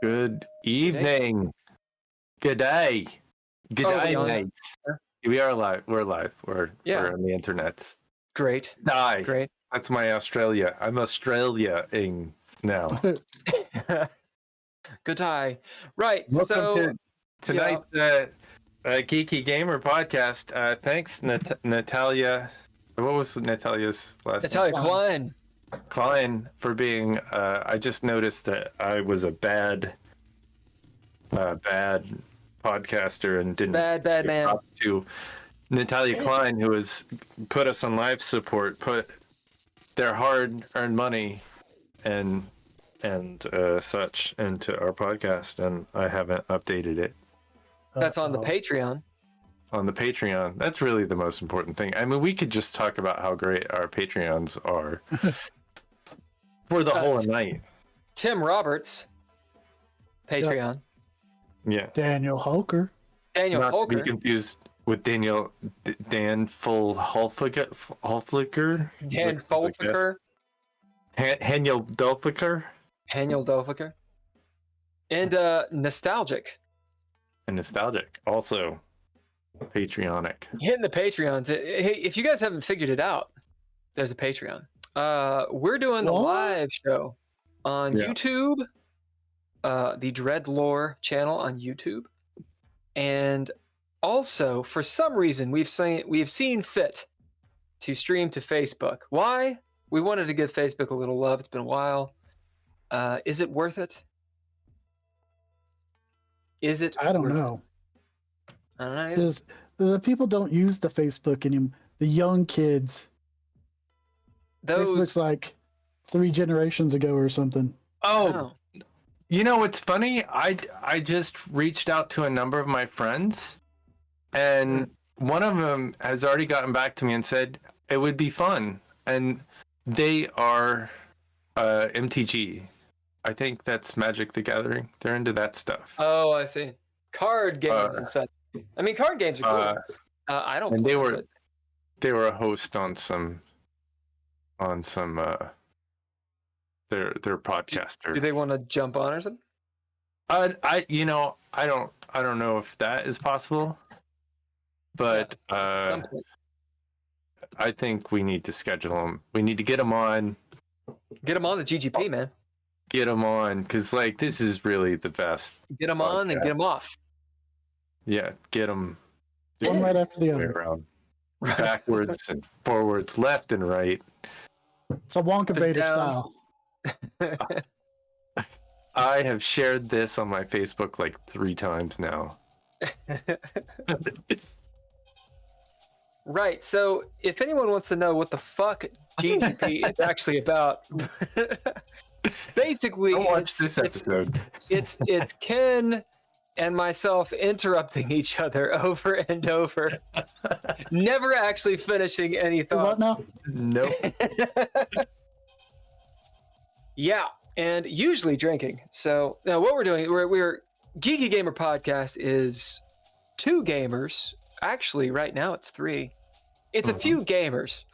Good evening. Good day. Good day, mates. We are live. We're live. We're on the internet. Great. Die. Great. That's my Australia. I'm Australia-ing now. Good day. Right. Welcome to tonight's Geeky Gamer Podcast. Thanks, Natalia. What was Natalia's last name? Natalia Cline. Cline for being. I just noticed that I was a bad podcaster and didn't bad man talk to Natalia Cline, who has put us on live support, put their hard-earned money and such into our podcast, and I haven't updated it. That's on the Patreon. On the Patreon. That's really the most important thing. I mean, we could just talk about how great our Patreons are for the whole night. Tim Roberts, Patreon. Yeah. Daniel Holker. Not to be confused with Dan Fulflicker. Dan Fulflicker. Haniel Dolfiker. Haniel Dolfiker. And Nostalgic. And Nostalgic. Also Patreonic. Hitting the Patreons. Hey, if you guys haven't figured it out, there's a Patreon. We're doing the live show on YouTube. The DreadLore channel on YouTube, and also for some reason we have seen fit to stream to Facebook. Why? We wanted to give Facebook a little love. It's been a while. Is it worth it? Is it? I don't know. I don't know. Because the people don't use the Facebook anymore. The young kids. Facebook's like 3 generations ago or something. Oh. You know what's funny? I just reached out to a number of my friends, and one of them has already gotten back to me and said it would be fun. And they are MTG. I think that's Magic the Gathering. They're into that stuff. Oh, I see. Card games and such. I mean, card games are cool. I don't. And they were a host on some. They're podcaster. Do they want to jump on or something? I don't know if that is possible, but I think we need to schedule them. We need to get them on. Get them on the GGP, man. Get them on, because like this is really the best. Get them on and get them off. Yeah, get them. One right after the other. Around. Backwards and forwards, left and right. It's a Wonka Vader style. I have shared this on my Facebook like 3 times now. Right. So if anyone wants to know what the fuck GGP is actually about, basically, I'll watch this episode. It's Ken and myself interrupting each other over and over, never actually finishing any thoughts. What now? Nope. Yeah, and usually drinking. So now what we're doing, we're Geeky Gamer Podcast is 2 gamers. Actually, right now it's 3. It's a few gamers.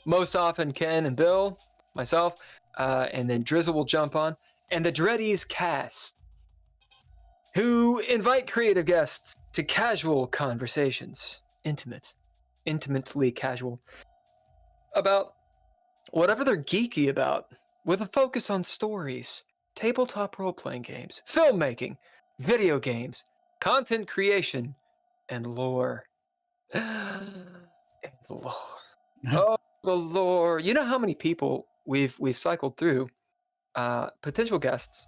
Most often Ken and Bill, myself, and then Drizzle will jump on, and the Dreadies Cast, who invite creative guests to casual conversations, intimately casual, about whatever they're geeky about, with a focus on stories, tabletop role-playing games, filmmaking, video games, content creation, and lore. And lore. Oh, the lore. You know how many people we've cycled through, potential guests,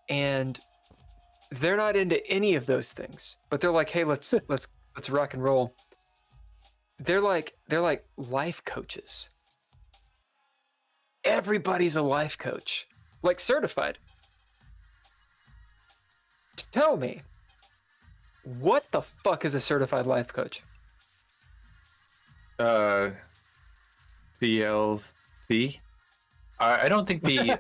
and they're not into any of those things, but they're like, hey, let's rock and roll. They're like life coaches. Everybody's a life coach, like certified. Tell me, what the fuck is a certified life coach? CLC. I don't think the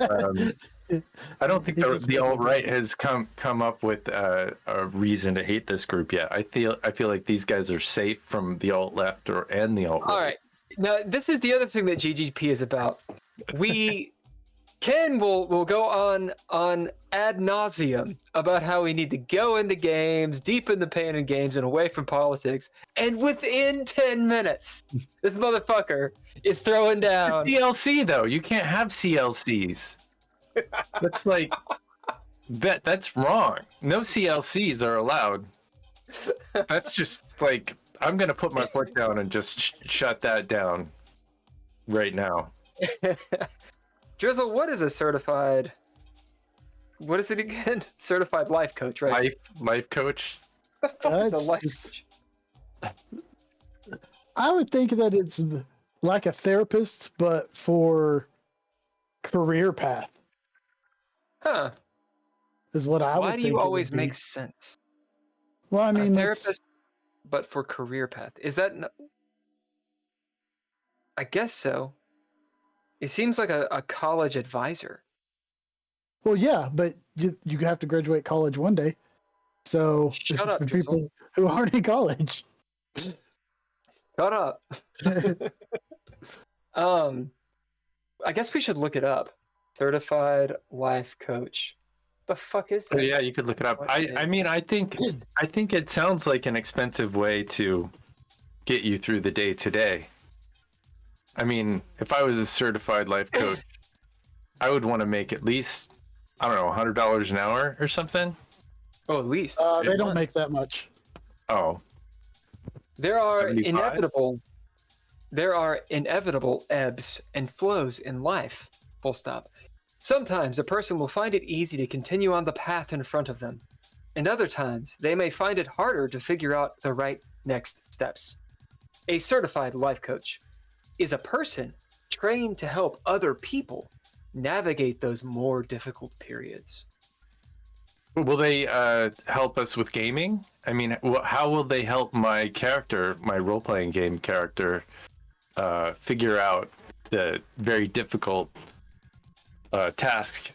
the alt-right has come up with a reason to hate this group yet. I feel like these guys are safe from the alt-left and the alt-right. All right. Now, this is the other thing that GGP is about. We Ken will go on ad nauseum about how we need to go into games, deep in the pain in games, and away from politics. And within 10 minutes, this motherfucker is throwing down. CLC though, you can't have CLCs. That's like that's wrong. No CLCs are allowed. That's just like I'm gonna put my foot down and just shut that down right now. Drizzle, what is a certified? What is it again? Certified life coach, right? Life coach. The fuck is a life Just- coach? I would think that it's like a therapist, but for career path Huh? is what I would Why think. do you it would always be. make sense? Well, I mean, A that's, therapist, but for career path. Is that? I guess so. It seems like a college advisor. well, yeah, but you have to graduate college one day. So Shut this is up, for Drizzle. people who aren't in college. Shut up. I guess we should look it up. Certified life coach. The fuck is that? Yeah, you could look it up. I mean, I think it sounds like an expensive way to get you through the day today. I mean, if I was a certified life coach, I would want to make at least, I don't know, $100 an hour or something. Oh, at least. They don't make that much. Oh, There are 75? inevitable ebbs and flows in life. Full stop. Sometimes a person will find it easy to continue on the path in front of them, and other times they may find it harder to figure out the right next steps. A certified life coach is a person trained to help other people navigate those more difficult periods. will they help us with gaming? I mean, how will they help my character, my role-playing game character, figure out the very difficult task,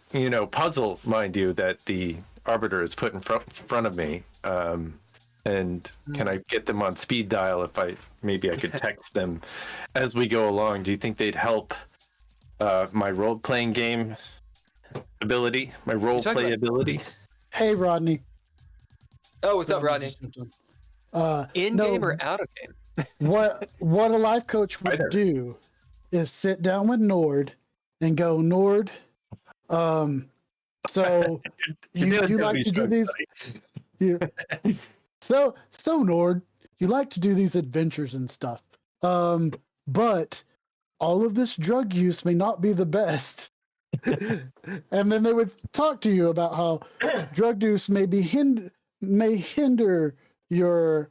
puzzle, mind you, that the arbiter has put in front of me? And can I get them on speed dial maybe I could text them as we go along? Do you think they'd help my role-playing game ability, my role-play ability? Hey, Rodney. Oh, what's up, Rodney? In no, game or out of game? what a life coach would Either. do is sit down with Nord and go, Nord, so you like to do these so Nord, you like to do these adventures and stuff, but all of this drug use may not be the best. And then they would talk to you about how drug use may hinder your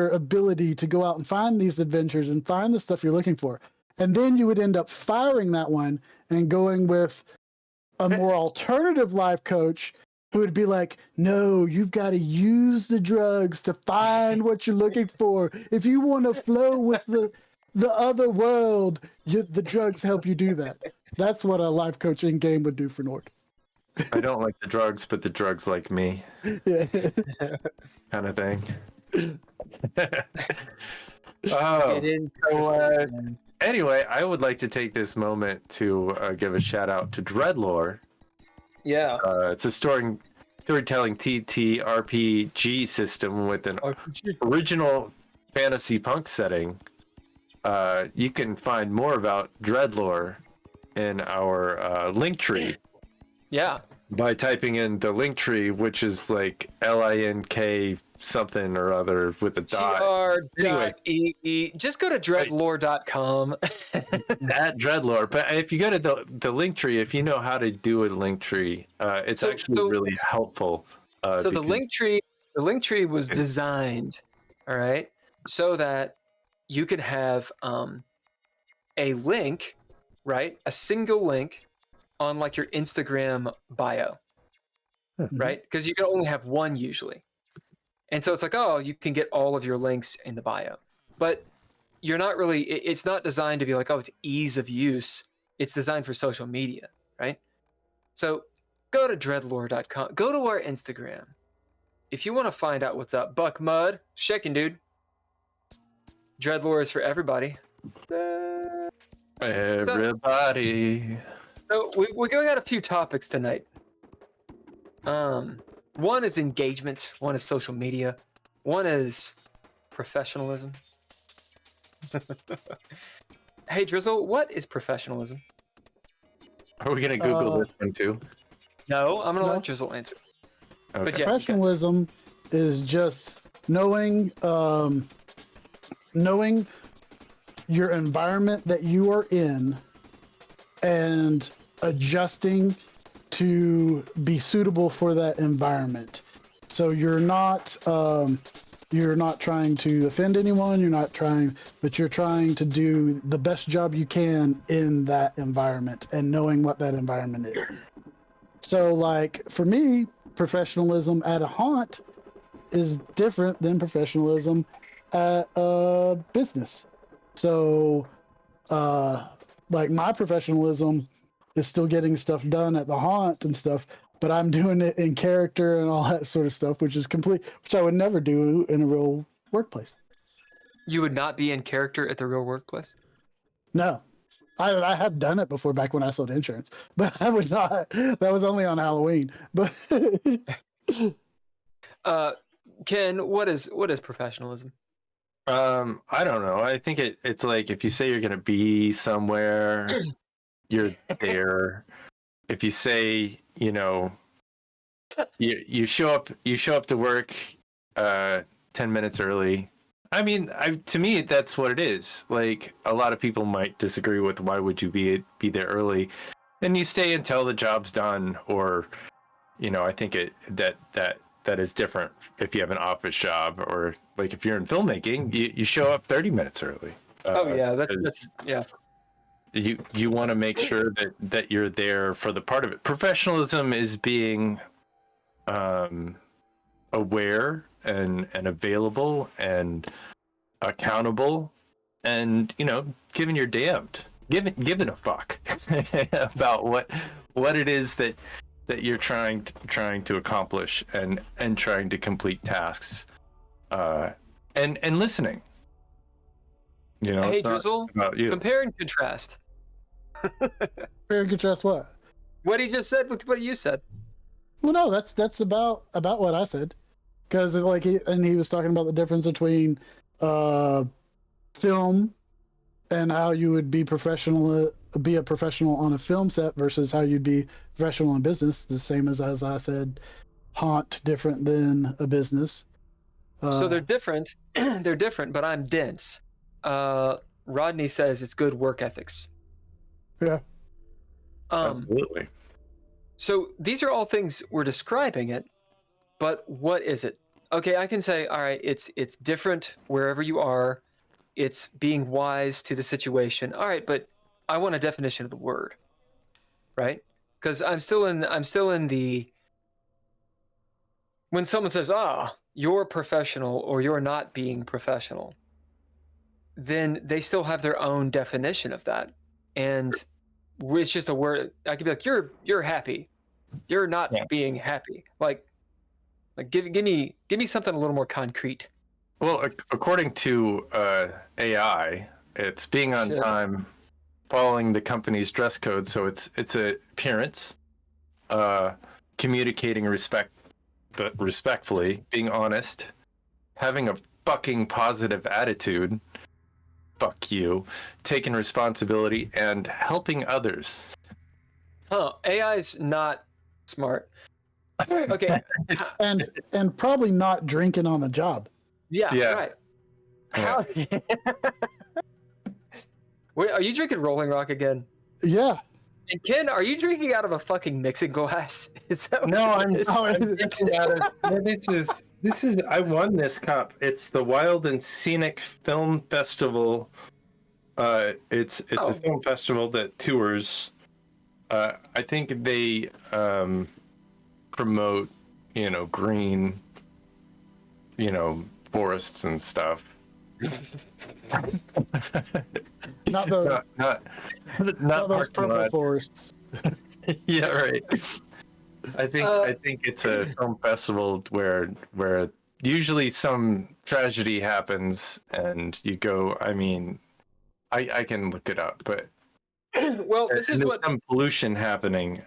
ability to go out and find these adventures and find the stuff you're looking for. And then you would end up firing that one and going with a more alternative life coach who would be like, no, you've got to use the drugs to find what you're looking for. If you want to flow with the other world, the drugs help you do that. That's what a life coach in game would do for Nord. I don't like the drugs, but the drugs like me, Yeah. kind of thing. Get in. Anyway, I would like to take this moment to give a shout out to DreadLore. Yeah. It's a storytelling TTRPG system with an original fantasy punk setting. You can find more about DreadLore in our link tree Yeah. by typing in the link tree, which is like LINK something or other with a dot. TR.ee. Just go to dreadlore.com. At DreadLore. But if you go to the link tree, if you know how to do a link tree, it's actually really helpful. So the link tree was designed, all right, so that you could have a link, right, a single link on like your Instagram bio, right? Because you can only have one usually. And so it's like, oh, you can get all of your links in the bio. But you're not really, it's not designed to be like, oh, it's ease of use. It's designed for social media, right? So go to dreadlore.com. Go to our Instagram. If you want to find out what's up, Buck Mud, shaking dude. DreadLore is for everybody. Everybody. So we got a few topics tonight. One is engagement. One is social media. One is professionalism. Hey, Drizzle, what is professionalism? Are we gonna Google this one too? No, I'm gonna No. let Drizzle answer. Okay. But yeah, Professionalism is just knowing knowing your environment that you are in and adjusting to be suitable for that environment. So you're not trying to offend anyone, but you're trying to do the best job you can in that environment and knowing what that environment is. So like for me, professionalism at a haunt is different than professionalism at a business. So like my professionalism is still getting stuff done at the haunt and stuff, but I'm doing it in character and all that sort of stuff, which I would never do in a real workplace. you would not be in character at the real workplace. No. I have done it before back when I sold insurance, but I would not. That was only on Halloween. But Ken, what is professionalism? I don't know. I think it's like if you say you're gonna be somewhere, you're there. If you say, you show up to work 10 minutes early. I mean, to me, that's what it is. Like, a lot of people might disagree with why would you be there early, and you stay until the job's done. Or, I think that is different if you have an office job, or like if you're in filmmaking, you show up 30 minutes early. Oh yeah, that's yeah. You want to make sure that you're there for the part of it. Professionalism is being aware and available and accountable, and giving your giving a fuck about what it is that you're trying to accomplish, and trying to complete tasks, and listening. Hey, it's not Drizzle, about you. compare and contrast. compare and contrast what? What he just said with what you said. Well, no, that's about what I said, because he was talking about the difference between film and how you would be a professional on a film set versus how you'd be professional in business. The same as I said, haunt different than a business. So they're different. They're different, but I'm dense. Rodney says it's good work ethics. Yeah. Absolutely. So these are all things we're describing it, but what is it? Okay, I can say, all right, it's different wherever you are. It's being wise to the situation. All right, but I want a definition of the word, right? Because I'm still in the when someone says, you're professional or you're not being professional, then they still have their own definition of that. And it's just a word. I could be like, you're happy. You're not being happy. Like give me something a little more concrete. Well, according to AI, it's being on time, following the company's dress code. So it's a appearance, communicating respectfully, being honest, having a fucking positive attitude. Fuck you, taking responsibility, and helping others. AI's not smart. Okay. and probably not drinking on the job. Yeah. Right. How? Wait, are you drinking Rolling Rock again? Yeah. And Ken, are you drinking out of a fucking mixing glass? Is that No, I'm Oh, drinking out of. No, this is. I won this cup. It's the Wild and Scenic Film Festival. It's a film festival that tours. I think they promote, green, forests and stuff. Not those. Not those parking purple lot. forests. Yeah, right. I think it's a film festival where usually some tragedy happens and you go. I mean, I can look it up, but Well, this and is there's what some pollution happening,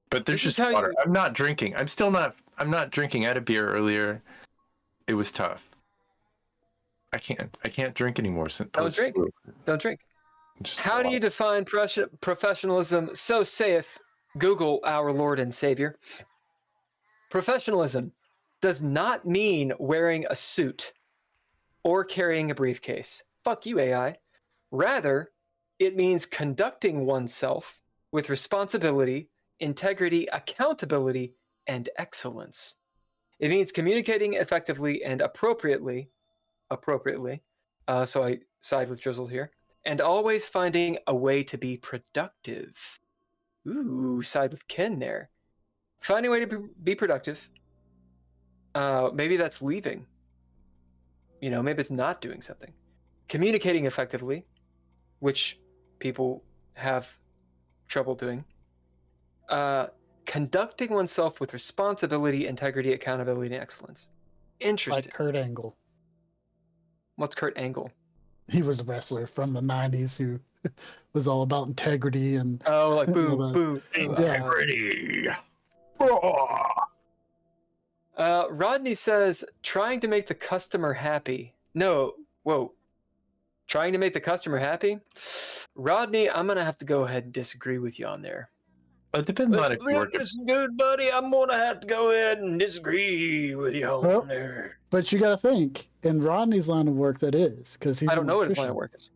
but there's This is just how water. you- I'm not drinking. I'm not drinking. I had a beer earlier. It was tough. I can't drink anymore since Don't drink. post-flu. don't drink. Just How do you define professionalism? So saith Google, our Lord and Savior. Professionalism does not mean wearing a suit or carrying a briefcase. Fuck you, AI. Rather, it means conducting oneself with responsibility, integrity, accountability, and excellence. It means communicating effectively and appropriately. So I side with Drizzle here. And always finding a way to be productive. Ooh, side with Ken there. Finding a way to be productive. Maybe that's leaving. Maybe it's not doing something. Communicating effectively, which people have trouble doing. Conducting oneself with responsibility, integrity, accountability, and excellence. Interesting. Like Kurt Angle. What's Kurt Angle? He was a wrestler from the 90s who was all about integrity and Oh, like boo, Well, boo. Integrity. Rodney says, trying to make the customer happy. No, whoa. Trying to make the customer happy? Rodney, I'm going to have to go ahead and disagree with you on there. It depends on if you work. This is good, buddy. I'm going to have to go ahead and disagree with you on Well, there. But you got to think, in Rodney's line of work, that is because he's I don't an know what his electrician. line of work is.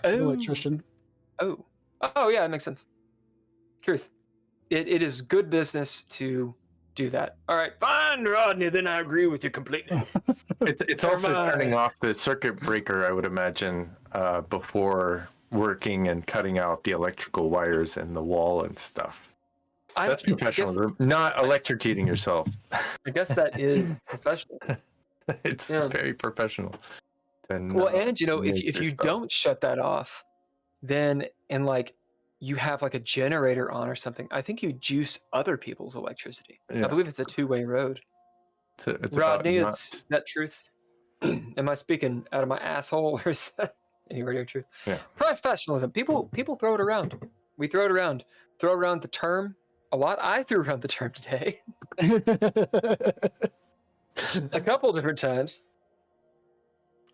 He's an Oh. electrician. Oh, yeah, that makes sense. Truth. It is good business to do that. All right, fine, Rodney. Then I agree with you completely. It's Never also mind. turning off the circuit breaker, I would imagine, before working and cutting out the electrical wires in the wall and stuff. That's professional. Not electrocuting yourself. I guess that is professional. It's Yeah. very professional. Well, and if make you yourself. don't shut that off, then you have like a generator on or something, I think you juice other people's electricity. Yeah. I believe it's a two-way road. It's Rodney, about is that truth? Am I speaking out of my asshole, or is that any radio truth? Yeah. Professionalism. People throw it around. We throw it around. Throw around the term a lot. I threw around the term today a couple different times.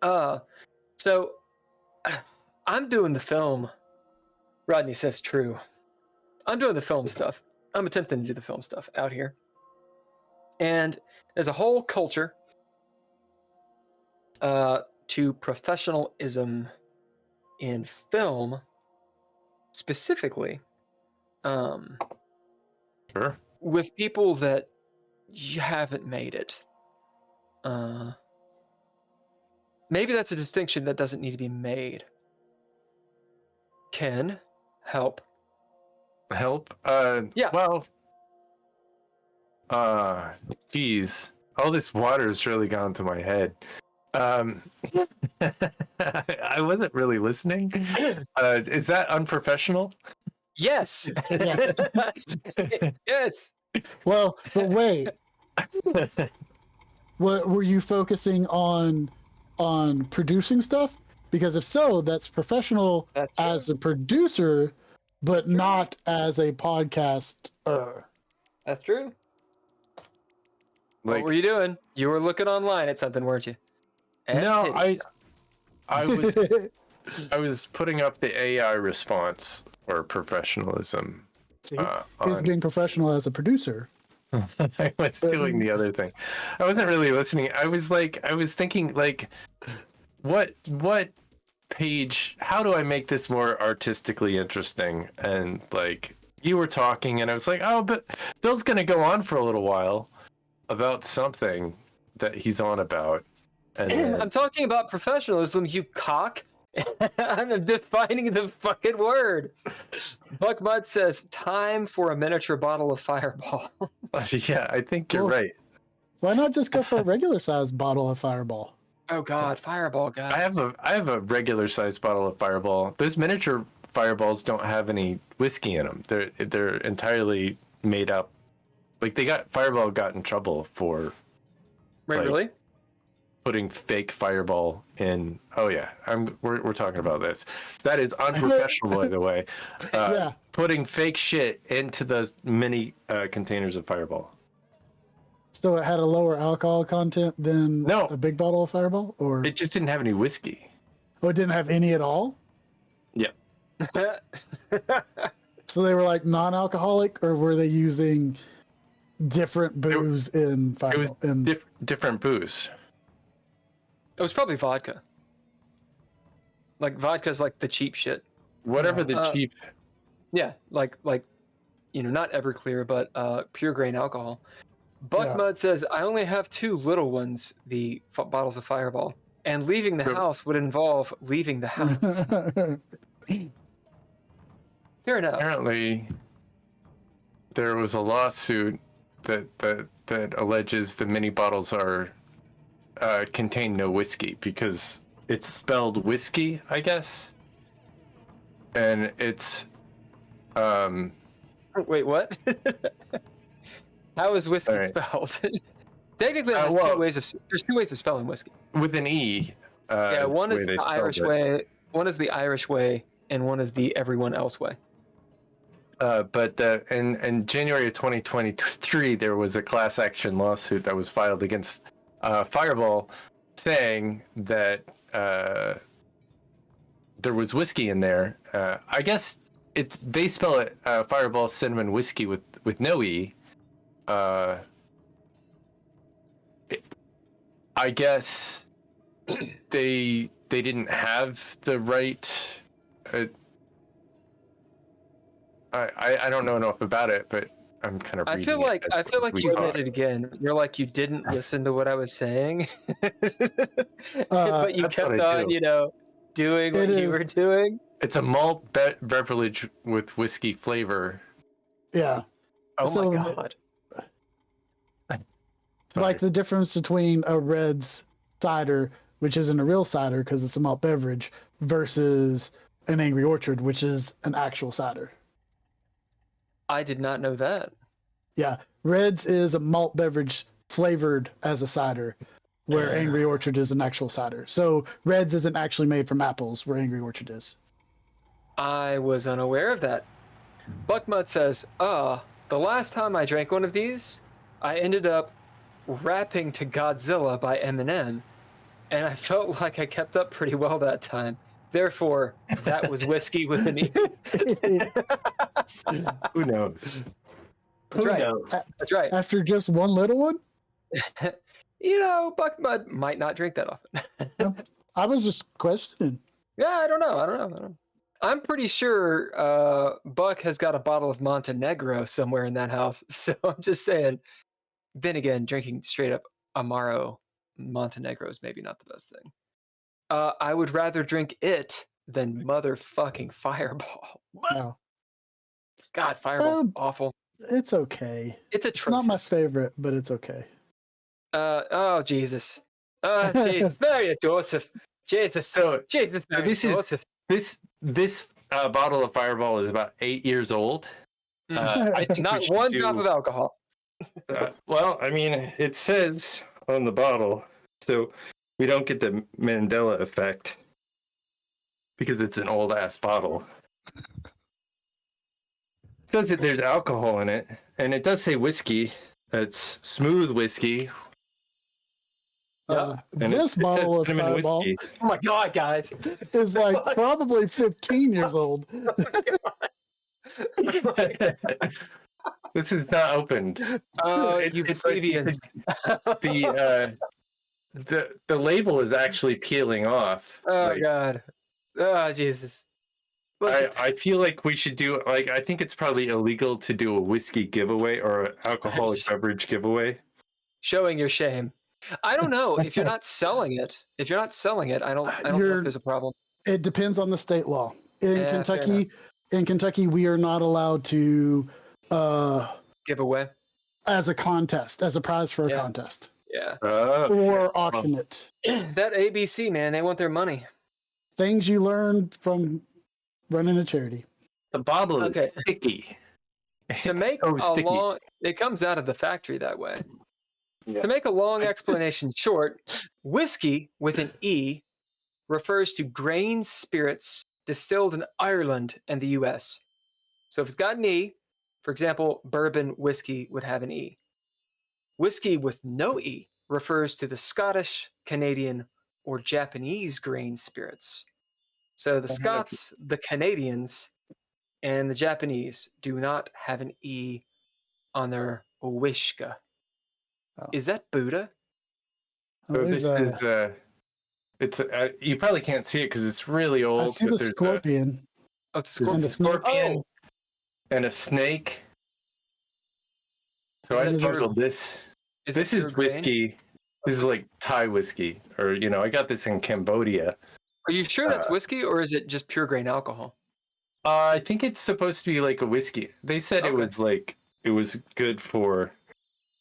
So I'm doing the film. Rodney says true. I'm doing the film stuff. I'm attempting to do the film stuff out here. And there's a whole culture to professionalism in film, specifically Sure. with people that you haven't made it. Maybe that's a distinction that doesn't need to be made. Ken, help. Help? Yeah. Well, geez. All this water's really gone to my head. I wasn't really listening. Is that unprofessional? Yes. Yeah. Yes. Well, but wait, what were you focusing on producing stuff? Because if so, that's professional That's true. as a producer, but not as a podcaster. That's true. Like, What were you doing? You were looking online at something, weren't you? At no, titties. I was putting up the AI response for professionalism. See, he's on- being professional as a producer. I was doing the other thing. I wasn't really listening. I was thinking like, what page? How do I make this more artistically interesting? And like, you were talking, and I was like, oh, but Bill's gonna go on for a little while about something that he's on about. And then- I'm talking about professionalism, you cock. I'm defining the fucking word. Buck Mud says, time for a miniature bottle of Fireball. yeah, I think you're Cool. right. Why not just go for a regular sized bottle of Fireball? Oh God, Fireball, God. I have a regular sized bottle of Fireball. Those miniature Fireballs don't have any whiskey in them. They're entirely made up. Like Fireball got in trouble for Wait, like- really? putting fake Fireball in. Oh yeah, we're talking about this. That is unprofessional, by the way. Yeah. Putting fake shit into the mini containers of Fireball. So it had a lower alcohol content than a big bottle of Fireball, or it just didn't have any whiskey. Oh, it didn't have any at all. Yeah. So they were like non-alcoholic, or were they using different booze in Fireball? It was different booze. It was probably vodka. Like vodka's like the cheap shit. Whatever the cheap. Yeah, like not Everclear, but pure grain alcohol. Buckmud says, I only have 2 little ones, the bottles of Fireball, and leaving the house would involve leaving the house. Fair enough. Apparently, there was a lawsuit that alleges the mini bottles are contain no whiskey because it's spelled whiskey, I guess, and it's Wait, what? How is whiskey spelled? Technically, there's 2 ways of spelling whiskey. With an E. Yeah, one is the Irish way, one is the Irish way, and one is the everyone else way. But in January of 2023, there was a class action lawsuit that was filed against Fireball, saying that there was whiskey in there. I guess they spell it Fireball Cinnamon Whiskey with no E. I guess they didn't have the right. I don't know enough about it, but I'm kind of. I feel like you did it again. You're like you didn't listen to what I was saying, but you kept on, doing what you were doing. It's a malt beverage with whiskey flavor. Yeah. Oh my god. Like the difference between a Red's cider, which isn't a real cider because it's a malt beverage, versus an Angry Orchard, which is an actual cider. I did not know that. Yeah. Red's is a malt beverage flavored as a cider, where Angry Orchard is an actual cider. So Red's isn't actually made from apples, where Angry Orchard is. I was unaware of that. Buckmud says, the last time I drank one of these, I ended up rapping to Godzilla by Eminem, and I felt like I kept up pretty well that time. Therefore, that was whiskey with an E. Who knows? That's right. That's right. After just one little one? Buckmud might not drink that often. I was just questioning. Yeah, I don't know. I'm pretty sure Buck has got a bottle of Montenegro somewhere in that house. So I'm just saying. Then again, drinking straight up Amaro Montenegro is maybe not the best thing. I would rather drink it than motherfucking Fireball. No. God, Fireball's awful. It's okay. It's not my favorite, but it's okay. Oh Jesus. Jesus, Mary and Joseph. Jesus. So Jesus, Mary and Joseph. This bottle of Fireball is about 8 years old. I think not one drop of alcohol. Well, I mean, it says on the bottle, so we don't get the Mandela effect because it's an old ass bottle. It says that there's alcohol in it, and it does say whiskey. It's smooth whiskey. This bottle of Fireball, oh my god, guys, is like probably 15 years old. This is not opened. Oh, you plebeians. The label is actually peeling off. Oh god. Oh Jesus. I feel like we should do I think it's probably illegal to do a whiskey giveaway or an alcoholic beverage giveaway. Showing your shame. I don't know if you're not selling it. I don't know if there's a problem. It depends on the state law. In Kentucky, we are not allowed to give away as a contest, as a prize for a contest. Yeah. Or auction it. That ABC, man, they want their money. Things you learn from running a charity. The bottle is sticky. To make it comes out of the factory that way. Yeah. To make a long explanation short, whiskey with an E refers to grain spirits distilled in Ireland and the US. So if it's got an E, for example, bourbon whiskey would have an E. Whiskey with no E refers to the Scottish, Canadian, or Japanese grain spirits. So the Scots, the Canadians, and the Japanese do not have an E on their whiskey. Oh. Is that Buddha? So this is it's you probably can't see it because it's really old. I see the scorpion. Oh, it's a There's scorpion. a scorpion Oh. and a snake. So I Is that sparkled this. This is whiskey. This is like Thai whiskey, or I got this in Cambodia. Are you sure that's whiskey, or is it just pure grain alcohol? I think it's supposed to be like a whiskey. They said it was good for,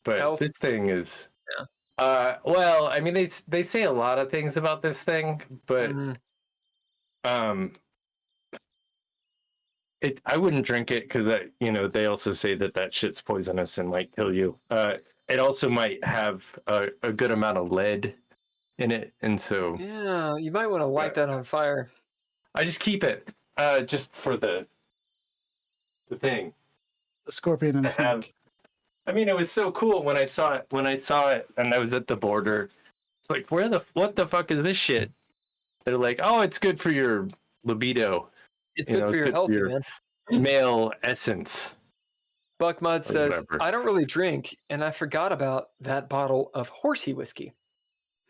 but Health. This thing is. Yeah. Well, I mean, they say a lot of things about this thing, but I wouldn't drink it because they also say that shit's poisonous and might kill you. It also might have a good amount of lead in it, and so Yeah, you might want to light that on fire. I just keep it just for the thing. The scorpion and the snake. I mean, it was so cool when I saw it, and I was at the border. It's like, what the fuck is this shit? They're like, oh, it's good for your libido. It's good for your health, man. Male essence. Buckmud says, whatever. I don't really drink, and I forgot about that bottle of horsey whiskey.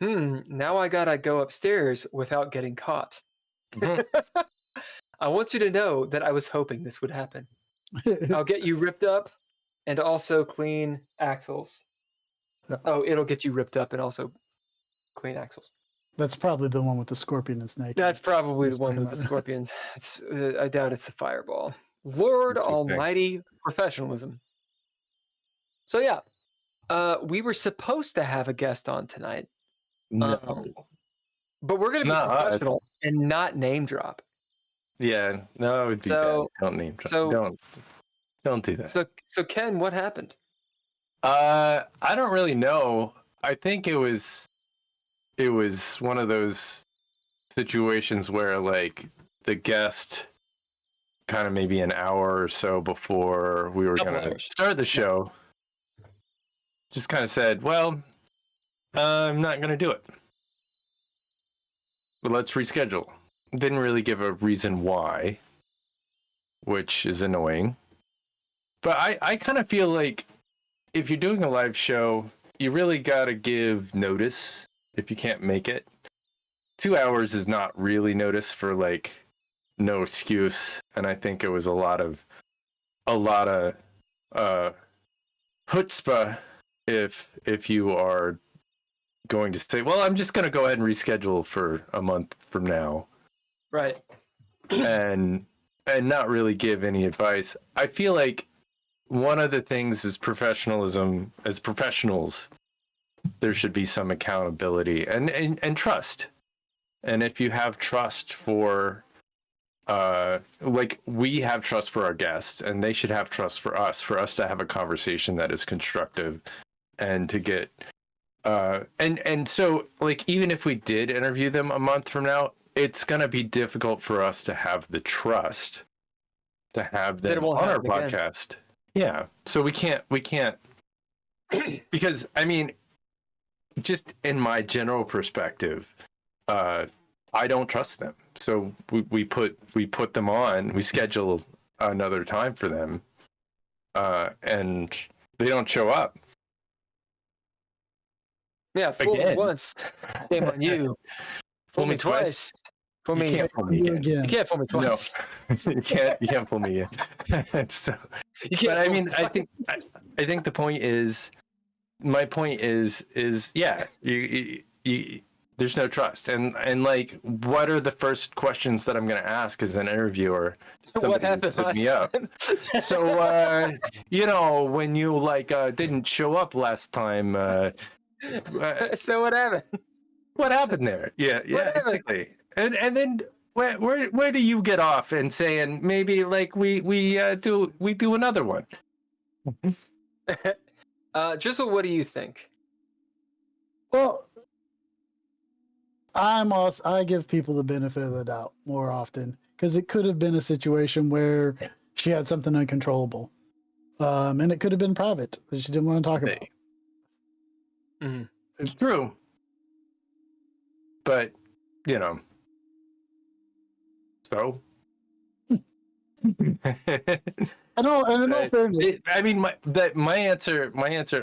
Now I gotta go upstairs without getting caught. I want you to know that I was hoping this would happen. I'll get you ripped up and also clean axles. Yeah. Oh, it'll get you ripped up and also clean axles. That's probably the one with the scorpion and snake. That's probably the Just one talking with the about- scorpions. I doubt it's the fireball. Lord It's okay. Almighty professionalism. So yeah, we were supposed to have a guest on tonight, No. but we're going to be Not us. professional and not name drop. Yeah, no, it would be So- bad. Don't name drop. so- Don't do that. So Ken, what happened? I don't really know. I think it was one of those situations where like the guest kind of maybe an hour or so before we were Couple going to hours. start the show just kind of said, well, I'm not going to do it. But let's reschedule. Didn't really give a reason why, which is annoying. But I kind of feel like if you're doing a live show, you really got to give notice if you can't make it. 2 hours is not really notice for like no excuse. And I think it was a lot of chutzpah if you are going to say, well, I'm just going to go ahead and reschedule for a month from now. Right. and not really give any advice. I feel like one of the things is professionalism. As professionals, there should be some accountability and trust. And if you have trust for like we have trust for our guests, and they should have trust for us to have a conversation that is constructive and to get and so like even if we did interview them a month from now, it's going to be difficult for us to have the trust to have them on our podcast. Yeah. So we can't because I mean, just in my general perspective, I don't trust them. So we put them on, we schedule another time for them, and they don't show up. Yeah, fool me Again. once, shame on you. Fool me twice. Fool me. You can't fool me You again. You can't fool me twice. No, you can't fool me again. So, You can't but I fool me mean, twice. I think the point is, my point is yeah, you there's no trust, and like, what are the first questions that I'm going to ask as an interviewer? What Somebody happened hook last me up. time? So when you like didn't show up last time, So what happened? what happened there? Yeah, What happened? exactly. And then where do you get off and saying maybe like we do another one? Drizzle, what do you think? Well, I give people the benefit of the doubt more often because it could have been a situation where she had something uncontrollable, and it could have been private that she didn't want to talk about. Mm-hmm. It's true, but you know, so. In all fairness, I mean, my answer,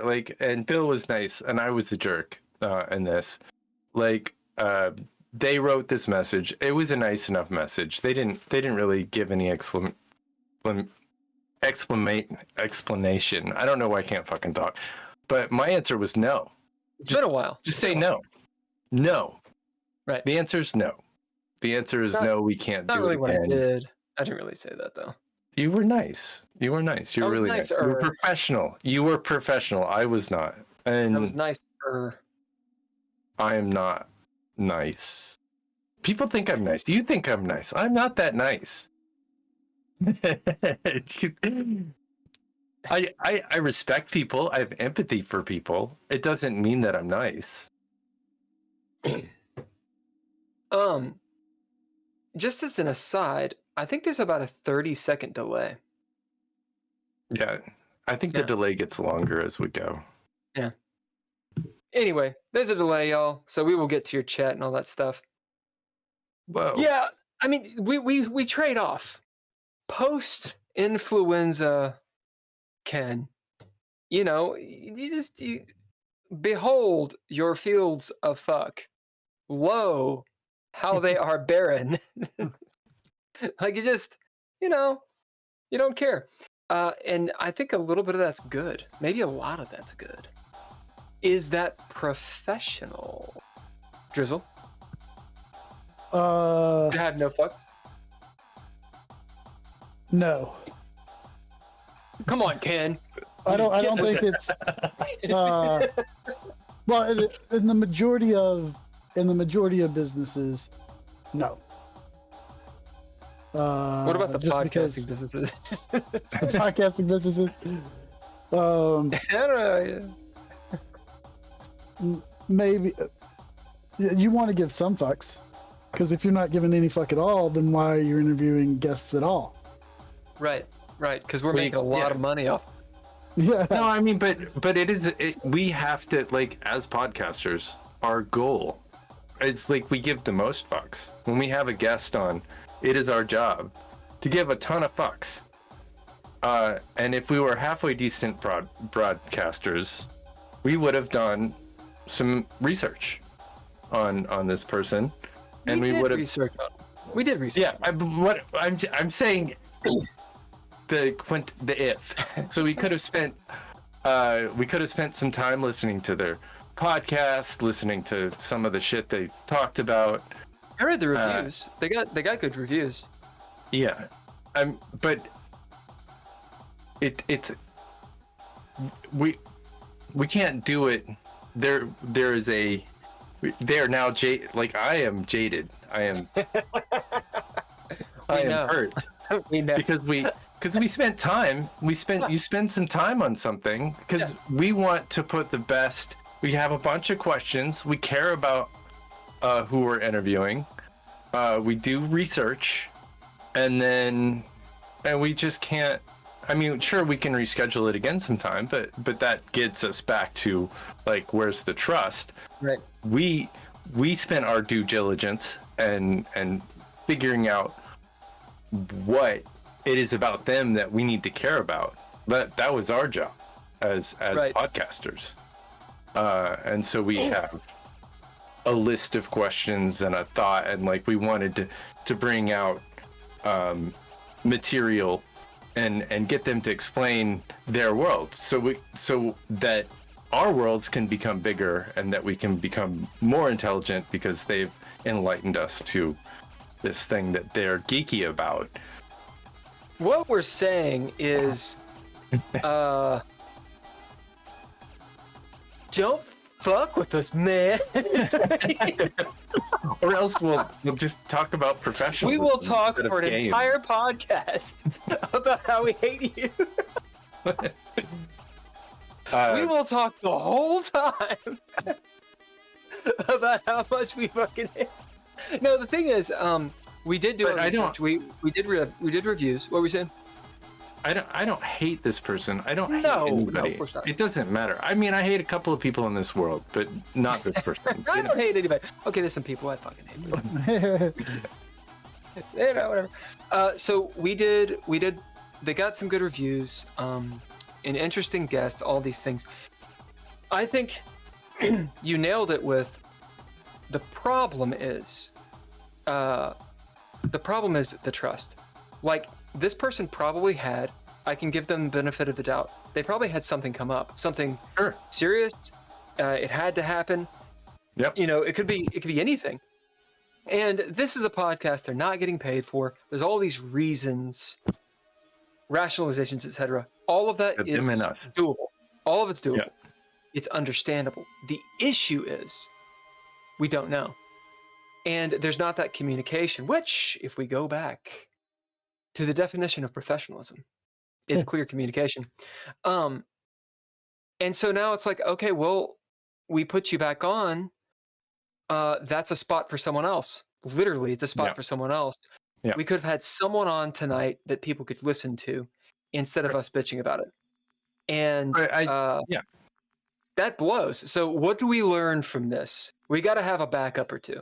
like, and Bill was nice, and I was the jerk in this. Like, they wrote this message. It was a nice enough message. They didn't really give any explanation. I don't know why I can't fucking talk, but my answer was no. It's been a while. Just say no. No. Right. The answer is no. The answer is no. We can't do really it what again. I did. I didn't really say that though. You were nice. You were nice. You were really nice. You were professional. You were professional. I was not. And I was nicer. I am not nice. People think I'm nice. You think I'm nice. I'm not that nice. I respect people. I have empathy for people. It doesn't mean that I'm nice. Just as an aside, I think there's about a 30-second delay. Yeah, I think the delay gets longer as we go. Yeah. Anyway, there's a delay, y'all. So we will get to your chat and all that stuff. Whoa. Yeah, I mean, we trade off. Post-influenza, Ken, you know, you behold your fields of fuck. Lo, how they are barren. Like, you just, you know, you don't care. And I think a little bit of that's good. Maybe a lot of that's good. Is that professional? Drizzle? You had no fucks? No. Come on, Ken. I don't think it's well, in the majority of businesses, no. What about the podcasting businesses? The podcasting businesses. I don't know. Maybe you want to give some fucks, because if you're not giving any fuck at all, then why are you interviewing guests at all? Right, because we're making a lot of money off. Yeah. No, I mean, but we have to, like, as podcasters, our goal is, like, we give the most fucks. When we have a guest on, it is our job to give a ton of fucks. And if we were halfway decent broadcasters, we would have done some research on this person, and we would have research. We did research. Yeah, I'm saying the if. So we could have spent some time listening to their podcast, listening to some of the shit they talked about. I read the reviews. They got good reviews. Yeah, but it's we can't do it. There is a. They are now like, I am jaded. I am hurt. We know. Because we spent time. You spend some time on something because we want to put the best. We have a bunch of questions. We care about who we're interviewing. We do research, and we just can't. I mean, sure, we can reschedule it again sometime, but that gets us back to, like, where's the trust? Right. We spent our due diligence and figuring out what it is about them that we need to care about. That was our job as podcasters. And so we have a list of questions and a thought, and, like, we wanted to bring out material and get them to explain their world, so that our worlds can become bigger and that we can become more intelligent because they've enlightened us to this thing that they're geeky about. What we're saying is, don't fuck with us, man. Or else we'll just talk about professionalism. We will talk for an entire podcast about how we hate you. We will talk the whole time. about how much we fucking hate. No, the thing is, we did do. I don't. We did reviews. What were we saying? I don't hate this person. I don't hate No, anybody. of course not. It doesn't matter. I mean, I hate a couple of people in this world, but not this person. I don't hate anybody. Okay, there's some people I fucking hate. Whatever. So we did. They got some good reviews. An interesting guest. All these things. I think you nailed it with. The problem is the trust. Like, this person probably had, I can give them the benefit of the doubt, they probably had something come up, something serious. It had to happen. Yep. You know, it could be anything. And this is a podcast they're not getting paid for. There's all these reasons, rationalizations, etc. All of that is doable. All of it's doable. Yep. It's understandable. The issue is we don't know. And there's not that communication, which, if we go back to the definition of professionalism, is clear communication. And so now it's like, okay, well, we put you back on. That's a spot for someone else. Literally, it's a spot for someone else. Yeah. We could have had someone on tonight that people could listen to instead of us bitching about it. And that blows. So what do we learn from this? We got to have a backup or two.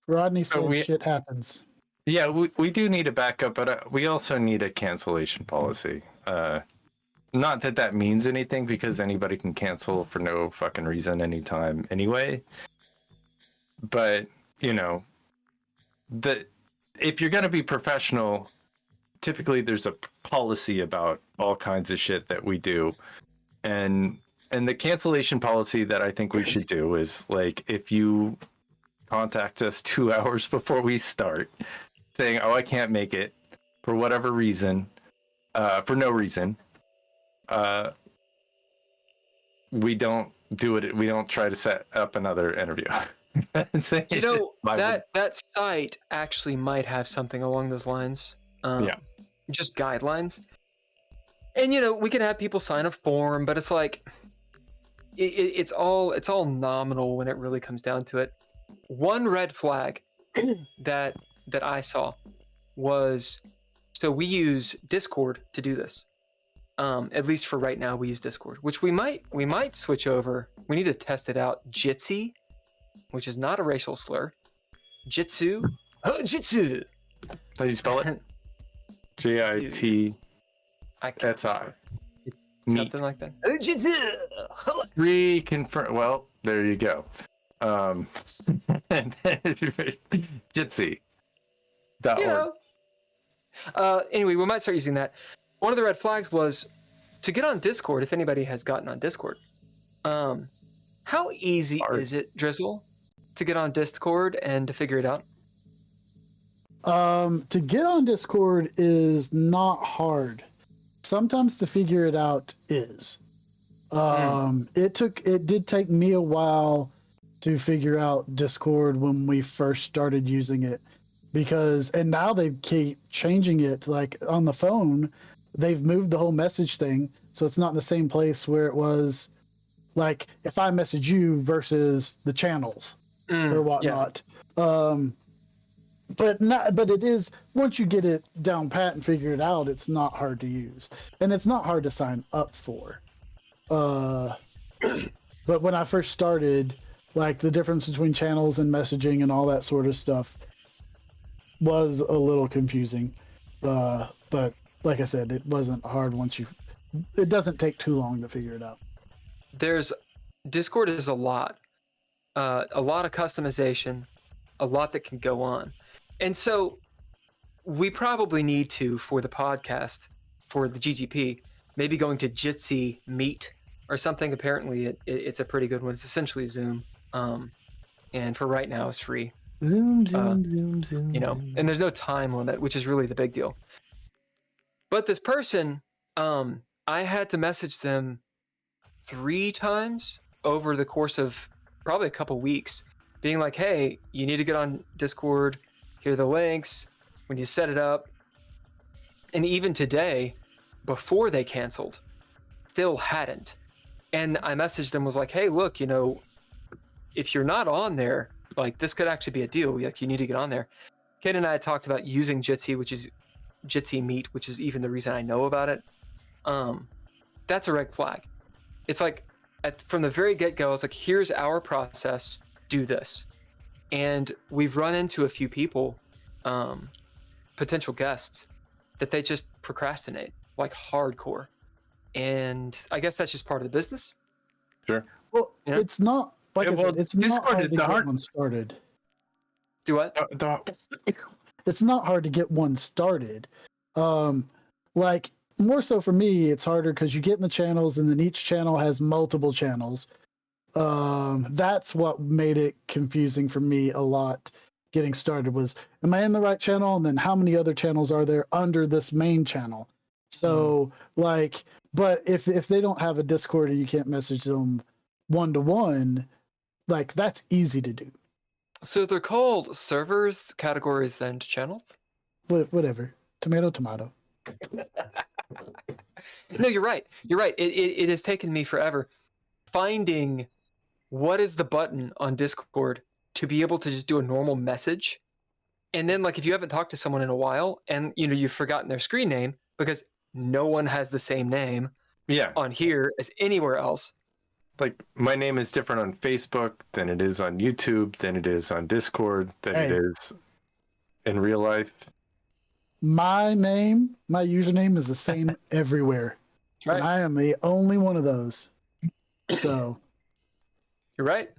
Rodney said shit happens. Yeah, we do need a backup, but we also need a cancellation policy. Not that means anything, because anybody can cancel for no fucking reason anytime anyway. But, you know, if you're going to be professional, typically there's a policy about all kinds of shit that we do. And the cancellation policy that I think we should do is, like, if you contact us 2 hours before we start saying, oh, I can't make it for whatever reason, for no reason, we don't do it. We don't try to set up another interview. You know, that site actually might have something along those lines. Just guidelines. And, you know, we can have people sign a form, but it's like, it's all nominal when it really comes down to it. One red flag that I saw was, so we use Discord to do this. At least for right now, we use Discord, which we might switch over. We need to test it out. Jitsi, which is not a racial slur. Jitsu. Oh, Jitsu. How do you spell it? Jitsi. Something like that. Jitsu. Reconfirm. Well, there you go. Jitsi. You know. Anyway, we might start using that. One of the red flags was to get on Discord. If anybody has gotten on Discord, how easy is it, Drizzle, to get on Discord and to figure it out? To get on Discord is not hard. Sometimes to figure it out is. It did take me a while to figure out Discord when we first started using it, and now they keep changing it. Like on the phone, they've moved the whole message thing, so it's not in the same place where it was. Like if I message you versus the channels or whatnot. Yeah. But it is, once you get it down pat and figure it out, it's not hard to use, and it's not hard to sign up for. But when I first started, like the difference between channels and messaging and all that sort of stuff was a little confusing. But like I said, it wasn't hard it doesn't take too long to figure it out. Discord is a lot of customization, a lot that can go on. And so we probably need to, for the podcast, for the GGP, maybe going to Jitsi Meet or something. Apparently it's a pretty good one. It's essentially Zoom. And for right now, it's free. Zoom. You know, and there's no time limit, which is really the big deal. But this person, I had to message them 3 times over the course of probably a couple weeks, being like, hey, you need to get on Discord. Here are the links. When you set it up. And even today, before they canceled, still hadn't. And I messaged them, was like, hey, look, you know, if you're not on there, like this could actually be a deal. Like you need to get on there. Kate and I talked about using Jitsi, which is Jitsi Meet, which is even the reason I know about it. That's a red flag. It's like from the very get-go, it's like, here's our process, do this. And we've run into a few people, potential guests, that they just procrastinate, like hardcore. And I guess that's just part of the business. Sure. Well, it's not like I said, it's not hard to get one started. Do what? It's not hard to get one started. Like more so for me, it's harder because you get in the channels and then each channel has multiple channels. That's what made it confusing for me a lot getting started was, am I in the right channel? And then how many other channels are there under this main channel? So like, but if they don't have a Discord or you can't message them one-to-one, like that's easy to do. So they're called servers, categories, and channels? Whatever. Tomato. No, you're right. You're right. It has taken me forever finding what is the button on Discord to be able to just do a normal message. And then like if you haven't talked to someone in a while and you've forgotten their screen name because no one has the same name on here as anywhere else. Like my name is different on Facebook than it is on YouTube, than it is on Discord, than it is in real life. My username is the same everywhere. Right. And I am the only one of those. So you're right.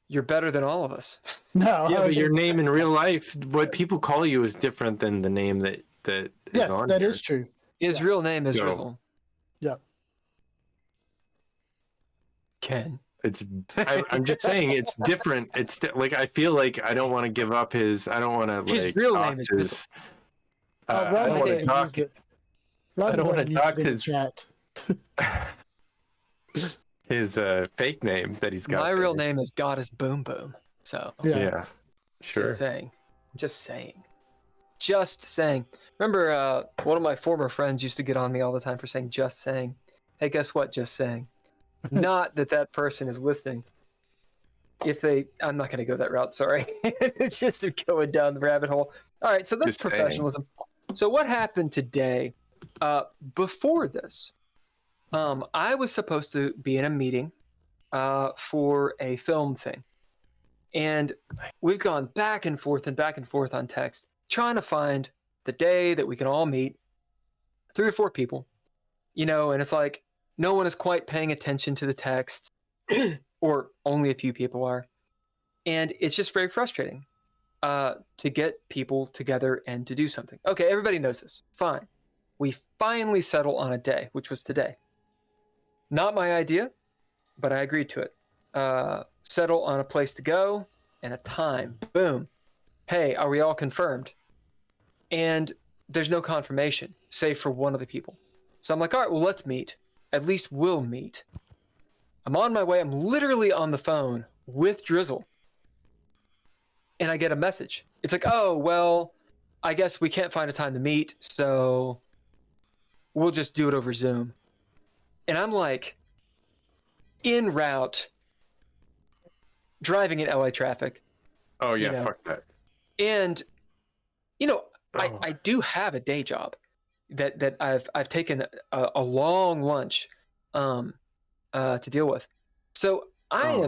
You're better than all of us. No. Yeah, but your name in real life, what people call you is different than the name that is on that here. is true. His real name is Drizzle. Yeah. Ken. I'm just saying it's different. It's like I feel like I don't want to give up his. I don't want to like. His real name is Drizzle. I don't want to talk. I don't want to talk his chat. His fake name that he's got. My real name is Goddess Boom Boom. So yeah, sure. Just saying. Remember, one of my former friends used to get on me all the time for saying "just saying." Hey, guess what? Just saying. Not that person is listening. I'm not going to go that route. Sorry. It's just going down the rabbit hole. All right. So that's professionalism. So what happened today? Before this, I was supposed to be in a meeting for a film thing. And we've gone back and forth on text, trying to find the day that we can all meet, 3 or 4 people, and it's like, no one is quite paying attention to the text, or only a few people are. And it's just very frustrating to get people together and to do something. Okay, everybody knows this. Fine. We finally settle on a day, which was today. Not my idea, but I agreed to it. Settle on a place to go and a time. Boom. Hey, are we all confirmed? And there's no confirmation, save for one of the people. So I'm like, all right, well, let's meet. At least we'll meet. I'm on my way. I'm literally on the phone with Drizzle. And I get a message. It's like, oh, well, I guess we can't find a time to meet, so we'll just do it over Zoom. And I'm like, en route, driving in LA traffic. Oh, yeah, fuck that. And, I do have a day job. That I've taken a long lunch to deal with. So I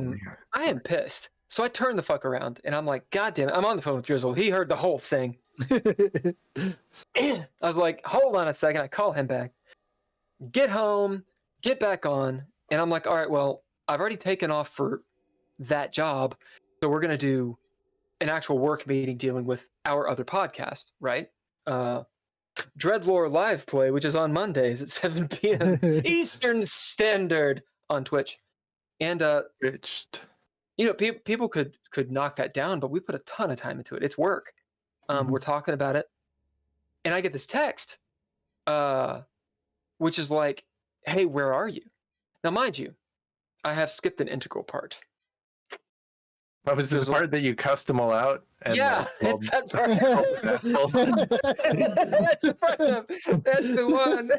am pissed. So I turn the fuck around and I'm like, God damn it, I'm on the phone with Drizzle. He heard the whole thing. I was like, hold on a second. I call him back. Get home, get back on, and I'm like, all right, well, I've already taken off for that job, so we're gonna do an actual work meeting dealing with our other podcast, right? DreadLore live play, which is on Mondays at 7 p.m. Eastern Standard on Twitch. And people could knock that down, but we put a ton of time into it. It's work. We're talking about it. And I get this text, which is like, hey, where are you? Now, mind you, I have skipped an integral part. What was the part that you cussed them all out? And it's that part. That's the part. That's the one.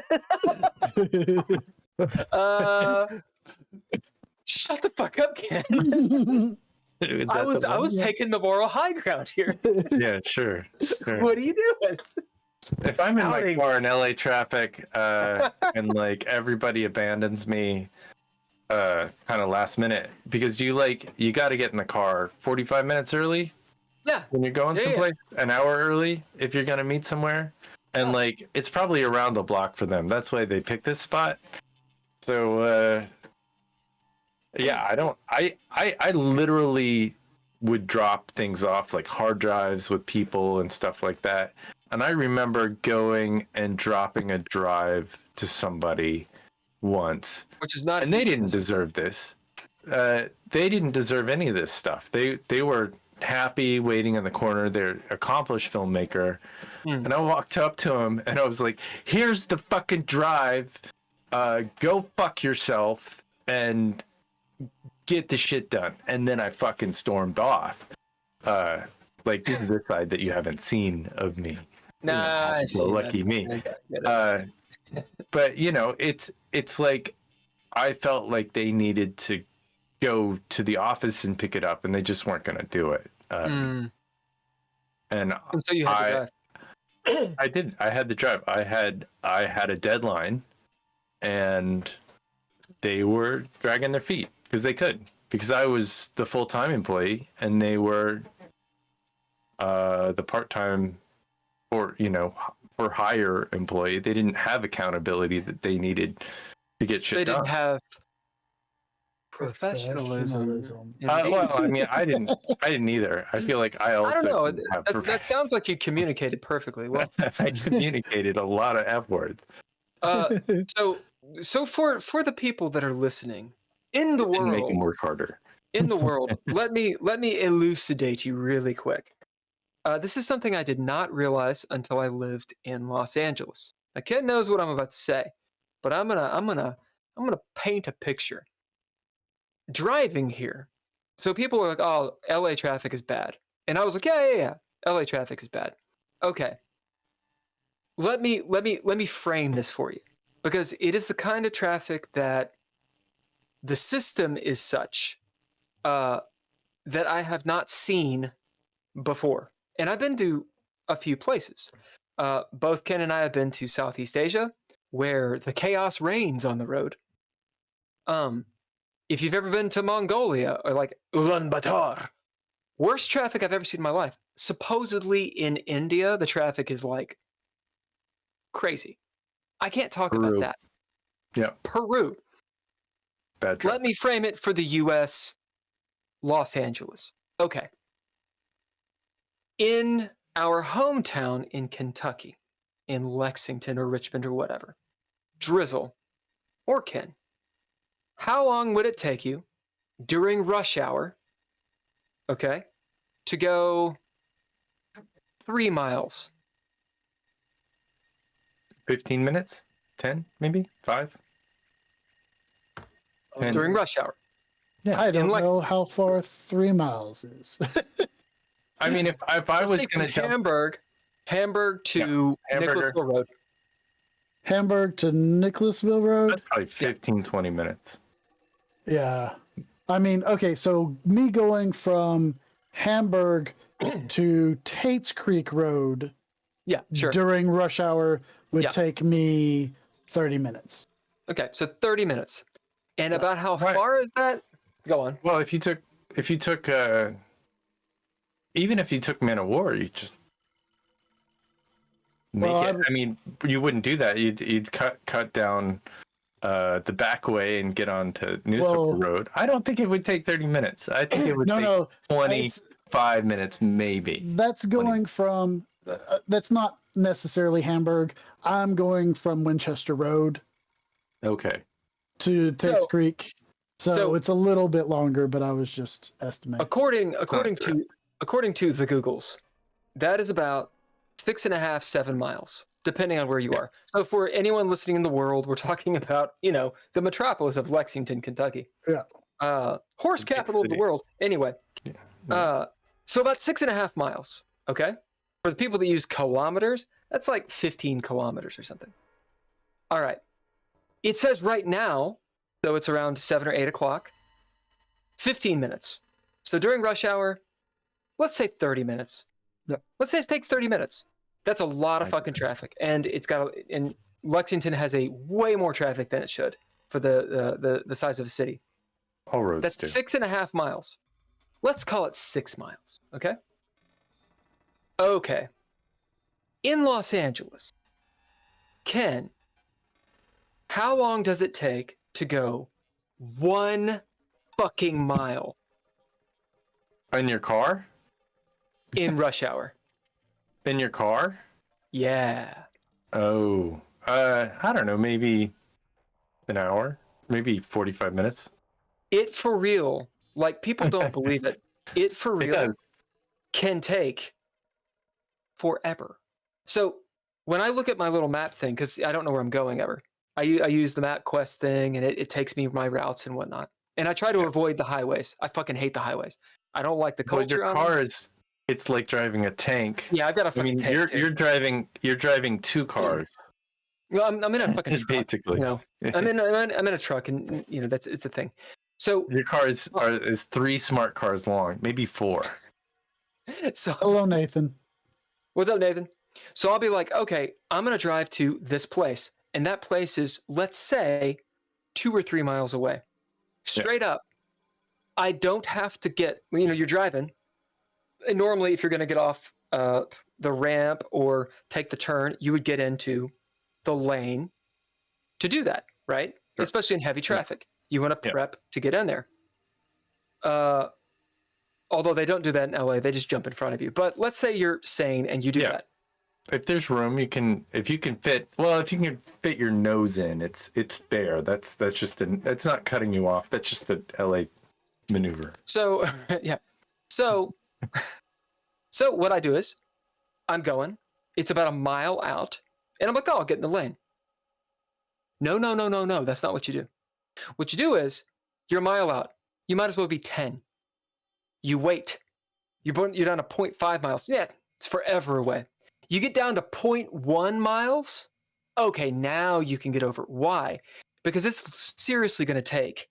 Shut the fuck up, Ken. Is I that was the I one? was taking the moral high ground here. Yeah, sure. What are you doing? If I'm in Outing. my car in LA traffic, and like everybody abandons me, kind of last minute, because you got to get in the car 45 minutes early Yeah. when you're going Yeah, someplace, an hour early if you're gonna meet somewhere, and like it's probably around the block for them. That's why they picked this spot. So yeah, I literally would drop things off like hard drives with people and stuff like that. And I remember going and dropping a drive to somebody once, Which is not, and they didn't deserve this. They didn't deserve any of this stuff. They were happy waiting in the corner. They're an accomplished filmmaker. And I walked up to him and I was like, "Here's the fucking drive. Go fuck yourself and get the shit done." And then I fucking stormed off. Like, this is the side that you haven't seen of me. Nah, I see Well, that. lucky me. I get it. But you know, it's like I felt like they needed to go to the office and pick it up, and they just weren't going to do it. And so you had to drive. I didn't. I had the drive. I had a deadline, and they were dragging their feet because they could. Because I was the full-time employee, and they were the part-time, or for hire employee. They didn't have accountability that they needed to get shit done. They didn't have professionalism. Well, I mean, I didn't either. I feel like I also I don't know. didn't have That sounds like you communicated perfectly well. I communicated a lot of F words. So for the people that are listening in the Didn't make them world, work harder. let me elucidate you really quick. This is something I did not realize until I lived in Los Angeles. Now, Ken knows what I'm about to say, but I'm gonna paint a picture. Driving here, so people are like, "Oh, LA traffic is bad," and I was like, "Yeah, LA traffic is bad." Okay, let me frame this for you, because it is the kind of traffic that the system is such that I have not seen before. And I've been to a few places. Both Ken and I have been to Southeast Asia, where the chaos reigns on the road. If you've ever been to Mongolia or like Ulaanbaatar, worst traffic I've ever seen in my life. Supposedly in India, the traffic is like crazy. I can't talk about that. Yeah. Peru. Bad traffic. Let me frame it for the US, Los Angeles. Okay. In our hometown in Kentucky, in Lexington or Richmond or whatever, Drizzle or Ken, how long would it take you during rush hour, okay, to go 3 miles? 15 minutes? 10, maybe? 5? During rush hour. Yeah. I don't know how far 3 miles is. I mean, if I was going to jump... Hamburg to Nicholasville Road. Hamburg to Nicholasville Road? That's probably 15, 20 minutes. Yeah. I mean, okay, so me going from Hamburg to Tate's Creek Road during rush hour would take me 30 minutes. Okay, so 30 minutes. And about how far is that? Go on. Well, if you took even if you took Men of War, you just make it. I mean, you wouldn't do that. You'd cut down the back way and get onto Newspaper Road. I don't think it would take 30 minutes. I think it would take 25 minutes, maybe. That's going from. That's not necessarily Hamburg. I'm going from Winchester Road. Okay. To Tate's Creek. So it's a little bit longer, but I was just estimating. According to the Googles, that is about 6.5, 7 miles, depending on where you are. So for anyone listening in the world, we're talking about, the metropolis of Lexington, Kentucky. Yeah. Horse capital of the world. Anyway. Yeah. So about 6.5 miles. Okay. For the people that use kilometers, that's like 15 kilometers or something. All right. It says right now, so it's around 7 or 8 o'clock. 15 minutes. So during rush hour, let's say 30 minutes. Yep. Let's say it takes 30 minutes. That's a lot of fucking traffic. And and Lexington has a way more traffic than it should for the size of a city. All roads That's do. 6.5 miles. Let's call it 6 miles. Okay. Okay. In Los Angeles, Ken, how long does it take to go 1 fucking mile In your car? in rush hour? In your car? Yeah. Oh, I don't know, maybe an hour, maybe 45 minutes. It for real, like people don't believe it. It for It real does. can take forever. So when I look at my little map thing, because I don't know where I'm going ever, I use the map quest thing, and it takes me my routes and whatnot. And I try to avoid the highways. I fucking hate the highways. I don't like the But culture your on them. car is, it's like driving a tank. Yeah, I've got a I fucking mean, tank. you're driving two cars, Well, I'm in a fucking truck. basically. You know, I'm in a truck, and you know it's a thing. So Your car is 3 smart cars long, maybe 4. Hello, Nathan. What's up, Nathan? So I'll be like, okay, I'm gonna drive to this place, and that place is, let's say, 2 or 3 miles away. Straight up. I don't have to get, you're driving. And normally, if you're gonna get off the ramp or take the turn, you would get into the lane to do that, right? Sure. Especially in heavy traffic. You want to Yeah. prep to get in there. Although they don't do that in LA, they just jump in front of you. But let's say you're sane and you do Yeah. that. If there's room, if you can fit your nose in, it's fair. That's just that's not cutting you off. That's just a LA maneuver. So yeah. So what I do is I'm going. It's about a mile out, and I'm like, oh, I'll get in the lane. No. That's not what you do. What you do is you're a mile out. You might as well be 10. You wait. You're down to 0.5 miles. Yeah, it's forever away. You get down to 0.1 miles. Okay, now you can get over it. Why? Because it's seriously going to take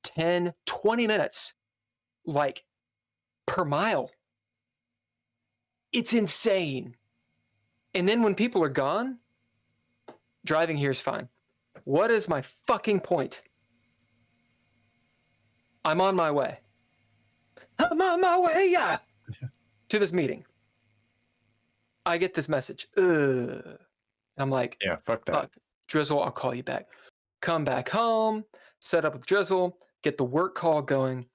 10, 20 minutes, like, per mile. It's insane. And then when people are gone, driving here is fine. What is my fucking point? I'm on my way. I'm on my way, yeah, to this meeting. I get this message. And I'm like, Yeah, fuck that. fuck, Drizzle, I'll call you back. Come back home, set up with Drizzle, get the work call going.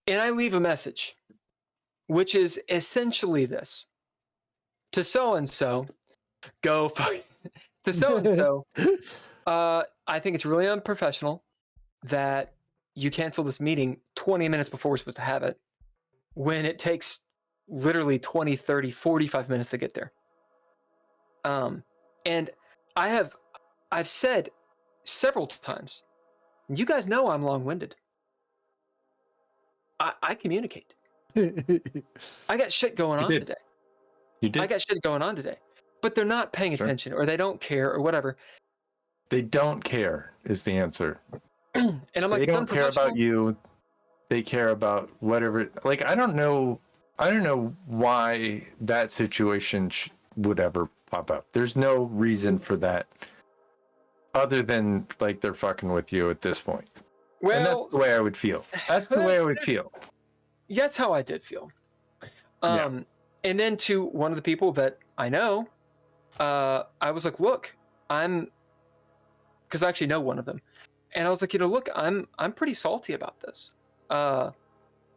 And I leave a message, which is essentially this. To so-and-so, go fuck. To so-and-so, I think it's really unprofessional that you cancel this meeting 20 minutes before we're supposed to have it when it takes literally 20, 30, 45 minutes to get there. And I've said several times, you guys know I'm long-winded. I communicate. I got shit going on today. You did. I got shit going on today. But they're not paying attention, or they don't care, or whatever. They don't care is the answer. And I'm like, They it's don't care about unprofessional. you. They care about whatever. Like, I don't know why that situation would ever pop up. There's no reason for that other than like they're fucking with you at this point. And Well, that's the way I would feel. That's the way I would feel. yeah, that's how I did feel. Yeah. And then to one of the people that I know, I was like, look, because I actually know one of them. And I was like, look, I'm pretty salty about this.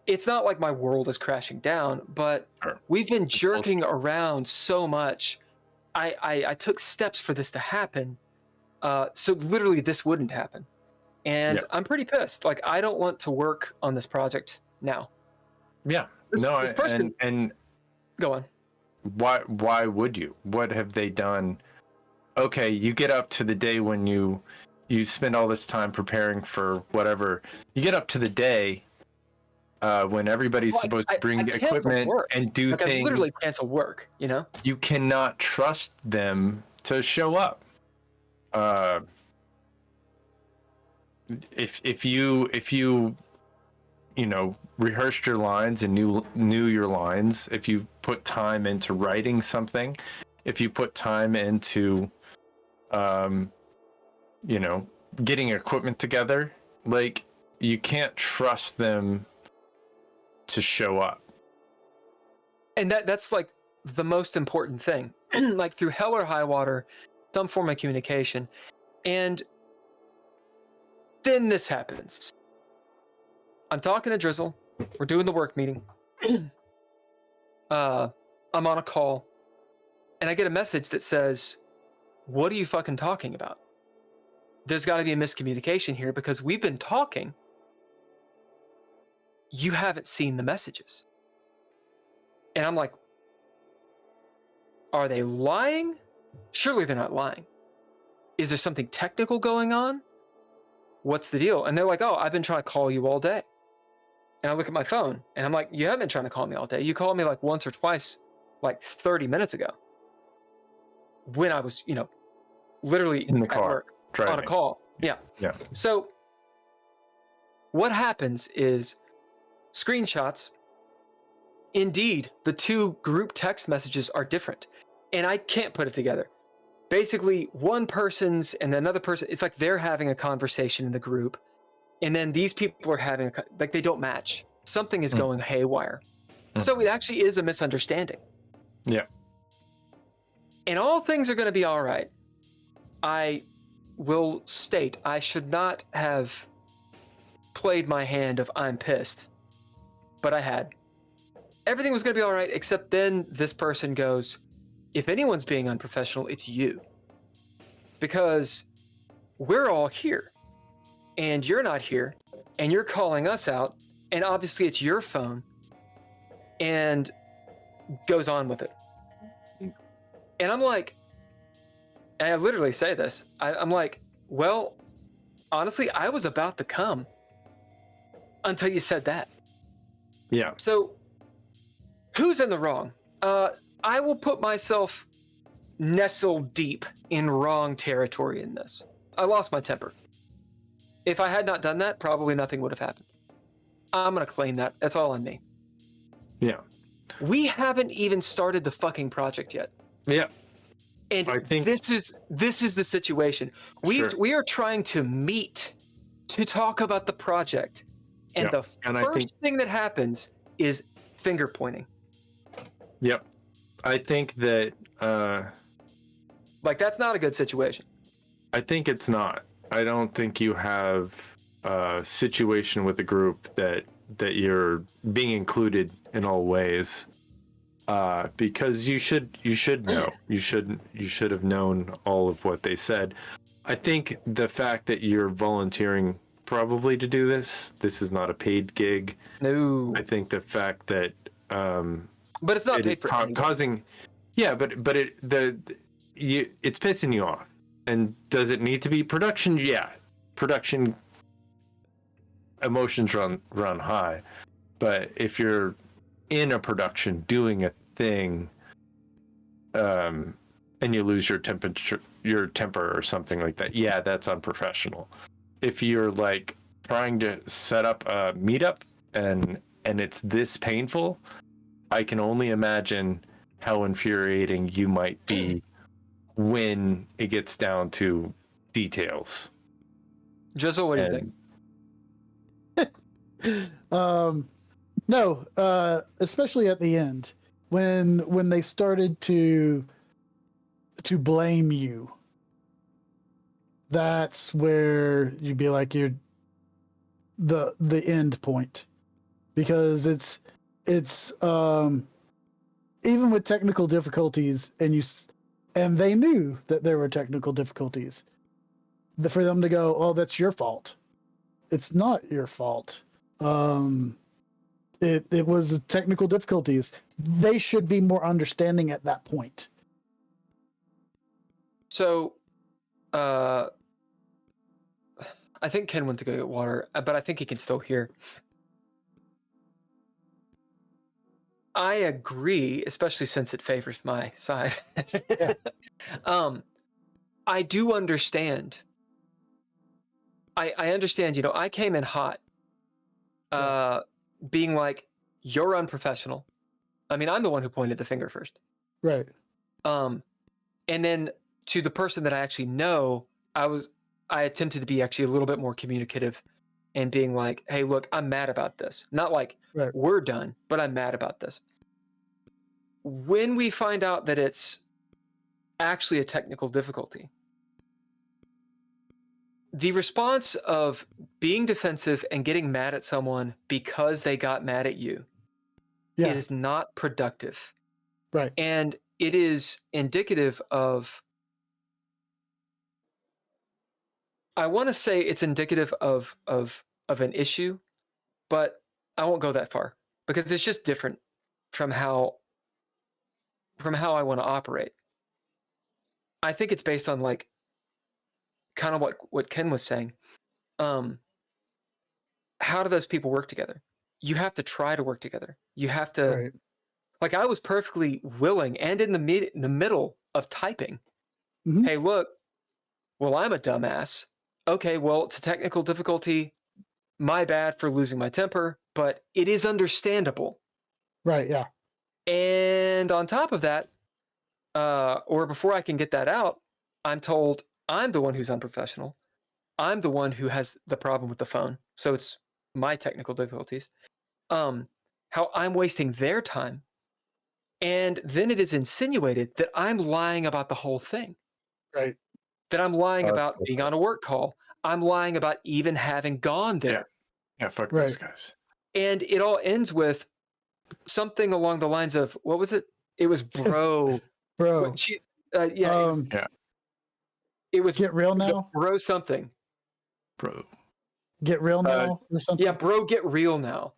It's not like my world is crashing down, but Sure. we've been jerking around so much. I took steps for this to happen. So literally this wouldn't happen. And Yeah. I'm pretty pissed. Like, I don't want to work on this project now. Yeah. This person, and go on. why would you? What have they done? Okay, you get up to the day when you spend all this time preparing for whatever. You get up to the day when everybody's Well, supposed to bring I canceled equipment work. and do Like, I things. literally canceled work, You cannot trust them to show up. if you rehearsed your lines and knew your lines, if you put time into writing something, if you put time into getting equipment together, like, you can't trust them to show up. And that's like the most important thing. Like, through hell or high water, some form of communication. And then this happens. I'm talking to Drizzle. We're doing the work meeting. I'm on a call, and I get a message that says, "What are you fucking talking about? There's got to be a miscommunication here, because we've been talking. You haven't seen the messages." And I'm like, are they lying? Surely they're not lying. Is there something technical going on? What's the deal? And they're like, "Oh, I've been trying to call you all day." And I look at my phone, and I'm like, "You haven't been trying to call me all day. You called me like once or twice, like 30 minutes ago, when I was, literally In the at car, work, driving. on a call." Yeah. Yeah. So what happens is screenshots. Indeed, the two group text messages are different, and I can't put it together. Basically, one person's and another person, it's like they're having a conversation in the group, and then these people are having like, they don't match. Something is going haywire. So it actually is a misunderstanding. Yeah. And all things are going to be all right. I will state, I should not have played my hand of I'm pissed, but I had. Everything was going to be all right, except then this person goes, "If anyone's being unprofessional, it's you. Because we're all here, and you're not here, and you're calling us out, and obviously it's your phone," and goes on with it. And I'm like, and I literally say this, I'm like, well, honestly, I was about to come until you said that. Yeah. So, who's in the wrong? I will put myself nestled deep in wrong territory in this. I lost my temper. If I had not done that, probably nothing would have happened. I'm going to claim that. That's all on me. Yeah. We haven't even started the fucking project yet. Yeah. And I think this is the situation. We are trying to meet to talk about the project. And the first thing that happens is finger pointing. Yep. I think that like, that's not a good situation. I think it's not. I don't think you have a situation with a group that you're being included in all ways. Because you should know. You should have known all of what they said. I think the fact that you're volunteering probably to do this is not a paid gig. No. I think the fact that but it's not paid for causing, yeah, but it's pissing you off. And does it need to be production? Yeah, production emotions run high. But if you're in a production doing a thing, and you lose your temper or something like that, yeah, that's unprofessional. If you're like trying to set up a meetup and it's this painful, I can only imagine how infuriating you might be when it gets down to details. Drizzle, what do you think? No, especially at the end when they started to blame you. That's where you'd be like, you're the end point, because it's even with technical difficulties, and they knew that there were technical difficulties, for them to go, "Oh, that's your fault." It's not your fault. It was technical difficulties. They should be more understanding at that point. So, I think Ken went to go get water, but I think he can still hear. I agree, especially since it favors my side. Yeah. I do understand I understand, you know, I came in hot, being like, you're unprofessional. I mean, I'm the one who pointed the finger first. Right. And then to the person that I actually know, I attempted to be actually a little bit more communicative and being like, hey, look, I'm mad about this. Not like Right. we're done, but I'm mad about this. When we find out that it's actually a technical difficulty, the response of being defensive and getting mad at someone because they got mad at you is not productive. Right. And it is indicative of, I want to say it's indicative of an issue, but I won't go that far because it's just different from how I want to operate. I think it's based on like kind of what Ken was saying. How do those people work together? You have to try to work together. You have to, Right. like, I was perfectly willing and in the middle of typing. Mhm. Hey, look, well, I'm a dumbass. Okay, well, it's a technical difficulty. My bad for losing my temper, but it is understandable. Right. Yeah. And on top of that, or before I can get that out, I'm told I'm the one who's unprofessional. I'm the one who has the problem with the phone. So it's my technical difficulties. How I'm wasting their time. And then it is insinuated that I'm lying about the whole thing. Right. That I'm lying about being on a work call. I'm lying about even having gone there. Yeah, fuck Right. those guys. And it all ends with something along the lines of, what was it? It was bro. Bro. It was Get real now. bro something. Bro. Get real now or something. Yeah, bro, get real now.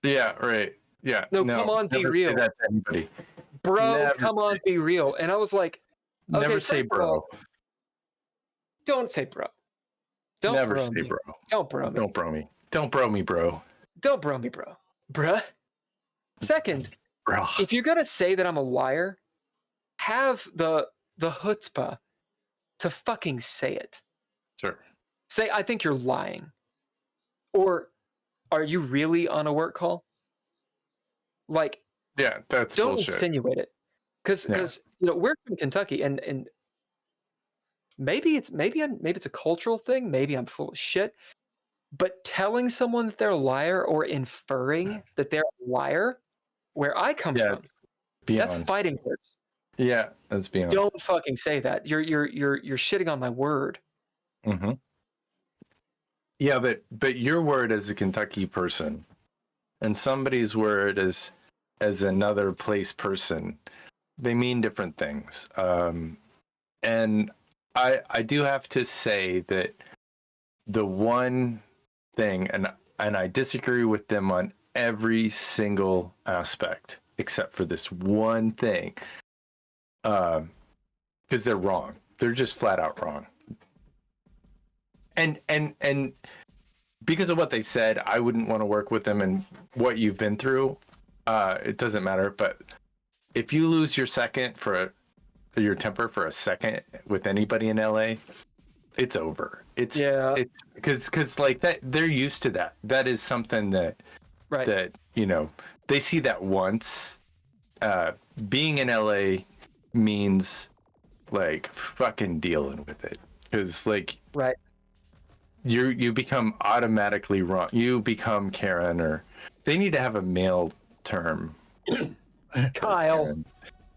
Yeah, right. Yeah. No, come on, be never real. Say that to anybody. Bro, Never come on, be real. And I was like, okay, Never say first of all, bro. don't say bro. Don't Never bro say me. bro. Don't bro me. Don't bro me. Don't bro me, bro. Don't bro me, bro. Bruh. Second, Bro. if you're gonna say that I'm a liar, have the chutzpah to fucking say it. Sure. Say, I think you're lying. Or, are you really on a work call? Like, Yeah, that's don't bullshit. insinuate it. Because you know, we're from Kentucky, and maybe it's a cultural thing, maybe I'm full of shit. But telling someone that they're a liar or inferring that they're a liar, where I come from, it's beyond. that's fighting words. Yeah, that's beyond. Don't fucking say that. You're shitting on my word. Mm-hmm. Yeah, but your word as a Kentucky person, and somebody's word as another place person, they mean different things. And I do have to say that the one thing, and I disagree with them on every single aspect except for this one thing, because they're wrong. They're just flat out wrong. And because of what they said, I wouldn't want to work with them, and what you've been through, it doesn't matter. But if you lose your temper for a second with anybody in LA, it's over. It's because like that, they're used to that. That is something that you know, they see that once. Being in LA means like fucking dealing with it, because like you become automatically wrong. You become Karen, or they need to have a male term. Kyle.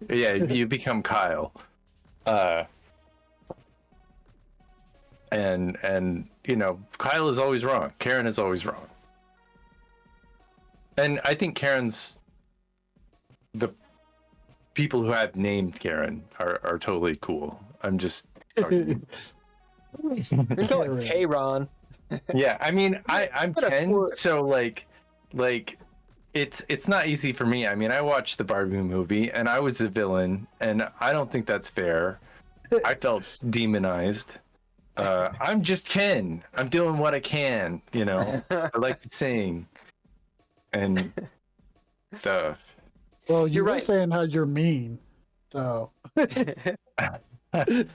Yeah, you become Kyle. And you know, Kyle is always wrong. Karen is always wrong. And I think Karen's, the people who have named Karen are totally cool. I'm just talking. You're calling K-Ron. Yeah, I mean, I'm Ken, so like it's not easy for me. I mean, I watched the Barbie movie and I was the villain, and I don't think that's fair. I felt demonized. I'm just Ken. I'm doing what I can, you know. I like to sing and stuff. Well, you're right. saying how you're mean, so. but the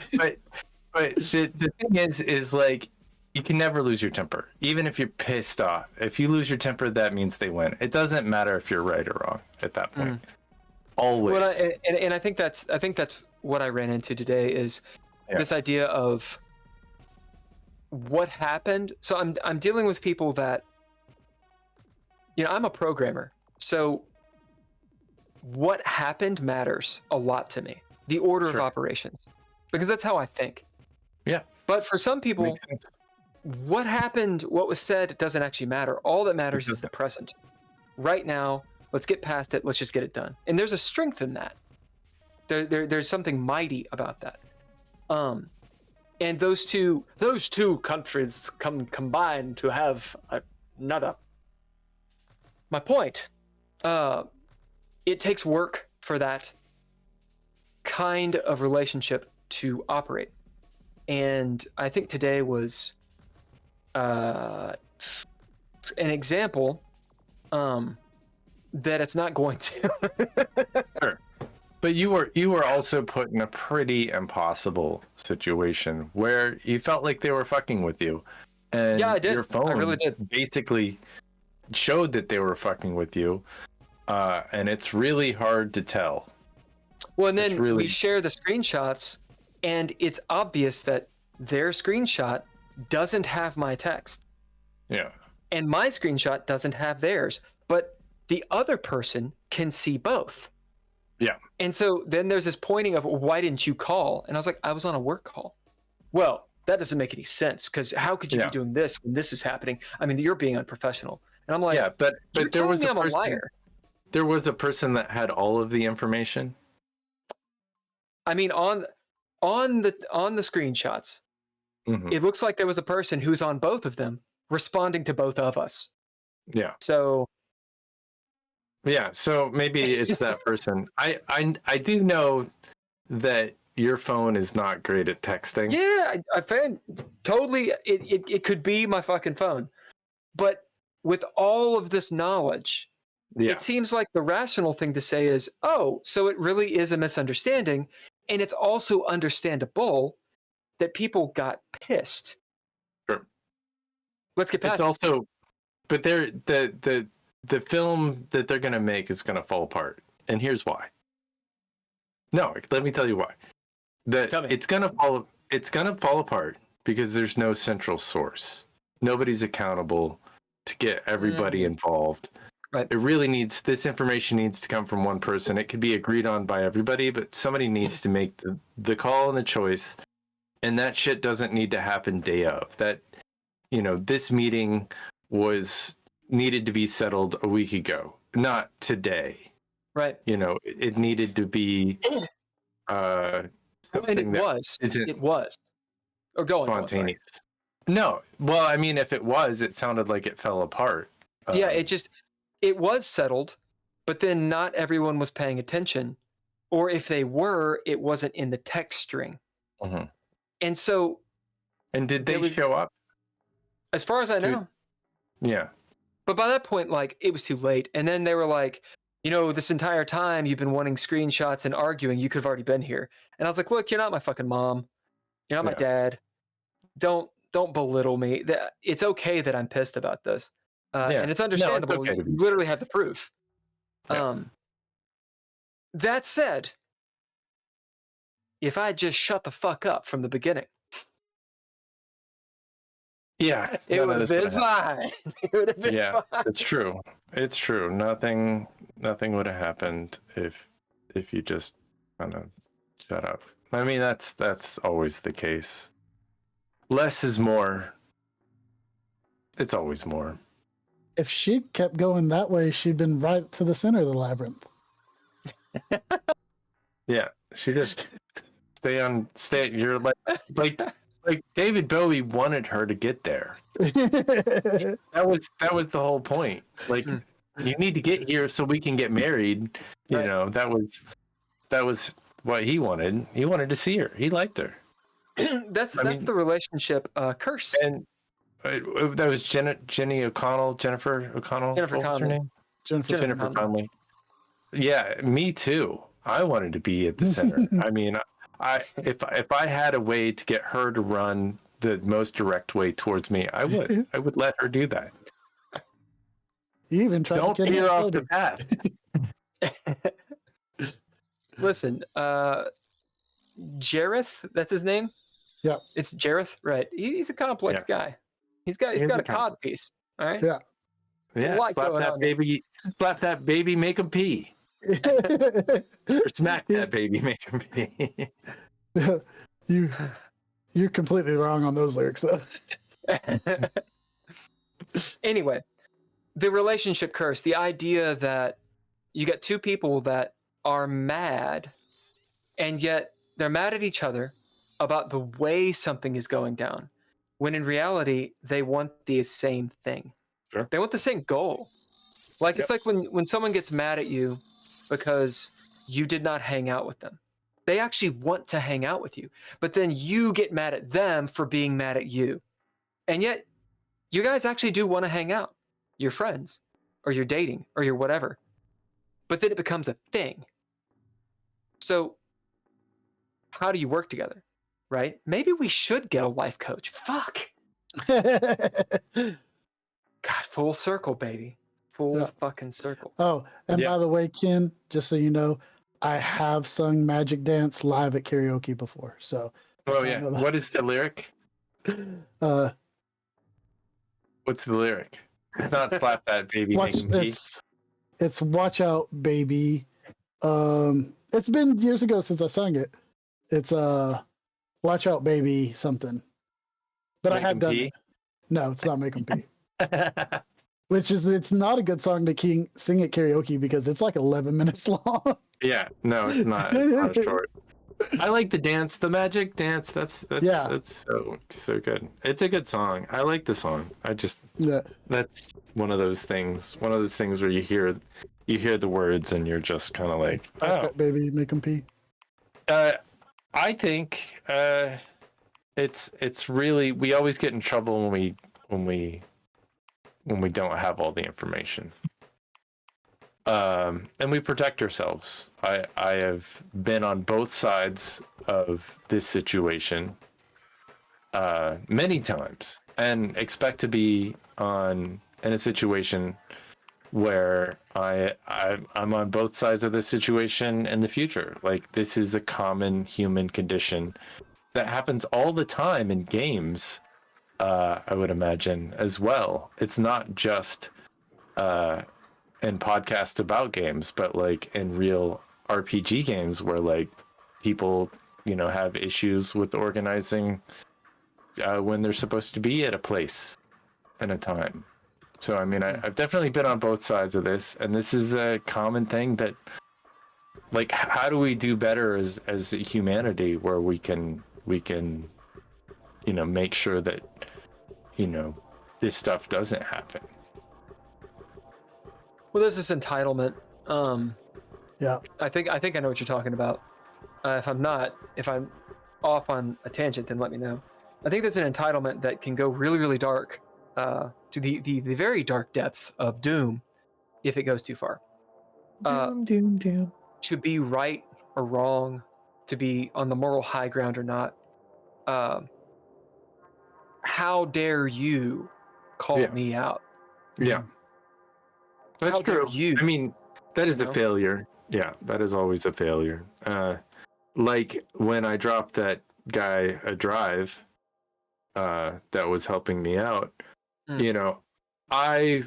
thing is like, You can never lose your temper, even if you're pissed off. If you lose your temper, that means they win. It doesn't matter if you're right or wrong at that point. Always. Well, and I think that's what I ran into today is this idea of what happened. So I'm dealing with people that, you know, I'm a programmer, so what happened matters a lot to me. The order of operations, because that's how I think. Yeah. But for some people, what happened, what was said, it doesn't actually matter. All that matters is the present. Right now, let's get past it. Let's just get it done. And there's a strength in that. There's something mighty about that. And those two countries combine to have another. My point. It takes work for that kind of relationship to operate. And I think today was an example that it's not going to. Sure. But you were also put in a pretty impossible situation where you felt like they were fucking with you. And yeah, I did. Your phone I really did. basically showed that they were fucking with you. And it's really hard to tell. Well, and then we share the screenshots, and it's obvious that their screenshot doesn't have my text. Yeah. And my screenshot doesn't have theirs, but the other person can see both. Yeah. And so then there's this pointing of, why didn't you call? And I was like, I was on a work call. Well, that doesn't make any sense, because how could you be doing this when this is happening? I mean, you're being unprofessional. And I'm like, yeah, but there was I'm a liar. There was a person that had all of the information. I mean, on the screenshots, it looks like there was a person who's on both of them responding to both of us. Yeah. So maybe it's that person. I do know that your phone is not great at texting. Yeah, I found totally it could be my fucking phone. But with all of this knowledge, it seems like the rational thing to say is, oh, so it really is a misunderstanding. And it's also understandable that people got pissed. Sure. Let's get past it's also, but the film that they're going to make is going to fall apart. And here's why. No, let me tell you why. It's going to fall apart because there's no central source. Nobody's accountable to get everybody involved. Right. This information needs to come from one person. It could be agreed on by everybody, but somebody needs to make the call and the choice. And that shit doesn't need to happen day of. That, this meeting needed to be settled a week ago, not today. Right. It needed to be something and it was. Or go on. Spontaneous. No. Well, I mean, if it was, it sounded like it fell apart. Yeah, it was settled, but then not everyone was paying attention. Or if they were, it wasn't in the text string. Mm-hmm. And so... And did they show up? As far as I know. Yeah. But by that point, it was too late. And then they were like, this entire time you've been wanting screenshots and arguing, you could have already been here. And I was like, look, you're not my fucking mom. You're not my dad. Don't belittle me. It's okay that I'm pissed about this. And it's understandable. No, it's okay you literally have the proof. Yeah. That said, if I had just shut the fuck up from the beginning, it would have been fine. It would have been fine. It's true. It's true. Nothing would have happened if you just kind of shut up. I mean, that's always the case. Less is more. It's always more. If she kept going that way, she'd been right to the center of the labyrinth. Yeah, she just stay. You're like David Bowie wanted her to get there. That was the whole point. Like, you need to get here so we can get married. Right. That was what he wanted. He wanted to see her. He liked her. That's the relationship curse. And that was Jennifer O'Connell. Jennifer What's her name? Jennifer Connelly. Yeah, me too. I wanted to be at the center. I mean, if I had a way to get her to run the most direct way towards me, I would let her do that. You even tried Don't to get veer off the path. Listen, Jareth, that's his name? Yeah. It's Jareth, right. He's a complex guy. He's got a cod piece. All right. Yeah. Yeah. Slap that baby, make him pee. Or smack that baby, make him pee. You're completely wrong on those lyrics, though. Anyway, the relationship curse, the idea that you got two people that are mad, and yet they're mad at each other about the way something is going down, when in reality, they want the same thing. Sure. They want the same goal. Like, it's like when someone gets mad at you because you did not hang out with them. They actually want to hang out with you, but then you get mad at them for being mad at you. And yet, you guys actually do want to hang out. You're friends, or you're dating, or you're whatever. But then it becomes a thing. So, how do you work together, right? Maybe we should get a life coach. Fuck. God, full circle, baby. Full fucking circle. Oh, and by the way, Ken, just so you know, I have sung Magic Dance live at karaoke before. So. Oh yeah. What is the lyric? What's the lyric? It's not slap that baby. It's watch out, baby. It's been years ago since I sang it. It's watch out, baby something. But I have done it. No, it's not Make 'em Pee. It's not a good song to sing at karaoke because it's like 11 minutes long. Yeah, no, it's not. It's not short. I like the dance, the Magic Dance. That's so good. It's a good song. I like the song. That's one of those things. One of those things where you hear the words and you're just kind of like, oh, baby, make 'em pee. I think it's really, we always get in trouble when we don't have all the information. And we protect ourselves. I have been on both sides of this situation many times, and expect to be in a situation where I'm on both sides of the situation in the future. Like, this is a common human condition that happens all the time in games. I would imagine as well. It's not just in podcasts about games, but like in real RPG games where like people, have issues with organizing when they're supposed to be at a place and a time. So, I mean, I've definitely been on both sides of this, and this is a common thing that, like, how do we do better as humanity where we can, make sure that, this stuff doesn't happen. Well, there's this entitlement. Yeah. I think I know what you're talking about. If I'm off on a tangent, then let me know. I think there's an entitlement that can go really, really dark, to the very dark depths of doom, if it goes too far. Doom. To be right or wrong, to be on the moral high ground or not. How dare you call me out? Yeah. That's true. I mean, that is a failure. Yeah, that is always a failure. Like when I dropped that guy a drive that was helping me out, I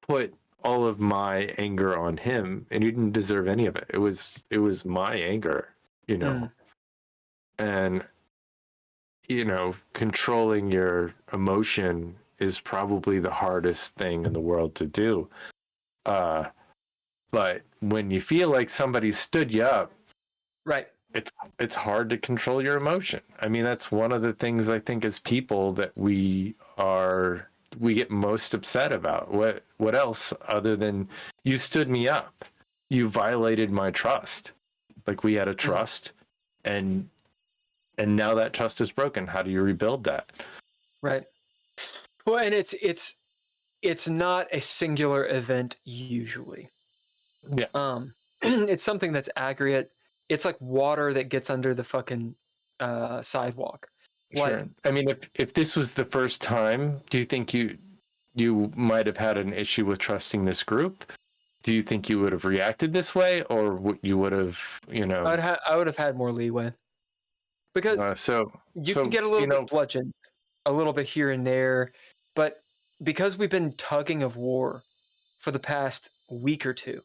put all of my anger on him, and he didn't deserve any of it. It was my anger, and controlling your emotion is probably the hardest thing in the world to do. But when you feel like somebody stood you up, right, it's hard to control your emotion. I mean, that's one of the things I think as people that we get most upset about. What else other than you stood me up? You violated my trust. Like, we had a trust, and now that trust is broken. How do you rebuild that? Right. Well, and it's not a singular event usually. Yeah. It's something that's aggregate. It's like water that gets under the fucking sidewalk. Sure. I mean, if this was the first time, do you think you might have had an issue with trusting this group? Do you think you would have reacted this way, or you would have, I would have had more leeway, because you can get a little bit bludgeoned, a little bit here and there, but because we've been tugging of war for the past week or two,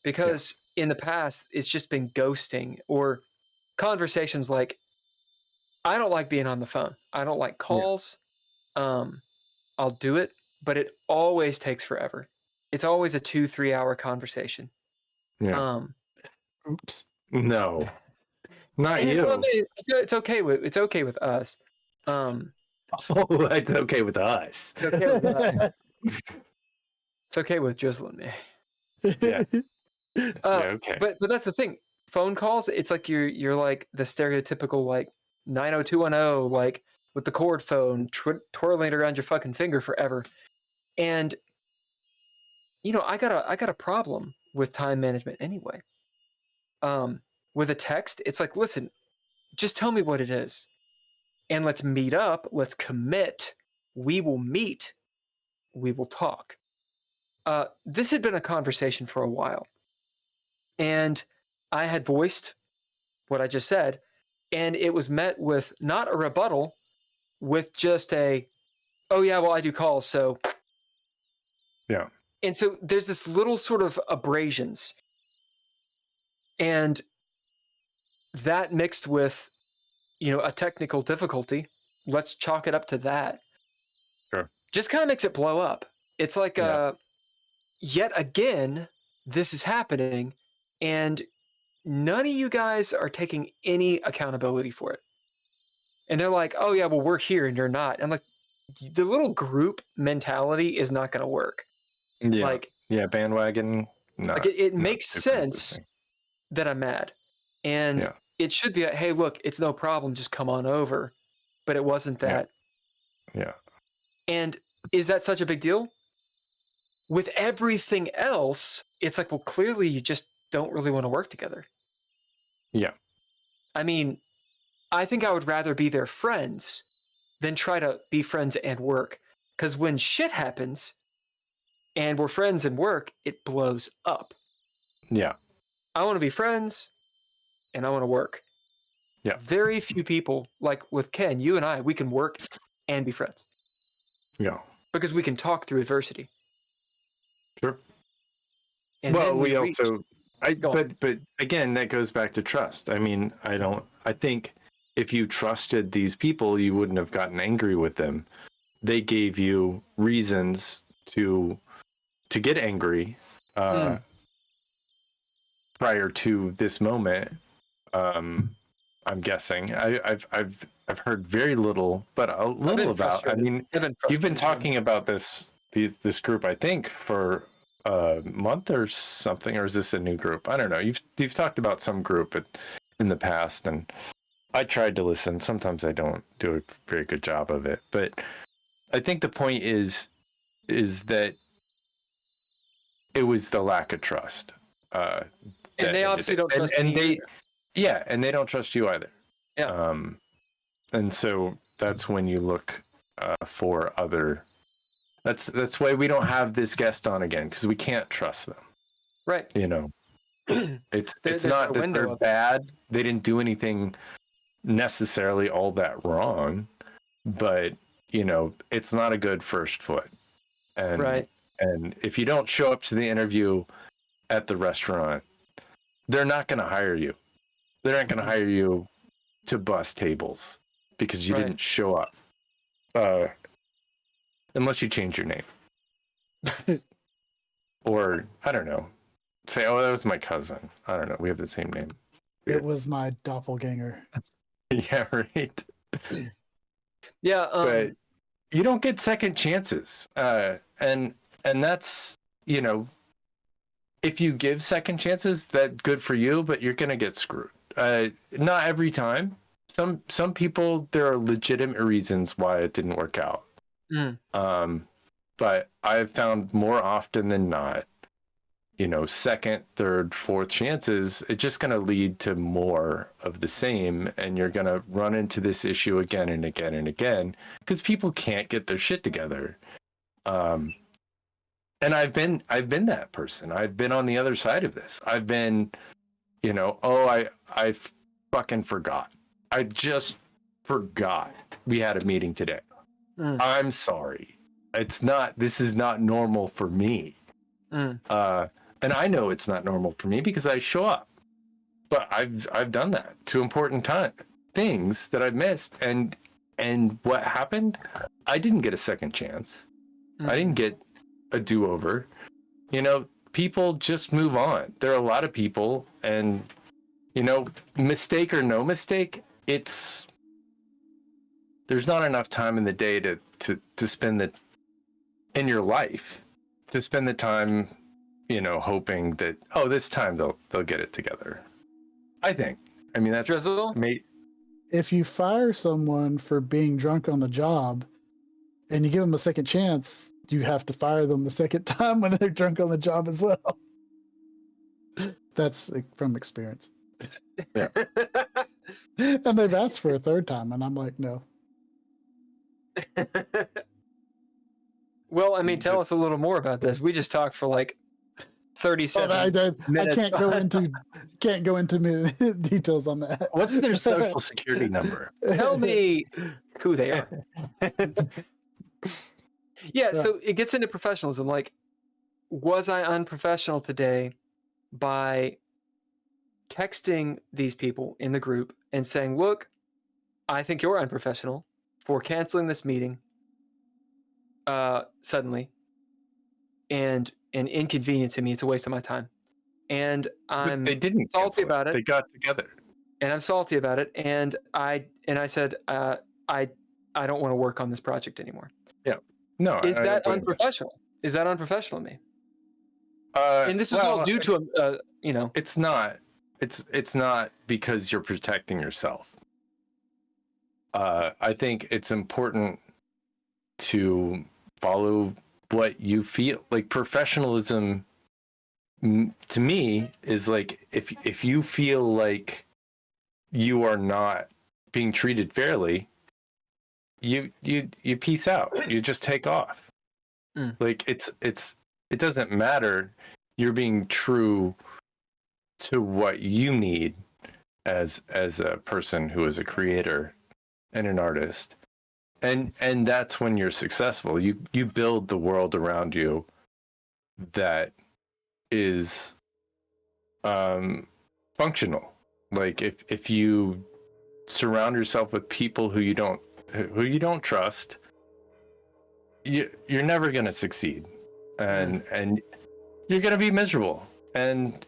because in the past it's just been ghosting or conversations like, I don't like being on the phone. I don't like calls. I'll do it, but it always takes forever. It's always a 2-3 hour conversation. Yeah. Oops. No, not you. Well, it's okay with us. Oh, it's okay with us. It's okay with us. It's okay with Drizzle and me. Yeah. Okay. But that's the thing. Phone calls, it's like you're like the stereotypical like 90210, like with the cord phone twirling around your fucking finger forever. And I got a problem with time management anyway. With a text, it's like, listen, just tell me what it is, and let's meet up. Let's commit. We will meet. We will talk. This had been a conversation for a while, and I had voiced what I just said, and it was met with not a rebuttal, with just a, oh yeah, well I do calls, so yeah. And so there's this little sort of abrasions, and that mixed with, a technical difficulty, let's chalk it up to that. Sure. Just kind of makes it blow up. It's like, yet again, this is happening, and none of you guys are taking any accountability for it. And they're like, oh yeah, well we're here and you're not. I'm like, the little group mentality is not going to work. Yeah, bandwagon. No, like it makes sense that I'm mad, and it should be, hey, look, it's no problem, just come on over. But it wasn't that. Yeah. And is that such a big deal? With everything else, it's like, well, clearly you just don't really want to work together. Yeah. I mean, I think I would rather be their friends than try to be friends and work. Because when shit happens and we're friends and work, it blows up. Yeah. I want to be friends and I want to work. Yeah. Very few people, like with Ken, you and I, we can work and be friends. Yeah. Because we can talk through adversity. Sure. And well, then we also, but again, that goes back to trust. I mean, I think if you trusted these people, you wouldn't have gotten angry with them. They gave you reasons to get angry prior to this moment. I'm guessing. I've heard very little, but a little about. I mean, you've been talking about this group, I think, for a month or something, or is this a new group? I don't know. You've talked about some group in the past, and I tried to listen. Sometimes I don't do a very good job of it, but I think the point is that it was the lack of trust. And they obviously don't trust me. And they don't trust you either. Yeah. And so that's when you look for other. That's why we don't have this guest on again, because we can't trust them. Right. It's not that they're bad. They didn't do anything necessarily all that wrong, but it's not a good first foot. And right. And if you don't show up to the interview at the restaurant, they're not going to hire you. They're not going to hire you to bus tables because you didn't show up. Unless you change your name. Or, I don't know. Say, oh, that was my cousin. I don't know. We have the same name. It was my doppelganger. Yeah, right. Yeah. But you don't get second chances. And that's, if you give second chances, that's good for you, but you're going to get screwed. Not every time. Some people, there are legitimate reasons why it didn't work out. But I've found more often than not second, third, fourth chances, it's just going to lead to more of the same. And you're going to run into this issue again and again and again because people can't get their shit together. And I've been that person. I've been on the other side of this. I've been, I fucking forgot. I just forgot we had a meeting today. I'm sorry. This is not normal for me. And I know it's not normal for me because I show up, but I've done that to important things that I've missed. And what happened? I didn't get a second chance. I didn't get a do-over. People just move on. There are a lot of people, and mistake or no mistake, there's not enough time in the day to spend in your life to spend the time, hoping that, this time they'll get it together. I think. I mean, that's Drizzle. If you fire someone for being drunk on the job and you give them a second chance, you have to fire them the second time when they're drunk on the job as well. That's from experience. Yeah. And they've asked for a third time, and I'm like, no. Well, I mean, tell us a little more about this. We just talked for like 37 minutes. I can't go into details on that. What's their social security number? Tell me who they are. Yeah, so it gets into professionalism. Like, was I unprofessional today by texting these people in the group and saying, look, I think you're unprofessional for canceling this meeting suddenly and inconveniencing me. It's a waste of my time. And They didn't salty about it. They got together. And I'm salty about it. And I said, I don't want to work on this project anymore. Yeah. No. Is that unprofessional? Is that unprofessional of me? And this is all due to It's not. It's not because you're protecting yourself. I think it's important to follow what you feel. Like, professionalism to me is like, if you feel like you are not being treated fairly, you peace out. You just take off. Like, it doesn't matter. You're being true to what you need as a person who is a creator and an artist. And that's when you're successful. You build the world around you that is functional. Like, if you surround yourself with people who you don't trust, you're never going to succeed, and you're going to be miserable. And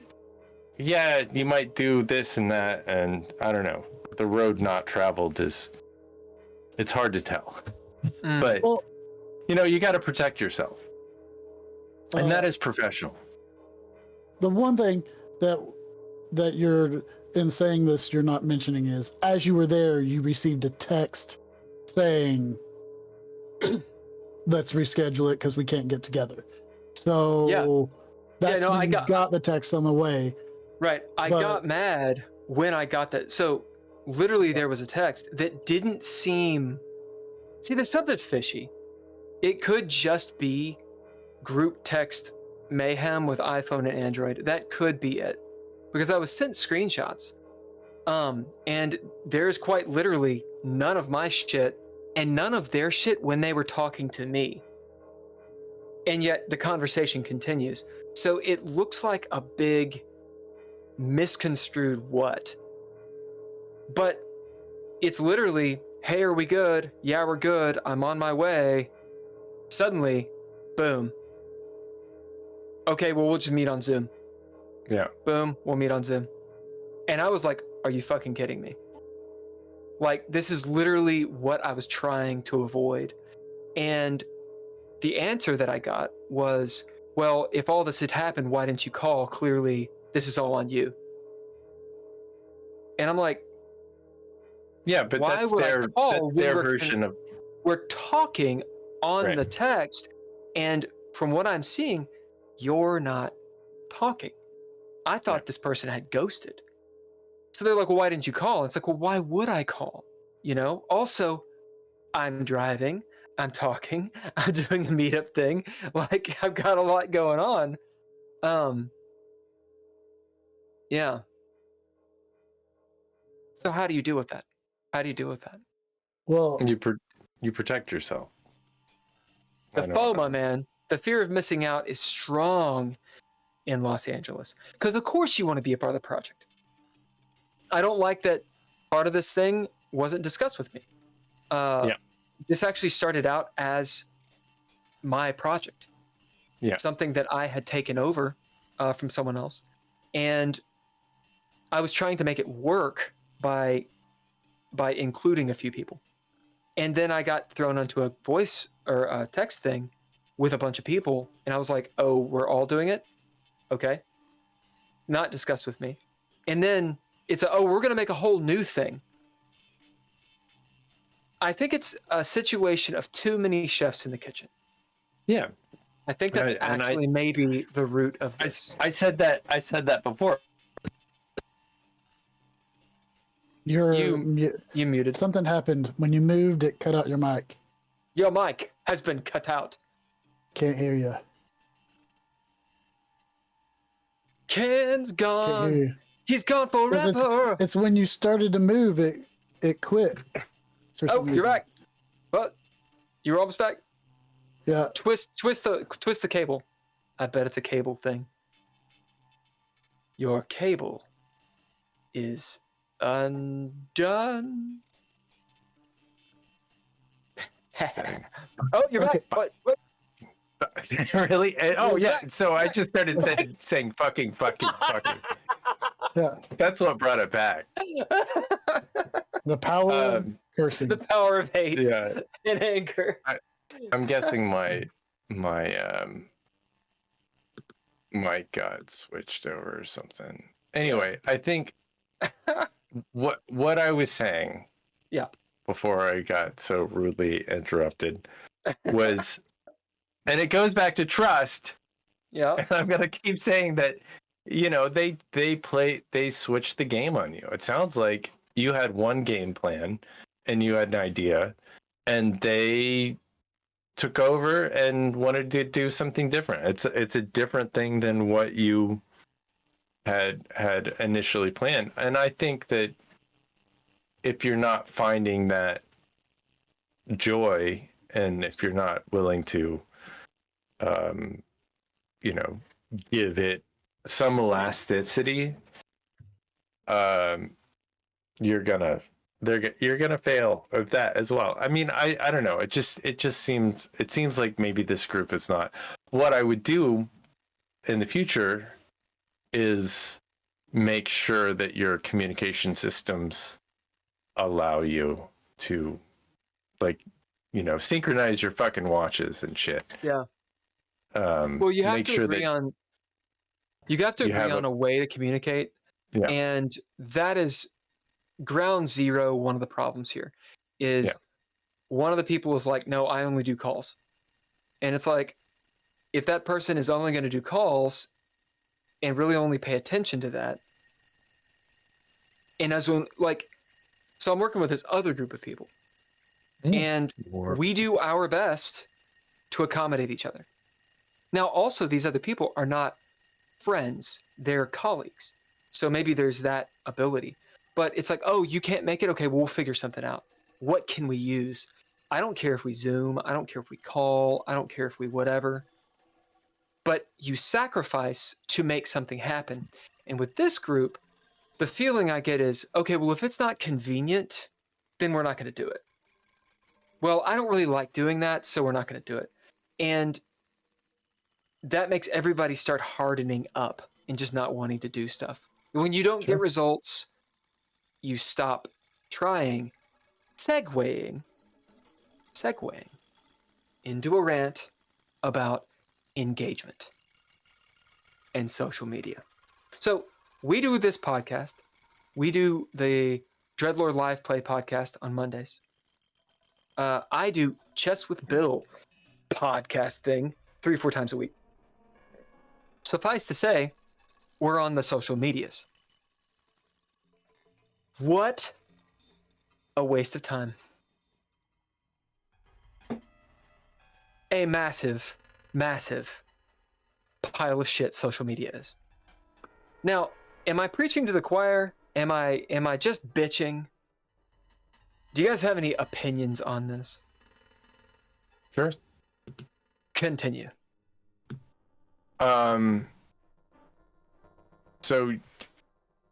yeah, you might do this and that, and I don't know, the road not traveled it's hard to tell. But you got to protect yourself, and that is professional. The one thing that you're, in saying this, you're not mentioning is, as you were there, you received a text saying, let's reschedule it because we can't get together. So I got the text on the way. Right. I got mad when I got that. So literally there was a text that didn't seem... See, there's something fishy. It could just be group text mayhem with iPhone and Android. That could be it. Because I was sent screenshots. And there's quite literally none of my shit and none of their shit when they were talking to me. And yet the conversation continues. So it looks like a big misconstrued what. But it's literally, hey, are we good? Yeah, we're good. I'm on my way. Suddenly, boom. Okay, well, we'll just meet on Zoom. Yeah. Boom, we'll meet on Zoom. And I was like, are you fucking kidding me? Like, this is literally what I was trying to avoid. And the answer that I got was, well, if all this had happened, why didn't you call? Clearly, this is all on you. And I'm like, yeah, but why that's would their, I call? that's their version of... We're talking on the text, and from what I'm seeing, you're not talking. I thought this person had ghosted. So they're like, well, why didn't you call? And it's like, well, why would I call? You know? Also, I'm driving, I'm talking, I'm doing a meetup thing. Like, I've got a lot going on. Yeah. So how do you deal with that? How do you deal with that? Well, You protect yourself. The FOMO, man, the fear of missing out is strong in Los Angeles. Because of course you want to be a part of the project. I don't like that part of this thing wasn't discussed with me. This actually started out as my project. Yeah. Something that I had taken over from someone else. And I was trying to make it work by including a few people. And then I got thrown onto a voice or a text thing with a bunch of people. And I was like, oh, we're all doing it? Okay. Not discussed with me. And then it's we're going to make a whole new thing. I think it's a situation of too many chefs in the kitchen. Yeah. I think that may be the root of this. I said that before. You muted. Something happened when you moved. It cut out your mic. Your mic has been cut out. Can't hear you. Ken's gone. Can't hear you. He's gone forever. It's when you started to move, it quit. Oh, you're back. What? You're almost back. Yeah. Twist the cable. I bet it's a cable thing. Your cable is undone. Oh, you're Okay. back. What? Really? Oh, yeah. back. So I just started saying fucking. Yeah. That's what brought it back. The power of cursing. The power of hate Yeah. and anger. I'm guessing my mic got switched over or something. Anyway, I think what I was saying, before I got so rudely interrupted, was, and it goes back to trust. Yeah. And I'm gonna keep saying that, they switched the game on you. It sounds like you had one game plan and you had an idea, and they took over and wanted to do something different. It's a different thing than what you had initially planned. And I think that if you're not finding that joy, and if you're not willing to give it some elasticity, you're gonna fail at that as well. I mean, I don't know. It seems like maybe this group is not. What I would do in the future is make sure that your communication systems allow you to, synchronize your fucking watches and shit. Yeah. Well, you have to agree on. You have to agree on a way to communicate, and that is ground zero. One of the problems here is one of the people is like, no, I only do calls. And it's like, if that person is only going to do calls and really only pay attention to that. And so I'm working with this other group of people, and we do our best to accommodate each other. Now, also, these other people are not friends, they're colleagues. So maybe there's that ability. But it's like, oh, you can't make it? Okay, well, we'll figure something out. What can we use? I don't care if we Zoom. I don't care if we call. I don't care if we whatever. But you sacrifice to make something happen. And with this group, the feeling I get is, okay, well, if it's not convenient, then we're not going to do it. Well, I don't really like doing that, so we're not going to do it. And that makes everybody start hardening up and just not wanting to do stuff. When you don't get results, you stop trying. Segueing into a rant about engagement and social media. So we do this podcast. We do the DreadLore Live Play podcast on Mondays. I do Chess with Bill podcast thing 3-4 times a week. Suffice to say, we're on the social medias. What a waste of time. A massive, massive pile of shit social media is. Now, am I preaching to the choir? Am I just bitching? Do you guys have any opinions on this? Sure. Continue. So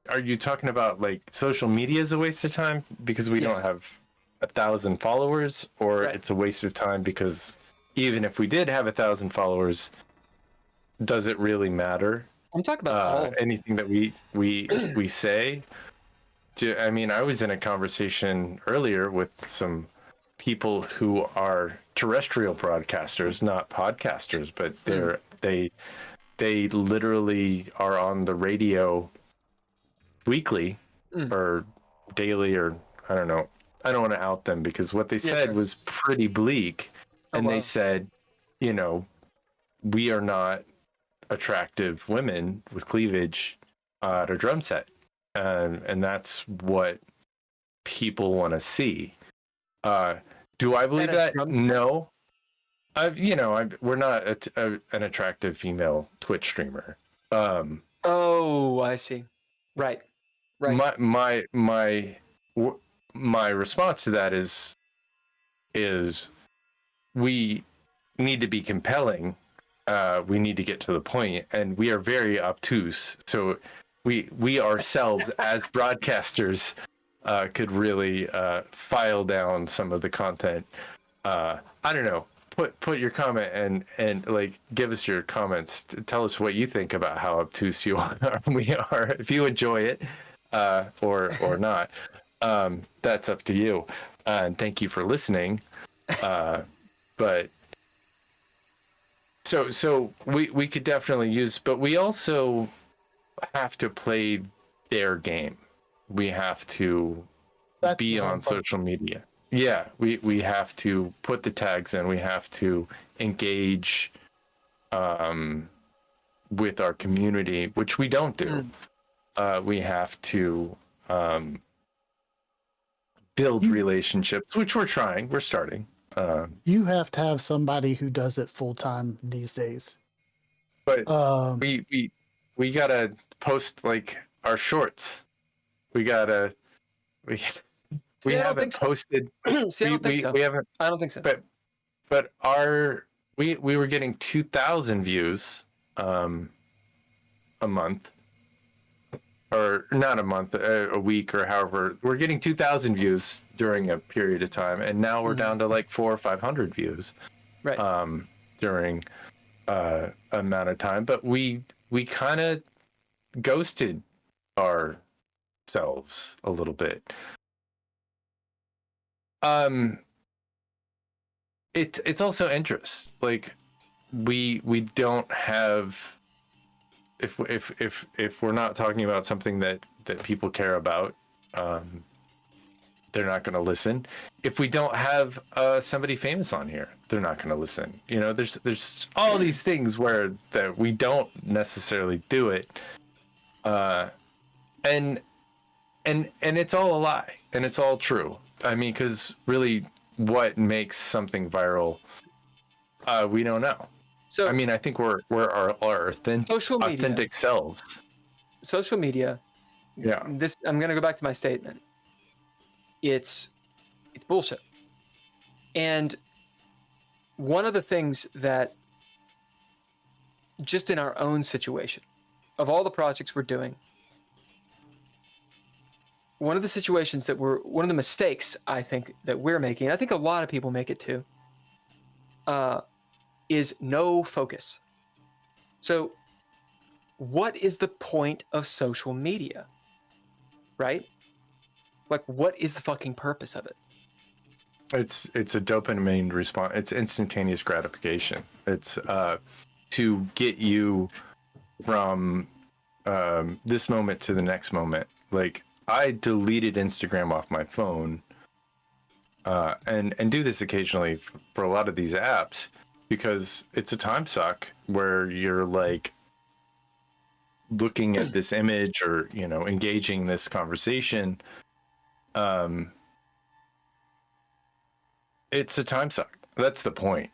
are you talking about like social media is a waste of time because we Yes. don't have 1,000 followers, or Right. it's a waste of time because even if we did have 1,000 followers, does it really matter? I'm talking about all of it. Anything that we say? I mean, I was in a conversation earlier with some people who are terrestrial broadcasters, not podcasters, but they literally are on the radio weekly or daily, or I don't know. I don't want to out them because what they said sure. was pretty bleak. Oh, And wow. they said, you know, we are not attractive women with cleavage at a drum set. And that's what people want to see. Do I believe At a that? drum set? No. We're not an attractive female Twitch streamer. Oh, I see. Right. My response to that is we need to be compelling. We need to get to the point, and we are very obtuse. So we ourselves as broadcasters could really file down some of the content. I don't know. Put your comment and like give us your comments. Tell us what you think about how obtuse we are. If you enjoy it or not, that's up to you. And thank you for listening. But so we could definitely use, but we also have to play their game. We have to be on social media. Yeah, we have to put the tags in. We have to engage with our community, which we don't do. We have to build relationships, which we're trying. We're starting. You have to have somebody who does it full time these days. But we gotta post like our shorts. We haven't posted. See, I don't think so. We haven't. I don't think so. But we were getting 2,000 views a month, or not a month, a week, or however. We're getting 2,000 views during a period of time, and now we're down to like 400 or 500 views. Right. During amount of time, but we kind of ghosted ourselves a little bit. It's also interest. Like we don't have, if we're not talking about something that people care about, they're not going to listen. If we don't have somebody famous on here, they're not going to listen. You know, there's all these things where that we don't necessarily do it, and it's all a lie, and it's all true. I mean, because really, what makes something viral? We don't know. So I mean, I think we're our social media, authentic selves. Social media. Yeah. This I'm gonna go back to my statement. It's bullshit. And one of the things that, just in our own situation, of all the projects we're doing, one of the situations that one of the mistakes I think that we're making, and I think a lot of people make it too, is no focus. So what is the point of social media? Right? Like, what is the fucking purpose of it? It's a dopamine response. It's instantaneous gratification. It's to get you from this moment to the next moment. Like, I deleted Instagram off my phone, and do this occasionally for a lot of these apps, because it's a time suck where you're like, looking at this image or, you know, engaging this conversation, it's a time suck. That's the point.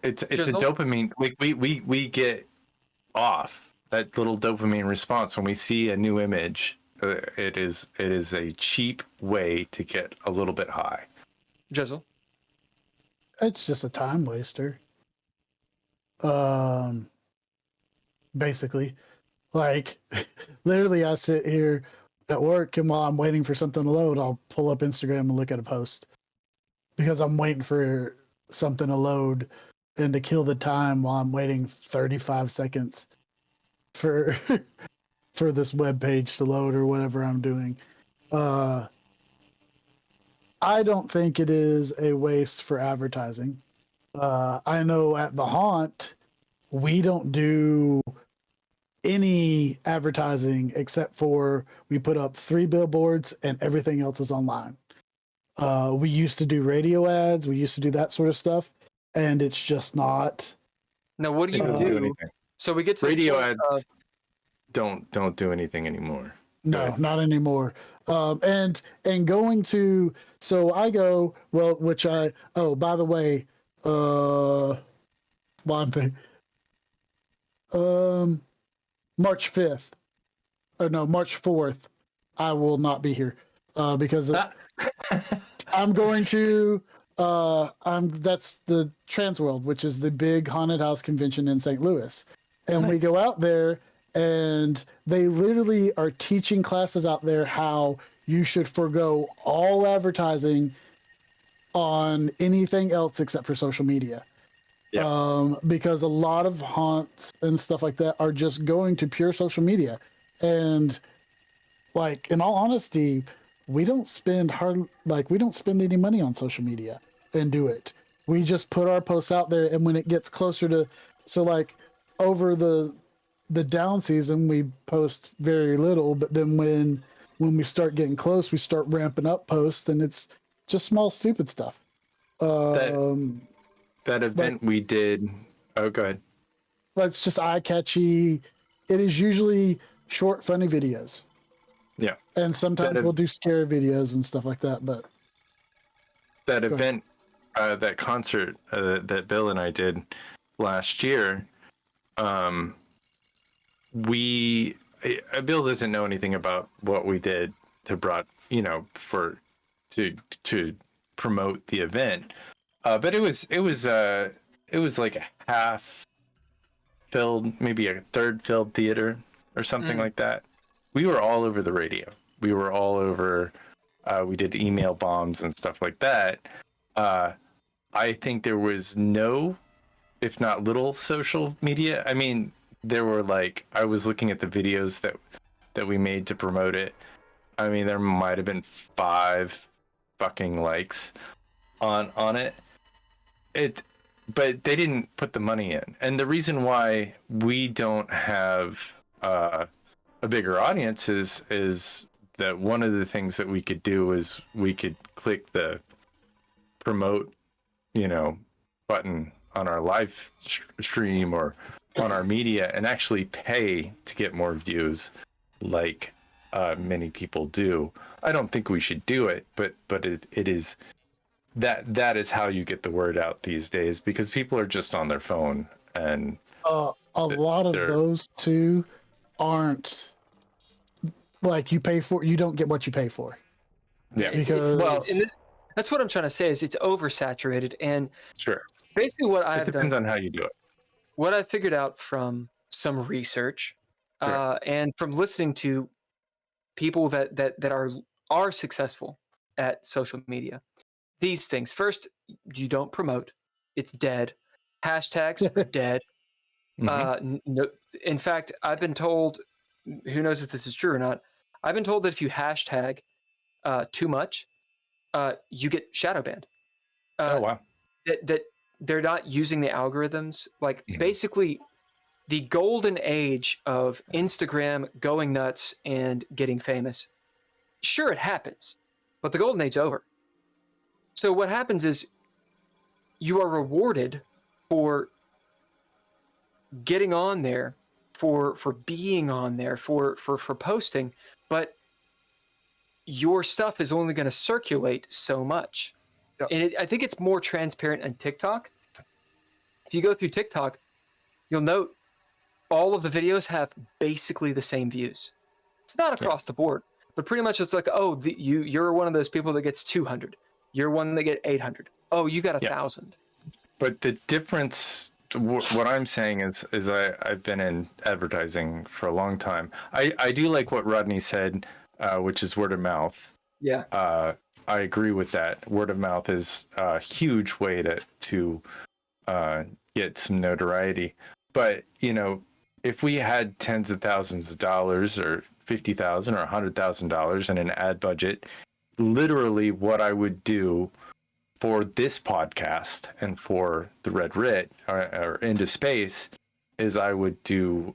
It's a dopamine. Like we get off that little dopamine response when we see a new image. It is a cheap way to get a little bit high. Drizzle. It's just a time waster. Basically, like literally, I sit here at work, and while I'm waiting for something to load, I'll pull up Instagram and look at a post because I'm waiting for something to load and to kill the time while I'm waiting 35 seconds for for this web page to load or whatever I'm doing. I don't think it is a waste for advertising. I know at the Haunt, we don't do any advertising except for we put up 3 billboards and everything else is online. We used to do radio ads. We used to do that sort of stuff, and it's just not. Now, what do you do? Anything. So we get to Radio ads. Don't do anything anymore. No, not anymore. And going to, so I go, well, which I, oh, by the way, one thing, March 5th, or no, March 4th, I will not be here, because I'm going to, that's the Transworld, which is the big haunted house convention in St. Louis. And we go out there, and they literally are teaching classes out there how you should forego all advertising on anything else except for social media. Yeah. Because a lot of haunts and stuff like that are just going to pure social media. And like, in all honesty, we don't spend any money on social media and do it. We just put our posts out there, and when it gets closer to, so like over the down season, we post very little, but then when we start getting close, we start ramping up posts, and it's just small, stupid stuff. That event we did. Oh, go ahead. That's just eye-catchy. It is usually short, funny videos. Yeah. And sometimes we'll do scary videos and stuff like that. But that event, that concert that Bill and I did last year, Bill doesn't know anything about what we did to promote the event. But it was like a half filled, maybe a third filled theater or something like that. We were all over the radio. We were all over. We did email bombs and stuff like that. I think there was no, if not little, social media. I mean, there were I was looking at the videos that we made to promote it. I mean, there might have been 5 fucking likes on it. But they didn't put the money in. And the reason why we don't have a bigger audience is that one of the things that we could do is we could click the promote, button on our live stream or on our media and actually pay to get more views like many people do. I don't think we should do it, but it is that is how you get the word out these days, because people are just on their phone, and a lot of those too aren't like you don't get what you pay for. Yeah, because that's what I'm trying to say is it's oversaturated. And sure, basically what I've done, it depends on how you do it. What I figured out from some research, and from listening to people that are successful at social media. These things. First, you don't promote. It's dead. Hashtags are dead. No, in fact, I've been told, who knows if this is true or not, I've been told that if you hashtag too much, you get shadow banned. Oh, wow. That they're not using the algorithms. Basically, the golden age of Instagram going nuts and getting famous, sure, it happens, but the golden age's over. So what happens is you are rewarded for getting on there for being on there, for posting, but your stuff is only going to circulate so much. Yep. And I think it's more transparent on TikTok. If you go through TikTok, you'll note all of the videos have basically the same views. It's not across the board, but pretty much it's like, oh, you're one of those people that gets 200. You're one that get 800. Oh, you got 1,000. But the difference, what I'm saying is I've been in advertising for a long time. I do like what Rodney said, which is word of mouth. Yeah. I agree with that. Word of mouth is a huge way to get some notoriety. But, if we had tens of thousands of dollars or $50,000 or $100,000 in an ad budget, literally what I would do for this podcast and for the Red Writ or Into Space is I would do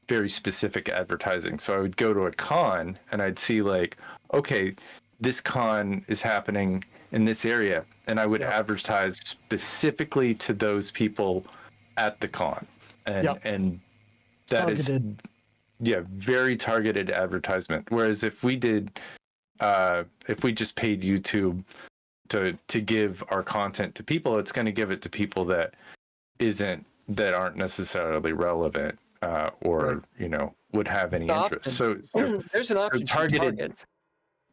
very specific advertising. So I would go to a con and I'd see like, okay, this con is happening in this area, and I would advertise specifically to those people at the con, and that targeted. Very targeted advertisement. Whereas if we did, if we just paid YouTube to give our content to people, it's going to give it to people that aren't necessarily relevant or would have any interest. So there's an option. So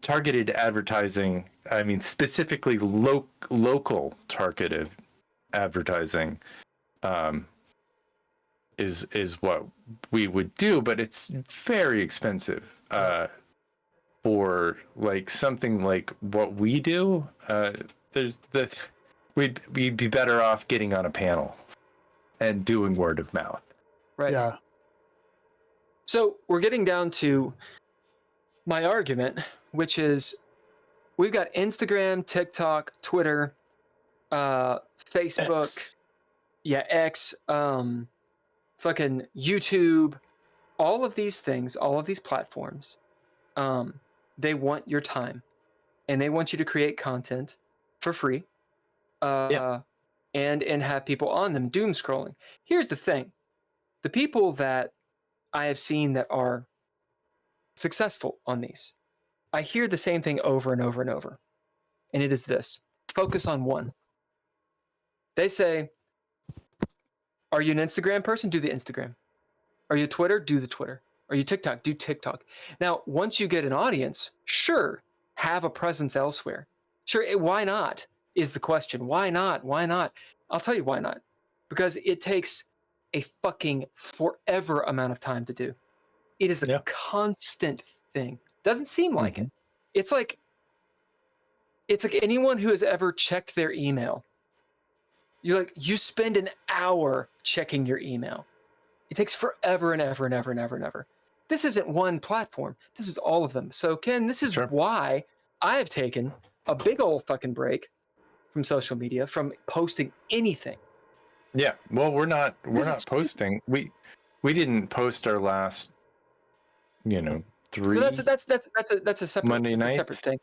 targeted advertising. I mean, specifically local targeted advertising is what we would do, but it's very expensive for like something like what we do. We'd be better off getting on a panel and doing word of mouth. Right. Yeah. So we're getting down to my argument, which is we've got Instagram, TikTok, Twitter, Facebook, X, fucking YouTube, all of these things, all of these platforms, they want your time, and they want you to create content for free, and have people on them doom scrolling. Here's the thing: the people that I have seen that are successful on these, I hear the same thing over and over and over, and it is this: focus on one. They say, are you an Instagram person? Do the Instagram. Are you Twitter? Do the Twitter. Are you TikTok? Do TikTok. Now, once you get an audience, sure, have a presence elsewhere. Sure, why not is the question. Why not? Why not? I'll tell you why not. Because it takes a fucking forever amount of time to do. It is a constant thing. Doesn't seem like it. It's like anyone who has ever checked their email. You spend an hour checking your email. It takes forever and ever and ever and ever and ever. This isn't one platform. This is all of them. So, Ken, this is why I have taken a big old fucking break from social media, from posting anything. Yeah. Well, we're not posting. We didn't post our last, 3. Well, that's a separate Monday night. Separate thing.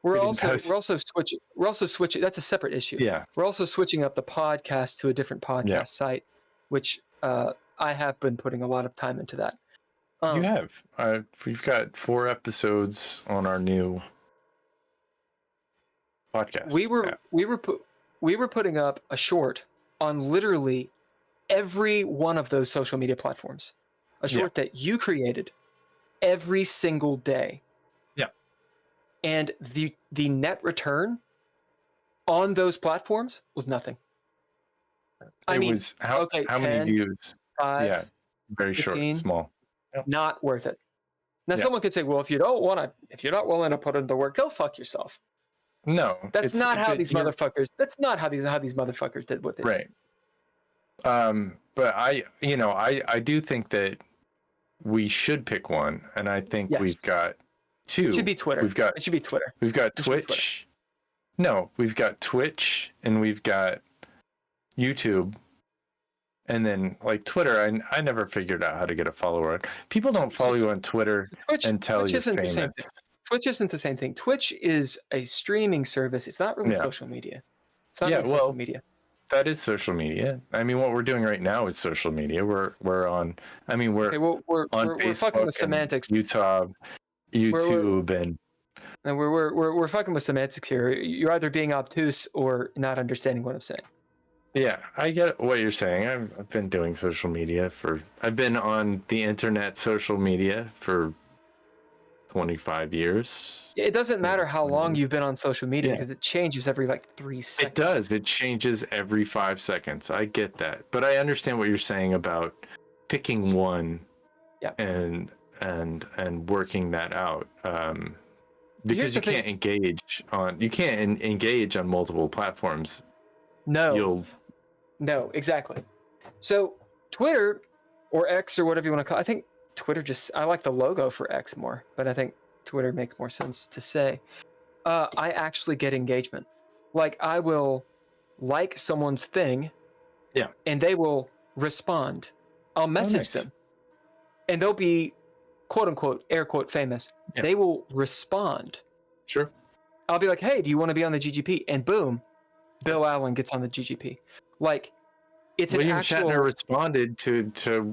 We're also switching. That's a separate issue. Yeah. We're also switching up the podcast to a different podcast site, which I have been putting a lot of time into that. You have. We've got 4 episodes on our new podcast. We were putting up a short on literally every one of those social media platforms. A short that you created every single day. Yeah. And the net return on those platforms was nothing. How many views? 5, very 15, short, small. Yep. Not worth it. Now, someone could say, "Well, if you're not willing to put in the work, go fuck yourself." No, that's not how these motherfuckers. That's not how these motherfuckers did what they did. Right. But I do think that we should pick one, and I think we've got 2. It should be Twitter. It should be Twitter. We've got Twitch. No, we've got Twitch, and we've got YouTube. And then, like Twitter, I never figured out how to get a follower. People don't follow you on Twitter and tell you're famous. Twitch isn't the same thing. Twitch is a streaming service. It's not really social media. It's not really social media. that is social media. I mean, what we're doing right now is social media. We're on. I mean, we're we're on we're fucking Facebook with and semantics. YouTube, And we're fucking with semantics here. You're either being obtuse or not understanding what I'm saying. yeah, I get what you're saying. I've been doing social media I've been on the internet social media for 25 years. It doesn't matter how long you've been on social media Yeah. because it changes every like 3 seconds. It does. It changes every 5 seconds. I get that, but I understand what you're saying about picking one, Yeah. and working that out. Because you can't engage on multiple platforms. No, exactly. So Twitter or X or whatever you want to call it, I think Twitter I like the logo for X more, but I think Twitter makes more sense to say. I actually get engagement. Like I will like someone's thing, Yeah, and they will respond. I'll message them, and they'll be quote unquote air quote famous. Yeah. They will respond. Sure. I'll be like, hey, do you want to be on the GGP? And boom, Bill Allen gets on the GGP. Like, it's William an actual. Shatner responded to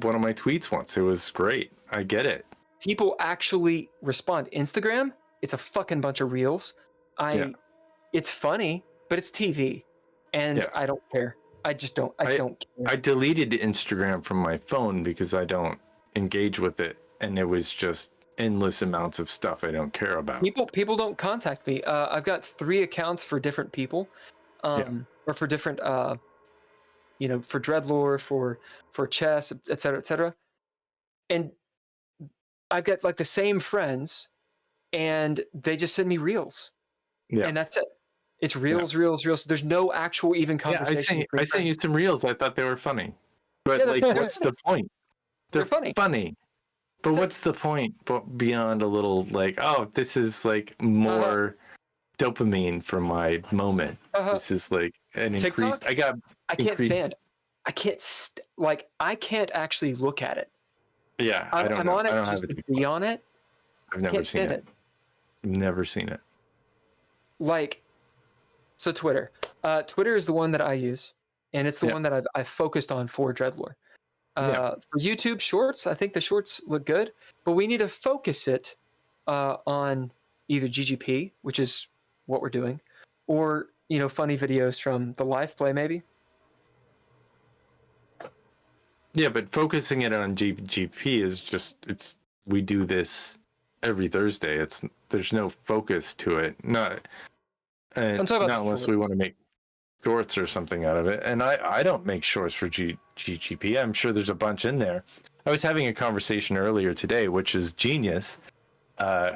one of my tweets once. It was great. I get it. People actually respond. Instagram, it's a fucking bunch of reels. It's funny, but it's TV, and I don't care. I just don't. I don't care. I deleted Instagram from my phone because I don't engage with it, and it was just endless amounts of stuff I don't care about. People don't contact me. I've got 3 accounts for different people, or for different, for DreadLore, for chess, et cetera, and I've got like the same friends, and they just send me reels, and that's it. It's reels. There's no actual even conversation. I sent you some reels. I thought they were funny, but like, what's the point? They're funny. But what's the point? But beyond a little like, oh, this is like more dopamine for my moment. This is like an TikTok? increased. I can't stand. I can't actually look at it. Yeah, I'm on it just to be on it. I've never seen it. Never seen it. Like, so Twitter. Twitter is the one that I use, and it's the one that I've focused on for DreadLore. For YouTube Shorts, I think the shorts look good, but we need to focus it on either GGP, which is what we're doing, or funny videos from the live play, maybe. Yeah, but focusing it on GGP is just we do this every Thursday. There's no focus to it. Not unless we want to make shorts or something out of it. And I don't make shorts for GGP. I'm sure there's a bunch in there. I was having a conversation earlier today, which is genius.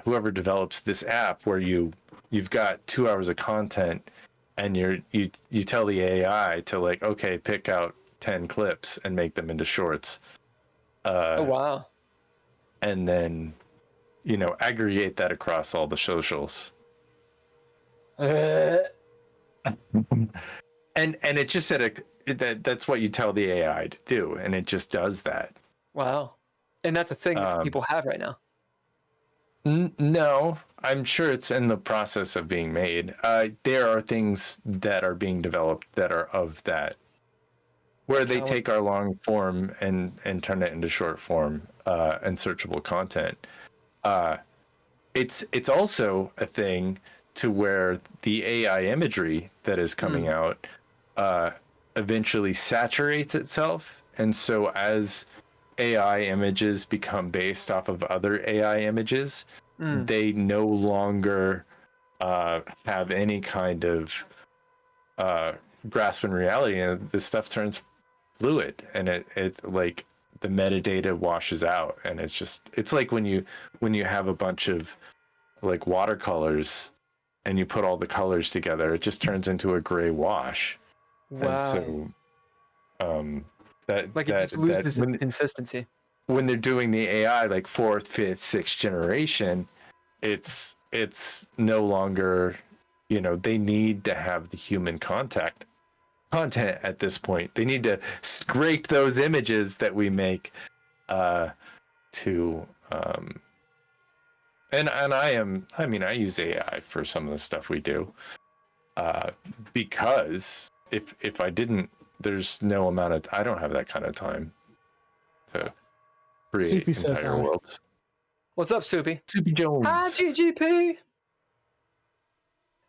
Whoever develops this app where you've got 2 hours of content, and you tell the AI to like, okay, pick out 10 clips and make them into shorts. Oh wow. And then aggregate that across all the socials. And it just said that's what you tell the AI to do, and it just does that. Wow. And that's a thing that people have right now. No, I'm sure it's in the process of being made. There are things that are being developed that are of that, where they take our long form and turn it into short form and searchable content. It's also a thing to where the AI imagery that is coming out eventually saturates itself, and so as AI images become based off of other AI images, they no longer have any kind of grasp in reality, and this stuff turns fluid, and it like the metadata washes out, and it's like when you have a bunch of like watercolors and you put all the colors together, it just turns into a gray wash. Wow. And so it just loses its consistency. When they're doing the AI like 4th, 5th, 6th generation, it's no longer, they need to have the human content at this point. They need to scrape those images that we make to and I use AI for some of the stuff we do because if I didn't, there's no amount of, I don't have that kind of time to create Soupy says entire hi. worlds. What's up, Soupy? Soupy Jones. Hi, GGP.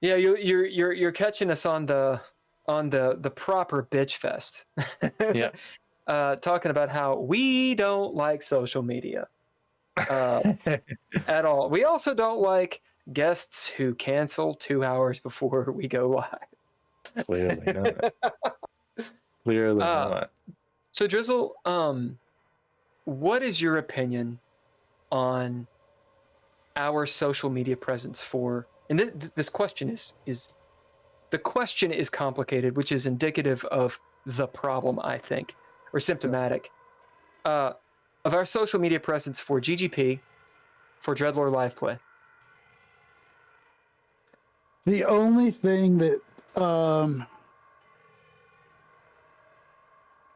Yeah, you're catching us on the proper bitch fest. Yeah. Talking about how we don't like social media at all. We also don't like guests who cancel 2 hours before we go live. Clearly not. Clearly not. So Drizzle, what is your opinion on our social media presence for? And this question is the question is complicated, which is indicative of the problem, I think, or symptomatic of our social media presence for GGP, for DreadLore Live Play. The only thing that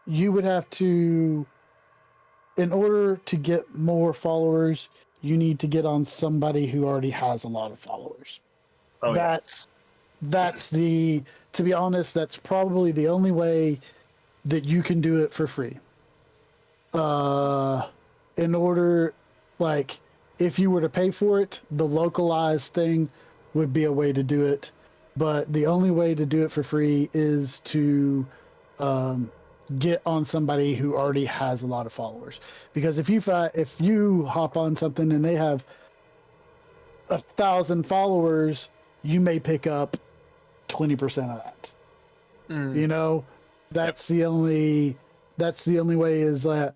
you would have to, in order to get more followers, you need to get on somebody who already has a lot of followers. Oh, That's the, to be honest, that's probably the only way that you can do it for free. In order, like, if you were to pay for it, the localized thing would be a way to do it. But the only way to do it for free is to get on somebody who already has a lot of followers. Because if you hop on something and they have 1,000 followers, you may pick up 20% of that. You know, that's the only way is that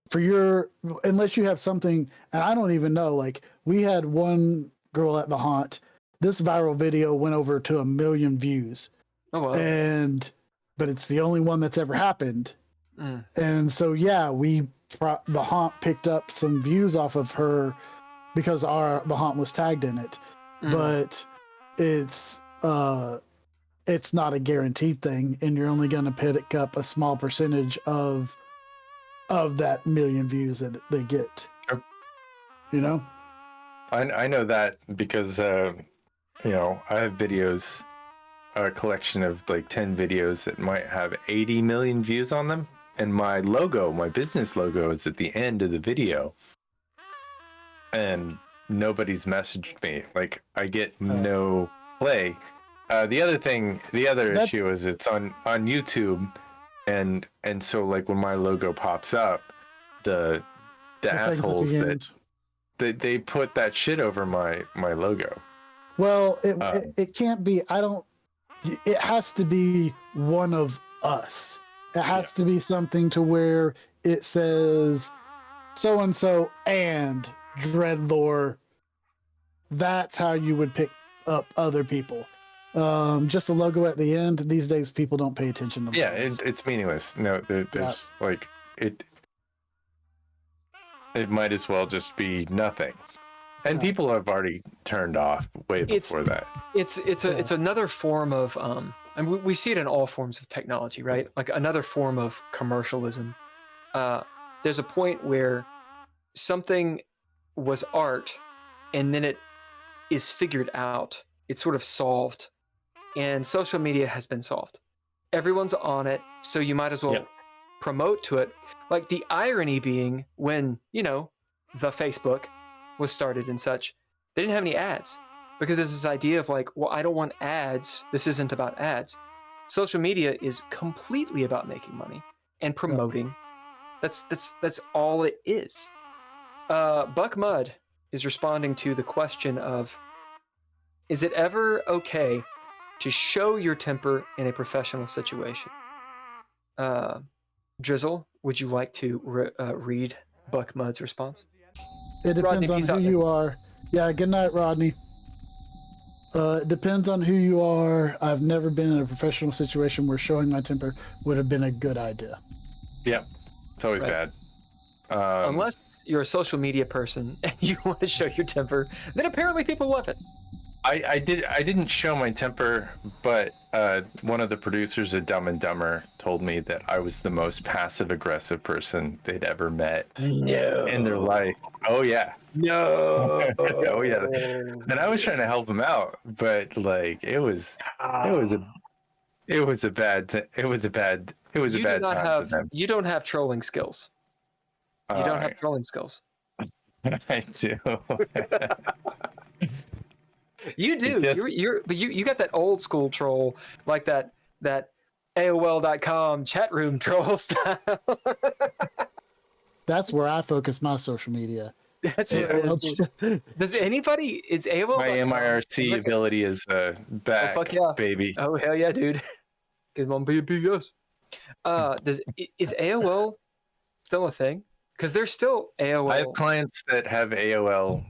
for your, unless you have something, and I don't even know, like we had one girl at the haunt, this viral video went over to 1 million views. Oh wow. But it's the only one that's ever happened. And so yeah, the haunt picked up some views off of her because the haunt was tagged in it. But it's not a guaranteed thing, and you're only going to pick up a small percentage of that 1 million views that they get. Sure. You know? I know that because you know, I have videos, a collection of like 10 videos that might have 80 million views on them, and my logo, my business logo, is at the end of the video, and nobody's messaged me. Like, I get no play. The other issue is it's on YouTube, and so like when my logo pops up, the assholes that they put that shit over my logo. Well, it can't be. It has to be one of us. It has to be something to where it says so and so and DreadLore. That's how you would pick up other people. Just a logo at the end. These days, people don't pay attention to. Yeah, it's meaningless. No, there's like it. It might as well just be nothing. And people have already turned off way before that. It's another form of and we see it in all forms of technology, right? Like another form of commercialism. There's a point where something was art, and then it is figured out. It's sort of solved, and social media has been solved. Everyone's on it, so you might as well promote to it. Like the irony being when, you know, the Facebook was started and such, they didn't have any ads because there's this idea of like, well, I don't want ads. This isn't about ads. Social media is completely about making money and promoting. That's all it is. Buck Mud is responding to the question of, is it ever okay to show your temper in a professional situation? Drizzle, would you like to read Buck Mud's response? It depends Rodney, on who you are. Yeah, good night, Rodney. It depends on who you are. I've never been in a professional situation where showing my temper would have been a good idea. Yeah, it's always bad. Unless you're a social media person and you want to show your temper, then apparently people love it. I didn't show my temper, but one of the producers of Dumb and Dumber told me that I was the most passive aggressive person they'd ever met in their life. Oh yeah. No. Oh yeah. And I was trying to help him out, but like it was It was a bad time for them. You don't have trolling skills. You don't have trolling skills. I do. You do. But you got that old school troll, like that AOL.com chat room troll style. That's where I focus my social media. That's Does anybody is AOL? My MIRC ability is back, fuck yeah. baby. Oh hell yeah, dude! Get on BPS. Is AOL still a thing? Because there's still AOL. I have clients that have AOL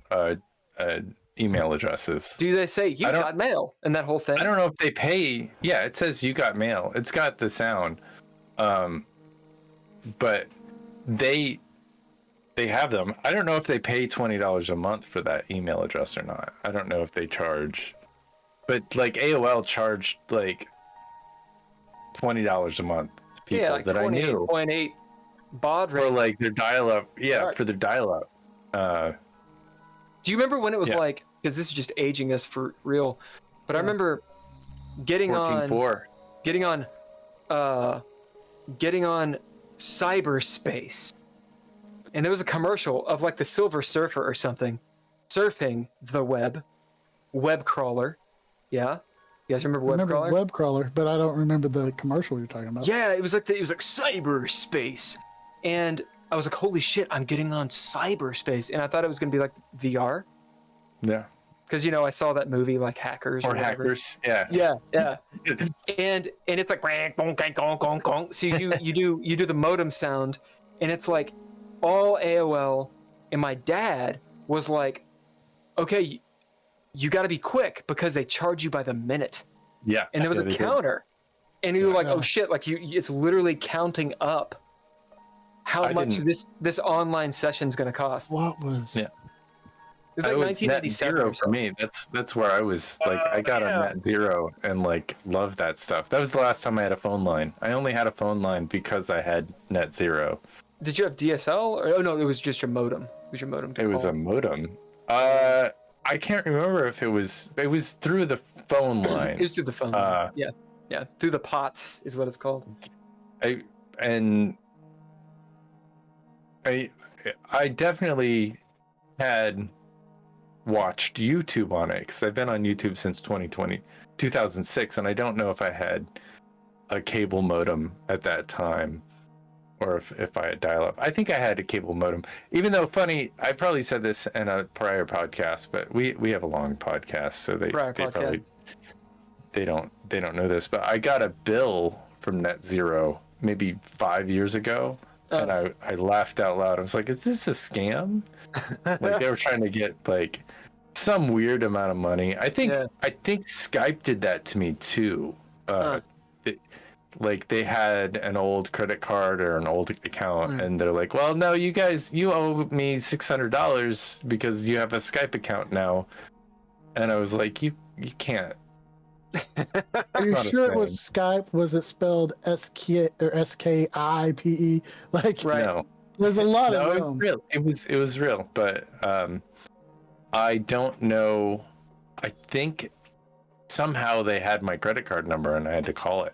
email addresses. Do they say you got mail and that whole thing? I don't know if they pay. Yeah, it says you got mail. It's got the sound, but they have them. I don't know if they pay $20 a month for that email address or not. I don't know if they charge, but like AOL charged like $20 a month to people like that I knew. 28.8 baud rate for like their dial-up. Yeah, for their dial-up. Do you remember when it was like? Because this is just aging us for real. But I remember getting on cyberspace. And there was a commercial of like the Silver Surfer or something surfing the web crawler. Yeah, you guys remember web crawler? Web crawler, but I don't remember the commercial you're talking about. Yeah, it was like cyberspace, and I was like, holy shit, I'm getting on cyberspace, and I thought it was gonna be like VR. Yeah. Because I saw that movie like Hackers or Hackers. Yeah. Yeah. and it's like so you do the modem sound, and it's like all AOL, and my dad was like, okay, you got to be quick because they charge you by the minute. Yeah. And there was a counter, and you were like, oh shit, like it's literally counting up how much this online session is going to cost. What was? Yeah. It was like 1997 for me. That's where I was like, I got on Net Zero and like loved that stuff. That was the last time I had a phone line. I only had a phone line because I had Net Zero. Did you have DSL? Or no, it was just your modem. It was your modem. It was a modem. I can't remember if it was through the phone line. It was through the phone line. Yeah. Through the POTS is what it's called. I definitely had watched YouTube on it because I've been on YouTube since 2006, and I don't know if I had a cable modem at that time or if I had dial-up. I think I had a cable modem, even though funny, I probably said this in a prior podcast, but we have a long podcast, so they probably don't know this, but I got a bill from Net Zero maybe 5 years ago. And I laughed out loud. I was like, is this a scam? Like they were trying to get like some weird amount of money. I think Skype did that to me too. Like they had an old credit card or an old account, and they're like, well, no, you owe me $600 because you have a Skype account now. And I was like, you can't. Are you sure it was Skype? Was it spelled SK or SKIPE? Like, right. No, there's a lot of them. It was real. It was real, but I don't know. I think somehow they had my credit card number, and I had to call it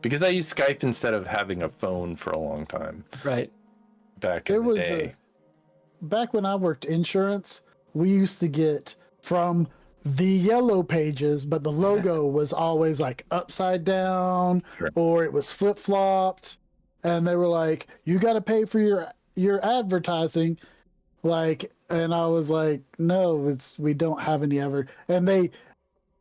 because I used Skype instead of having a phone for a long time. Right. Back in the day. Back when I worked insurance, we used to get from the yellow pages, but the logo was always like upside down, or it was flip-flopped, and they were like, you got to pay for your advertising, like, and I was like, no, we don't have any ever. And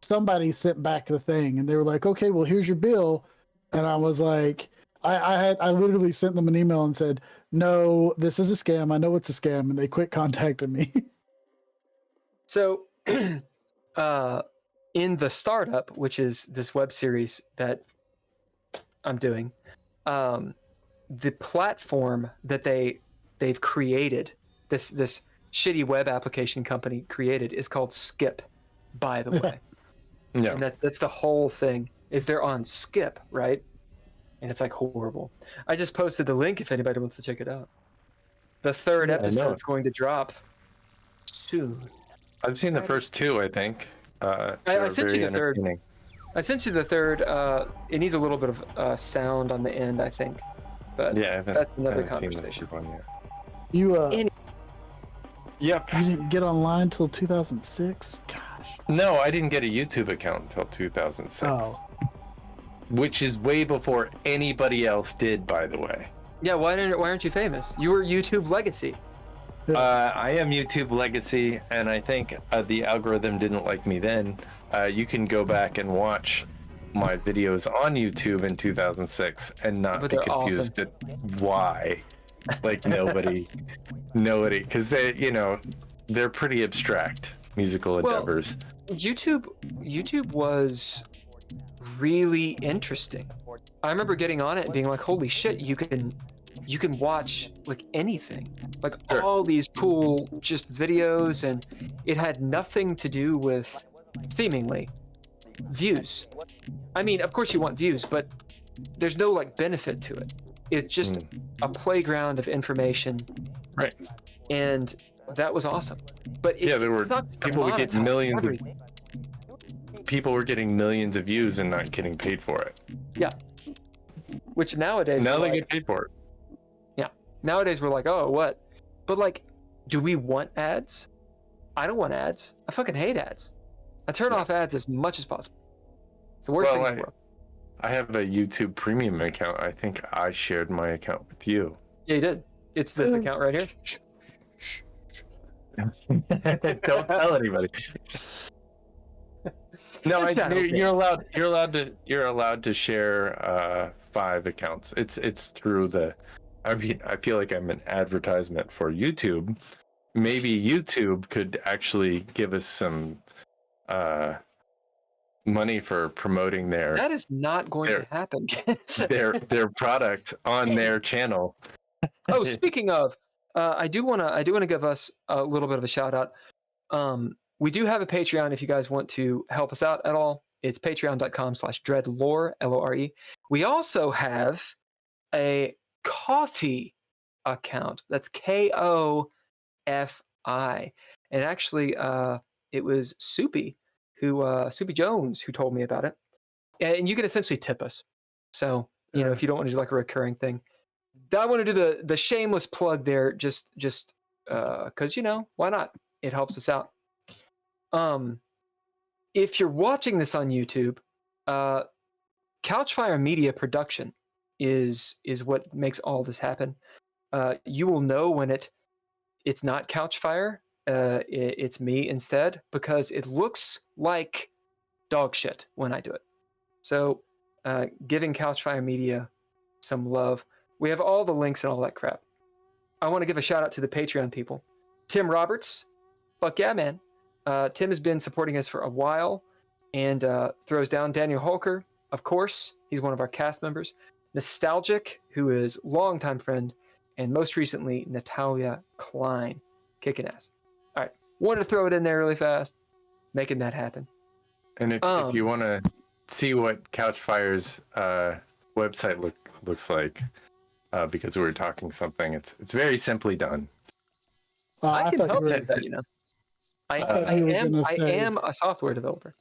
somebody sent back the thing, and they were like, okay, well, here's your bill. And I was like, I literally sent them an email and said, no, this is a scam. I know it's a scam. And they quit contacting me. So in the startup, which is this web series that I'm doing, the platform that they've created, this shitty web application company created, is called Skip, by the way. Yeah. And that's the whole thing, is they're on Skip, right? And it's like horrible. I just posted the link if anybody wants to check it out. The third episode's going to drop soon. I've seen the first two, I think. I sent you the third. I sent you the third. It needs a little bit of sound on the end, I think. But Yeah, that's another I haven't seen the conversation. third one yet. You Yep. you didn't get online till 2006. Gosh. No, I didn't get a YouTube account until 2006. Oh. Which is way before anybody else did, by the way. Yeah, why aren't you famous? You were YouTube legacy. I am YouTube legacy, and I think the algorithm didn't like me then. You can go back and watch my videos on YouTube in 2006 and not But be they're confused at why. Like nobody, because they're pretty abstract musical endeavors. YouTube was really interesting. I remember getting on it and being like, holy shit, you can watch like anything, like Sure. all these cool just videos, and it had nothing to do with seemingly views. I mean, of course you want views, but there's no like benefit to it. It's just a playground of information. Right. And that was awesome. But it There were sucks to people would get monetize millions everything. people were getting millions of views and not getting paid for it. Yeah. Which nowadays Now we're they like, get paid for it. yeah. Nowadays we're like, oh, what? But like, do we want ads? I don't want ads. I fucking hate ads. I turn off ads as much as possible. It's the worst thing in the world. I have a YouTube premium account. I think I shared my account with you. Yeah, you did. It's this account right here. Don't tell anybody. No, you're allowed to share 5 accounts. It's through the. I mean, I feel like I'm an advertisement for YouTube. Maybe YouTube could actually give us some money for promoting That is not going to happen. their product on their channel. Oh, speaking of, I do wanna give us a little bit of a shout out. We do have a Patreon if you guys want to help us out at all. It's patreon.com/DreadLore, LORE. We also have a Ko-fi account. That's KOFI. And actually, it was Soupy Jones who told me about it. And you can essentially tip us. So, if you don't want to do like a recurring thing. I want to do the shameless plug there just because, why not? It helps us out. If you're watching this on YouTube, Couchfire Media Production is what makes all this happen. You will know when it's not Couchfire, it's me instead, because it looks like dog shit when I do it. So giving Couchfire Media some love. We have all the links and all that crap. I want to give a shout out to the Patreon people. Tim Roberts, fuck yeah, man. Tim has been supporting us for a while and throws down. Daniel Holker, of course, he's one of our cast members. Nostalgic, who is longtime friend, and most recently, Natalia Cline, kicking ass. All right, wanted to throw it in there really fast, making that happen. And if you want to see what Couchfire's website looks like, because we were talking something, it's very simply done. I can help you with that, I am a software developer.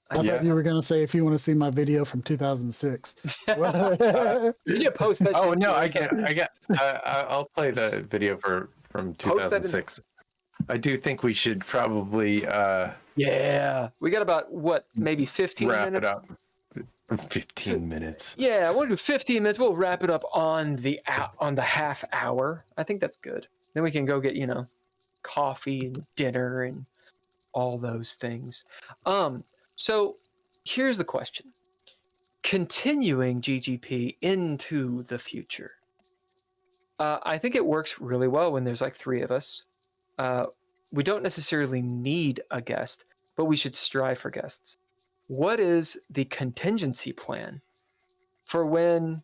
I thought you were going to say if you want to see my video from 2006. Did you post that? Oh no, I'll play the video from 2006. I do think we should probably yeah, we got about maybe 15 wrap minutes. it up. 15 minutes. Yeah, I want to do 15 minutes. We'll wrap it up on the half hour. I think that's good. Then we can go get coffee and dinner and all those things. So here's the question. Continuing GGP into the future. I think it works really well when there's like 3 of us. We don't necessarily need a guest, but we should strive for guests. What is the contingency plan for when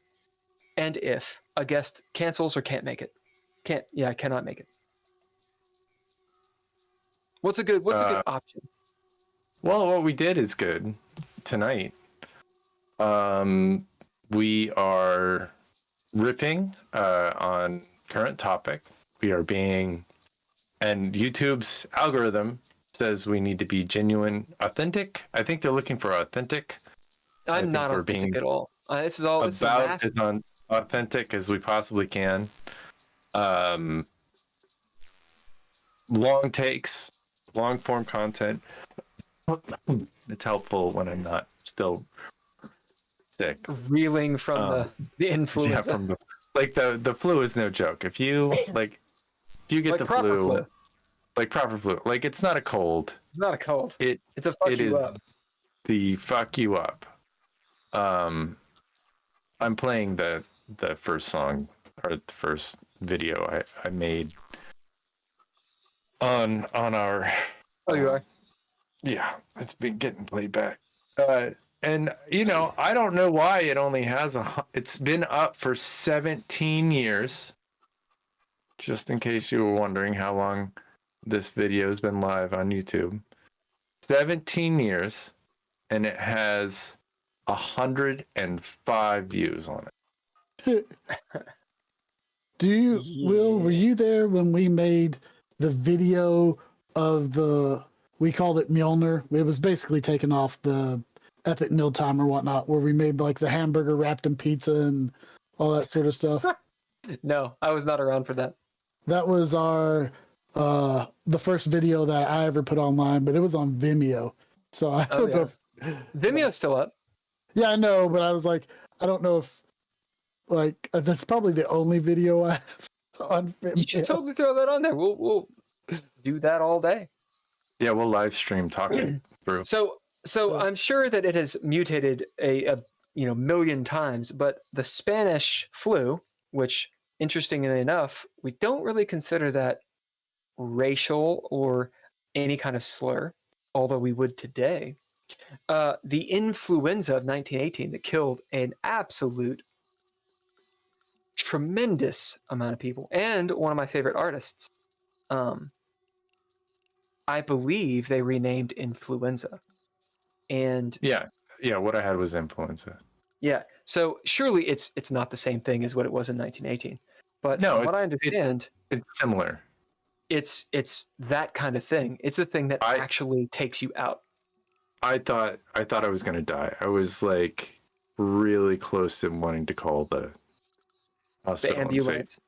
and if a guest cancels or can't make it? Cannot make it. What's a good option? Well, what we did is good tonight. We are ripping on current topic. We are and YouTube's algorithm says we need to be genuine, authentic. I think they're looking for authentic I'm think not we're authentic being at all. This is all. This is about massive. as authentic as we possibly can. Long takes, long form content. It's helpful when I'm not still sick. Reeling from the influenza. Yeah, from the flu is no joke. If you get Like the proper flu. like proper flu, like it's not a cold. It's not a cold. It's a fuck you up. The fuck you up. I'm playing the first song or the first video I made on our. Oh, you are. Yeah, it's been getting played back. And I don't know why it only has it's been up for 17 years. Just in case you were wondering how long this video has been live on YouTube. 17 years, and it has 105 views on it. Will, were you there when we made the video of we called it Mjolnir? It was basically taken off the Epic Mealtime or whatnot, where we made like the hamburger wrapped in pizza and all that sort of stuff. No, I was not around for that. That was our the first video that I ever put online, but it was on Vimeo. So I don't know if Vimeo's still up. Yeah, I know, but I was like, I don't know if that's probably the only video I have on Vimeo. You should totally throw that on there. We'll do that all day. Yeah, we'll live stream talking through. So I'm sure that it has mutated a million times, but the Spanish flu, which interestingly enough, we don't really consider that racial or any kind of slur, although we would today. The influenza of 1918 that killed an absolute tremendous amount of people, and one of my favorite artists. I believe they renamed influenza. And yeah, what I had was influenza. Yeah, so surely it's not the same thing as what it was in 1918. But no, from what I understand, it's similar. It's that kind of thing. It's the thing that actually takes you out. I thought I was gonna die. I was like really close to wanting to call the hospital. The ambulance.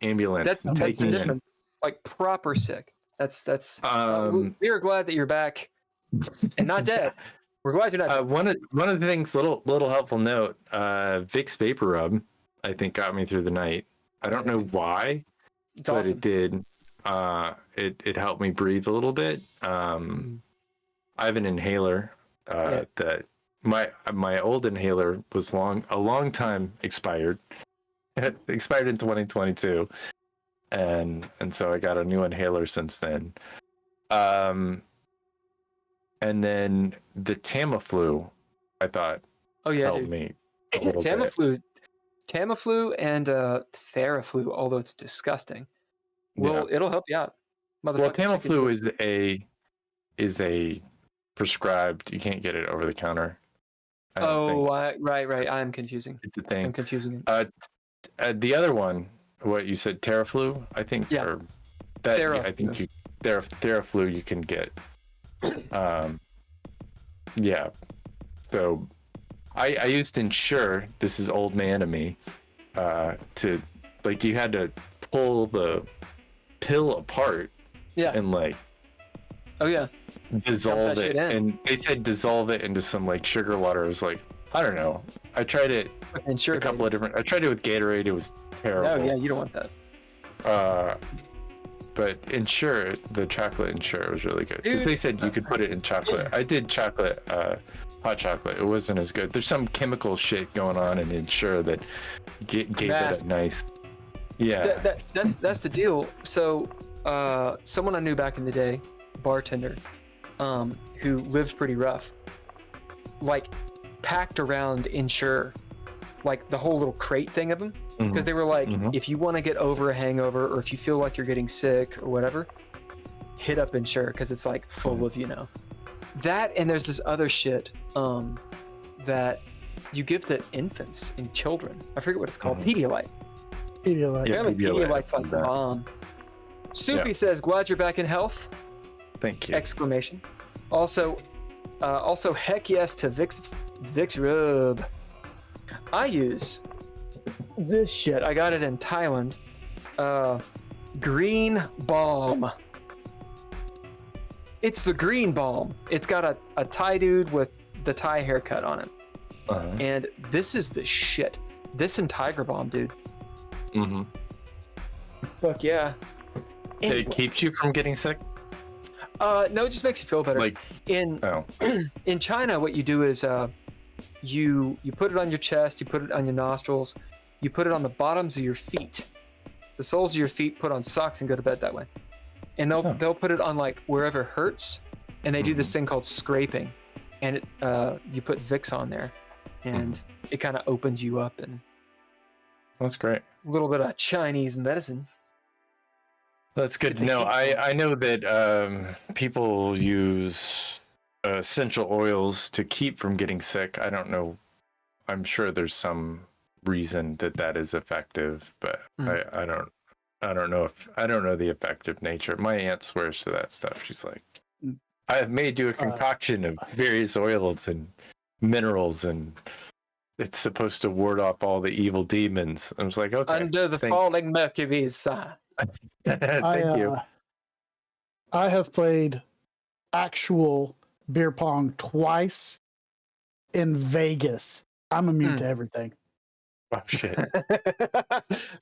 Ambulance. That's different. Like proper sick. That's. We are glad that you're back and not dead. We're glad you're not dead. One of the things, little helpful note. Vicks Vapor Rub, I think, got me through the night. I don't know why, It's but awesome. it did. It helped me breathe a little bit. I have an inhaler that my old inhaler was a long time expired. It expired in 2022, and so I got a new inhaler since then. And then the Tamiflu, I thought, helped me a little bit. Tamiflu and Theraflu, although it's disgusting. Well, it'll help you out. Well, Tamiflu is a prescribed. You can't get it over the counter. Right. I'm confusing. It's a thing. I'm confusing it. The other one, what you said, Theraflu, I think. Yeah. Or that Theraflu. I think Theraflu you can get. Yeah. So I used Ensure. This is old man of me. To you had to pull the pill apart. Yeah. And dissolve it, and they said dissolve it into some sugar water. I was like, I don't know. I tried it Ensure, a couple of different. I tried it with Gatorade. It was terrible. Oh yeah, you don't want that. But Ensure, the chocolate Ensure was really good because they said you could put it in chocolate. I did chocolate, hot chocolate. It wasn't as good. There's some chemical shit going on in Ensure that gave it a nice. Yeah. That's the deal. So someone I knew back in the day, bartender, who lived pretty rough, packed around Ensure, the whole little crate thing of them, because they were like, if you want to get over a hangover or if you feel like you're getting sick or whatever, hit up Ensure because it's full of that, and there's this other shit that you give to infants and children. I forget what it's called. Pedialyte. Pedialyte. Yeah, Pedialyte's like the bomb. Soupy says, glad you're back in health. Thank you. Exclamation. Also, heck yes to Vicks Vicks Rub. I use this shit. I got it in Thailand. Green Balm. It's the green balm. It's got a Thai dude with the Thai haircut on it. Uh-huh. And this is the shit. This and Tiger Balm, dude. Mm-hmm. Fuck yeah. Anyway. It keeps you from getting sick? No, it just makes you feel better. Like, in oh. in China, what you do is you put it on your chest, you put it on your nostrils, you put it on the bottoms of your feet. The soles of your feet, put on socks and go to bed that way. And they'll put it on like wherever it hurts, and they do this thing called scraping, and it you put Vicks on there, and it kind of opens you up, and That's great. a little bit of Chinese medicine. That's good to know. I know that people use essential oils to keep from getting sick. I don't know. I'm sure there's some reason that is effective, but I don't know the effective nature. My aunt swears to that stuff. She's like, I have made you a concoction of various oils and minerals, and it's supposed to ward off all the evil demons. I was like, okay. Under the falling Mercury's. Thank you. I have played actual beer pong twice in Vegas. I'm immune to everything. Oh shit!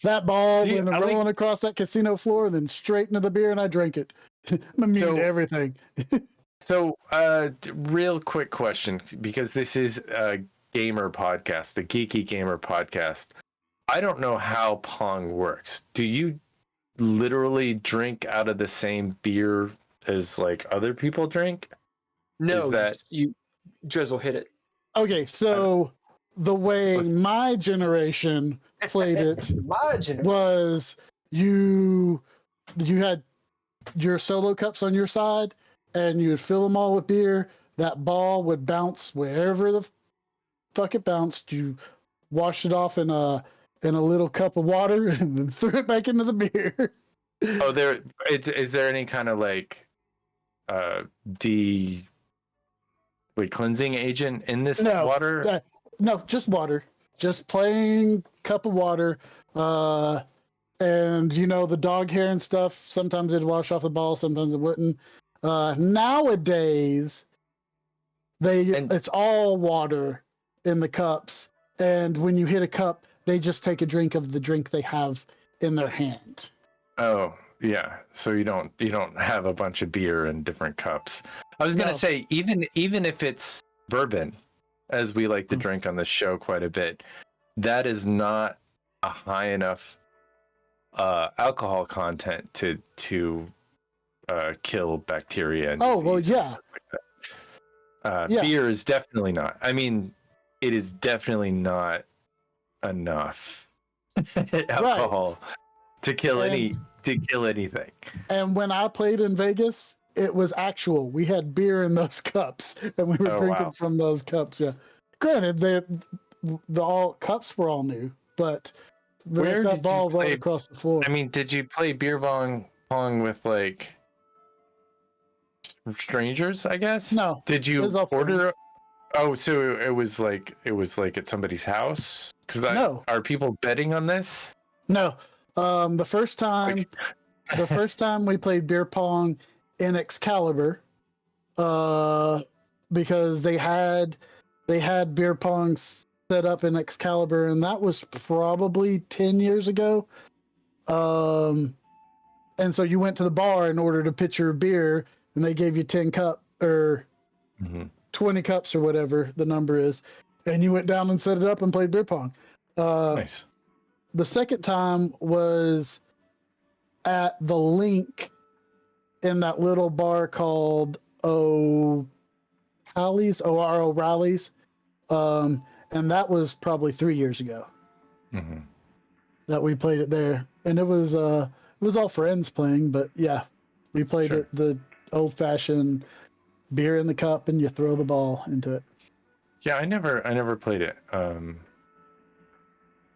That ball Dude, went rolling across that casino floor, and then straight into the beer, and I drank it. I'm immune to everything. So, real quick question, because this is a gamer podcast, the Geeky Gamer Podcast. I don't know how Pong works. Do you literally drink out of the same beer as like other people drink? No, you Drizzle hit it. Okay, so the way my generation played it was you had your solo cups on your side, and you would fill them all with beer. That ball would bounce wherever the fuck it bounced. You washed it off in a little cup of water and then threw it back into the beer. Oh, is there any kind of like cleansing agent in this water? No, just water. Just plain cup of water. And the dog hair and stuff, sometimes it'd wash off the ball, sometimes it wouldn't. Nowadays, it's all water in the cups, and when you hit a cup, they just take a drink of the drink they have in their hand. Oh, yeah. So you don't have a bunch of beer in different cups. I was gonna say, even if it's bourbon, as we like to drink on this show quite a bit, that is not a high enough alcohol content to kill bacteria and diseases, like that. Beer is definitely not. I mean, it is definitely not enough alcohol to kill anything. And when I played in Vegas, it was actual. We had beer in those cups, and we were drinking from those cups. Yeah, granted, the cups were all new, but that ball rolled across the floor. I mean, did you play beer pong with like strangers? I guess. No. Did you order? Friends. Oh, so it was like at somebody's house? Because are people betting on this? No. The first time we played beer pong in Excalibur, because they had beer pong set up in Excalibur, and that was probably 10 years ago. And so you went to the bar and ordered a pitcher of beer, and they gave you 10 cup or 20 cups or whatever the number is, and you went down and set it up and played beer pong. Nice. The second time was at the Link in that little bar called O'Reilly's. And that was probably 3 years ago that we played it there. And it was all friends playing, but yeah, we played it the old-fashioned beer in the cup, and you throw the ball into it. Yeah, I never played it.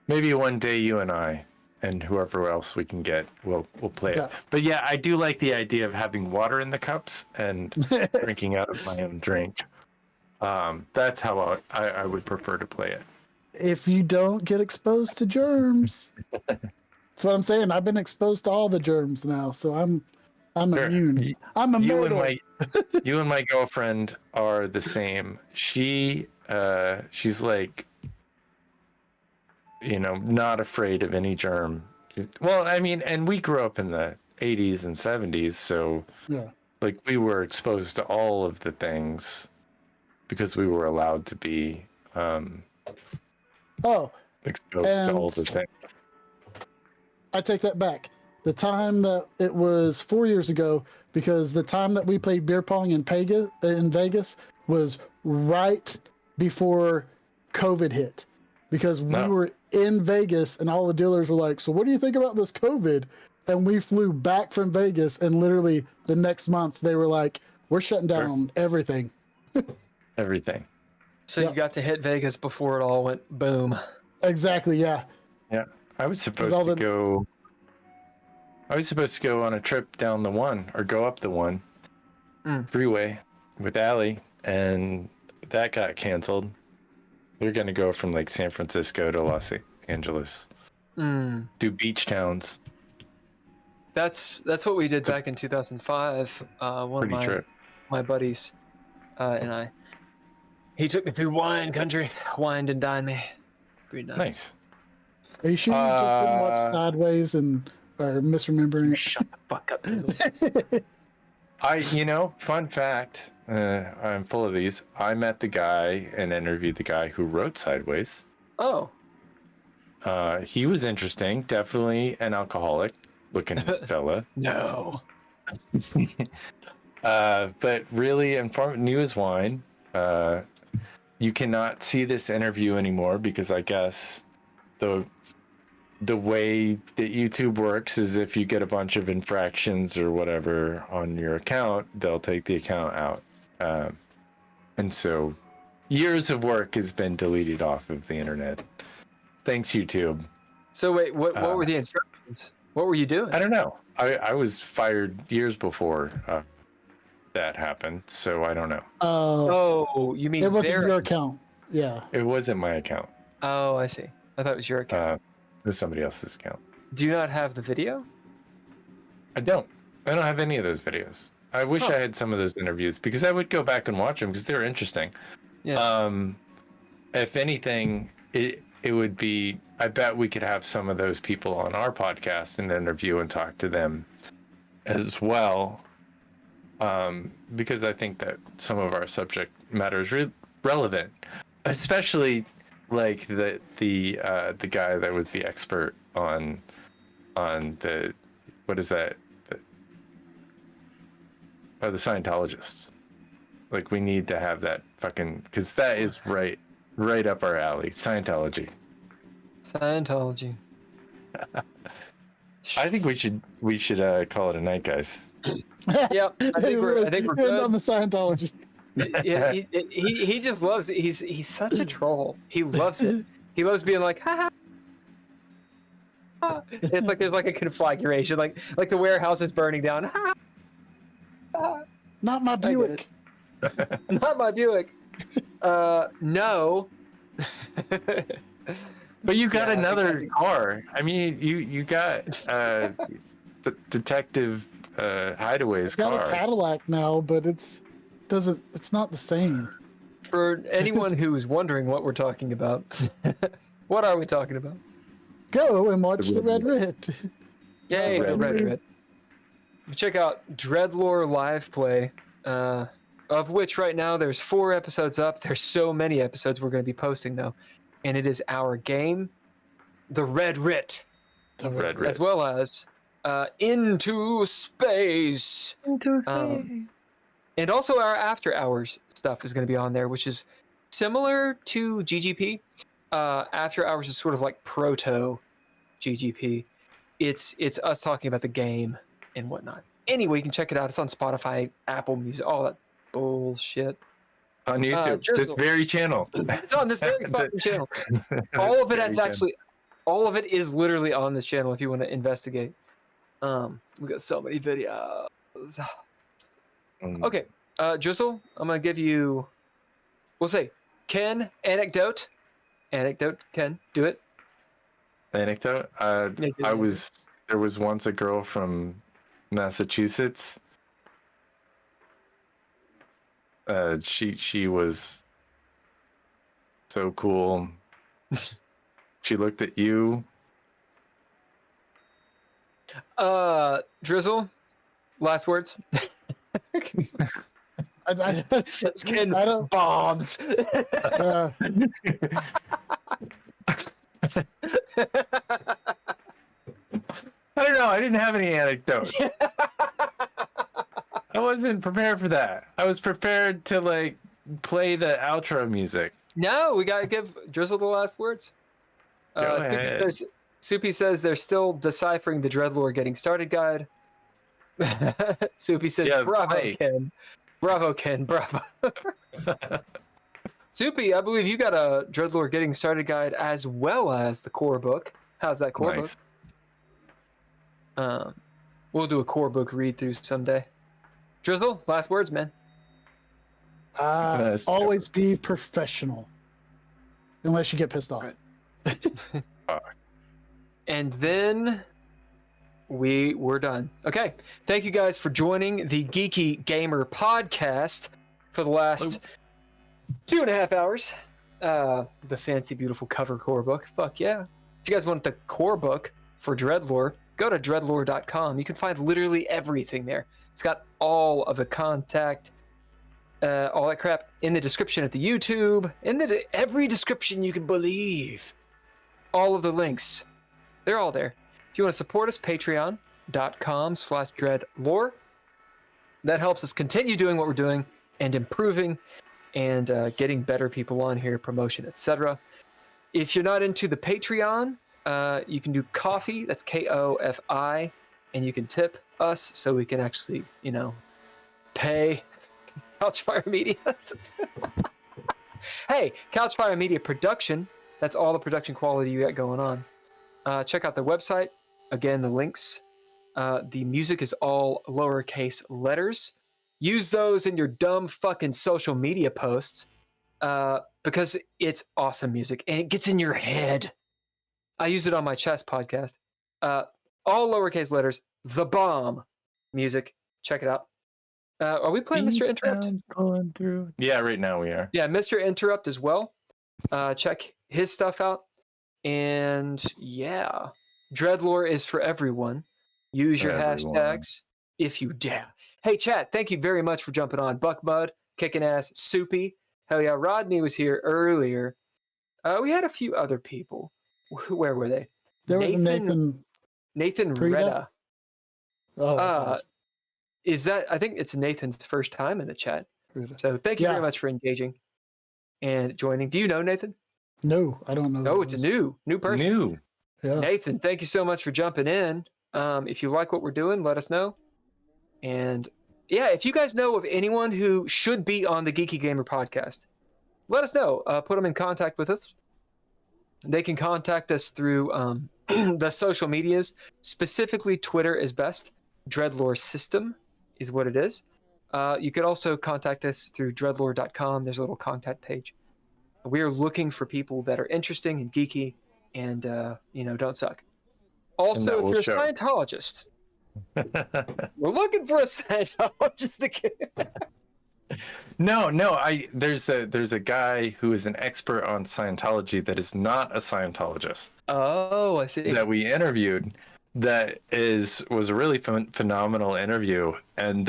Maybe one day you and I and whoever else we can get we'll play it. But yeah, I do like the idea of having water in the cups and drinking out of my own drink. That's how I would prefer to play it. If you don't get exposed to germs. That's what I'm saying. I've been exposed to all the germs now, so I'm Sure. immune. I'm immortal. You and my girlfriend are the same. She's like, not afraid of any germ. Well, I mean, and we grew up in the 80s and 70s, so Yeah. like we were exposed to all of the things because we were allowed to be exposed to all the things. I take that back. The time that it was 4 years ago, because the time that we played beer pong in Vegas was right before COVID hit. Because we were in Vegas and all the dealers were like, so what do you think about this COVID? And we flew back from Vegas, and literally the next month they were like, we're shutting down everything. Everything. So you got to hit Vegas before it all went boom. Exactly, yeah. Yeah. I was supposed to go on a trip down the one or go up the one freeway with Allie, and that got canceled. We're going to go from like San Francisco to Los Angeles. Do beach towns. That's what we did back in 2005. One of my buddies and I. He took me through wine country, wined and dined me. Pretty nice. Are you sure you just didn't watch Sideways and are misremembering? Shut the fuck up. Fun fact, I'm full of these. I met the guy and interviewed the guy who wrote Sideways. Oh. He was interesting. Definitely an alcoholic looking fella. No. But really informative. Knew his wine. You cannot see this interview anymore because I guess the way that YouTube works is if you get a bunch of infractions or whatever on your account, they'll take the account out. And so years of work has been deleted off of the internet. Thanks, YouTube. So wait, what were the instructions? What were you doing? I don't know. I was fired years before that happened, so I don't know. Oh, you mean it wasn't your account? Yeah. It wasn't my account. Oh, I see. I thought it was your account. It was somebody else's account. Do you not have the video? I don't have any of those videos. I wish I had some of those interviews because I would go back and watch them because they were interesting. Yeah. If anything, it would be, I bet we could have some of those people on our podcast and interview and talk to them as well. Because I think that some of our subject matter is relevant, especially like the guy that was the expert on the, what is that? The Scientologists. Like we need to have that fucking, because that is right up our alley. Scientology. I think we should call it a night, guys. Yep, I think we're good on the Scientology. Yeah, he just loves it. He's such a troll. He loves it. He loves being like, ha ha. It's like there's like a conflagration, like the warehouse is burning down. Ha, ha. Not my Buick. Not my Buick. No. But you got another car. I mean, you got the Detective Hideaway's car. Got a Cadillac now, but it's not the same. For anyone who's wondering what we're talking about, what are we talking about? Go and watch the Red Rit. Yay, the Red Rit. Check out DreadLore live play, of which right now there's 4 episodes up. There's so many episodes we're going to be posting though, and it is our game, the Red Rit, as well as Into Space. And also our After Hours stuff is going to be on there, which is similar to GGP. After Hours is sort of like proto GGP. It's us talking about the game and whatnot. Anyway, you can check it out. It's on Spotify, Apple Music, all that bullshit. On YouTube, this very channel. It's on this very fucking channel. All of it is actually, all of it is literally on this channel if you want to investigate. We got so many videos. Okay, Drizzle, I'm gonna give you We'll say Ken, anecdote. Anecdote, Ken, do it. Anecdote. There was once a girl from Massachusetts. She was so cool. She looked at you. Drizzle, last words. I Ken don't. bombs. I don't know. I didn't have any anecdotes. I wasn't prepared for that. I was prepared to like play the outro music. No, we gotta give Drizzle the last words. Go ahead. Soupy says they're still deciphering the DreadLore getting started guide. Soupy says, Yeah, bravo, hey. Ken. Bravo, Ken. Bravo. Soupy, I believe you got a DreadLore getting started guide as well as the core book. How's that core Nice. book? We'll do a core book read through someday. Drizzle, last words, man. Always be professional, unless you get pissed off. And then we're done. Okay. Thank you guys for joining the Geeky Gamer Podcast for the last 2.5 hours. The fancy, beautiful cover core book. Fuck yeah. If you guys want the core book for DreadLore, go to DreadLore.com. You can find literally everything there. It's got all of the contact, all that crap in the description at the YouTube, in every description you can believe. All of the links, they're all there. If you want to support us, patreon.com/DreadLore. That helps us continue doing what we're doing and improving and getting better people on here, promotion, etc. If you're not into the Patreon, you can do Ko-fi, that's Kofi, and you can tip us so we can actually, pay Couchfire Media. Hey, Couchfire Media Production, that's all the production quality you got going on. Check out their website. Again, the links. The music is all lowercase letters. Use those in your dumb fucking social media posts because it's awesome music and it gets in your head. I use it on my chess podcast. All lowercase letters. The bomb music. Check it out. Are we playing Mr. Interrupt? Pulling through. Yeah, right now we are. Yeah, Mr. Interrupt as well. Check his stuff out. And yeah, DreadLore is for everyone. Use your hashtags if you dare. Hey, chat, thank you very much for jumping on. Buckmud, Kicking Ass, Soupy. Hell yeah, Rodney was here earlier. We had a few other people. Where were they? There was a Nathan Prida? Retta. Oh, nice. Is that? I think it's Nathan's first time in the chat. Prida. So thank you very much for engaging and joining. Do you know Nathan? No, I don't know. Oh, it's a new person. New. Yeah. Nathan, thank you so much for jumping in. If you like what we're doing, let us know. And yeah, if you guys know of anyone who should be on the Geeky Gamer Podcast, let us know. Put them in contact with us. They can contact us through the social medias. Specifically, Twitter is best. DreadLore System is what it is. You could also contact us through DreadLore.com. There's a little contact page. We are looking for people that are interesting and geeky and, don't suck. Also, if you're a Scientologist, we're looking for a Scientologist again. No. There's a guy who is an expert on Scientology that is not a Scientologist. Oh, I see. That we interviewed. That was a really phenomenal interview, and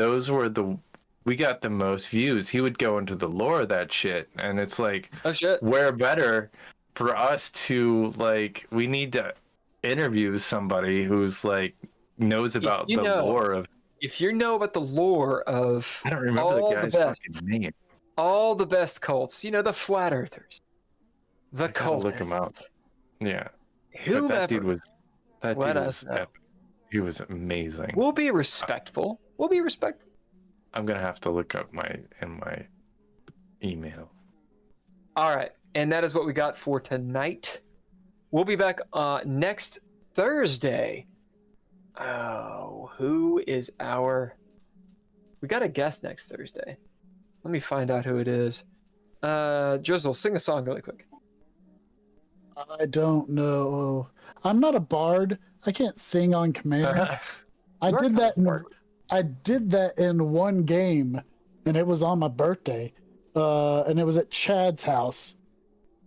we got the most views. He would go into the lore of that shit, and it's like, oh shit, where better for us to we need to interview somebody who's knows about the lore of. If you know about the lore of, I don't remember the guy's fucking name. All the best cults, the flat earthers, the cultists. Look him out. Yeah, whoever. That dude was. Let us know. He was amazing. We'll be respectful. I'm gonna have to look up my email. All right, and that is what we got for tonight. We'll be back next Thursday. Oh, who is we got a guest next Thursday. Let me find out who it is. Drizzle, sing a song really quick. I don't know. I'm not a bard. I can't sing on command. I did that in one game, and it was on my birthday, and it was at Chad's house,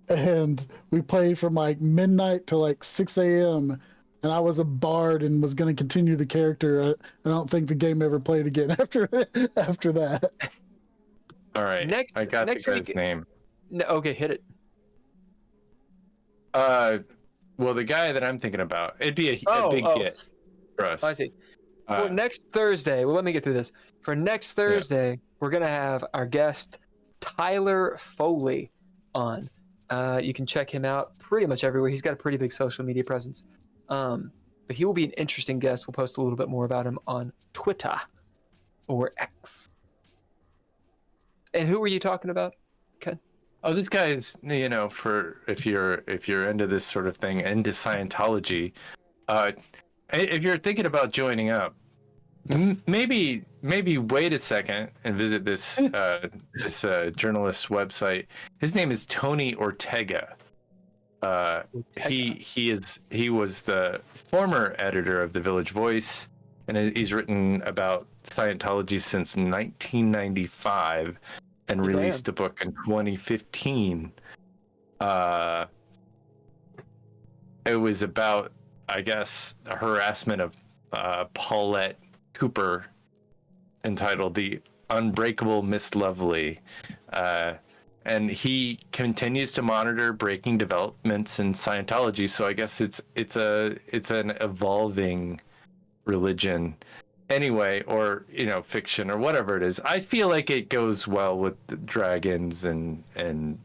and we played from like midnight to like 6 a.m. And I was a bard and was going to continue the character. I don't think the game ever played again after that. All right. I got the guy's name. No, okay, hit it. Well, the guy that I'm thinking about, it'd be a big get for us. I see. For next Thursday, well, let me get through this. For next Thursday, we're going to have our guest, Tyler Foley, on. You can check him out pretty much everywhere. He's got a pretty big social media presence. But he will be an interesting guest. We'll post a little bit more about him on Twitter or X. And who were you talking about, Ken? Oh, this guy is, for if you're into this sort of thing, into Scientology, if you're thinking about joining up, maybe wait a second and visit this journalist's website. His name is Tony Ortega. He was the former editor of the Village Voice, and he's written about Scientology since 1995 and released a book in 2015. It was about, I guess, harassment of Paulette Cooper, entitled "The Unbreakable Miss Lovely." And he continues to monitor breaking developments in Scientology. So I guess it's an evolving religion, anyway, or fiction or whatever it is. I feel like it goes well with the dragons and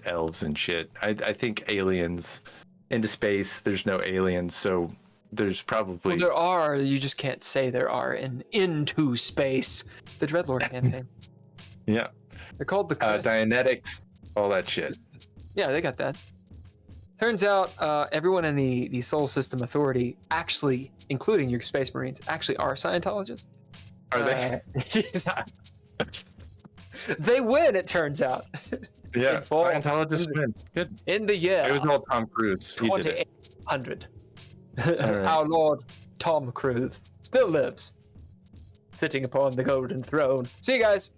elves and shit. I think aliens into space. There's no aliens, so there's probably there are. You just can't say there are into space. The DreadLore campaign. Yeah, they're called the Dianetics. All that shit. Yeah, they got that. Turns out everyone in the Solar System Authority, actually, including your Space Marines, actually are Scientologists. Are they? They win, it turns out. Yeah, Scientologists win. Good. In the year. It was all Tom Cruise. 2800. Right. Our Lord Tom Cruise still lives, sitting upon the golden throne. See you guys.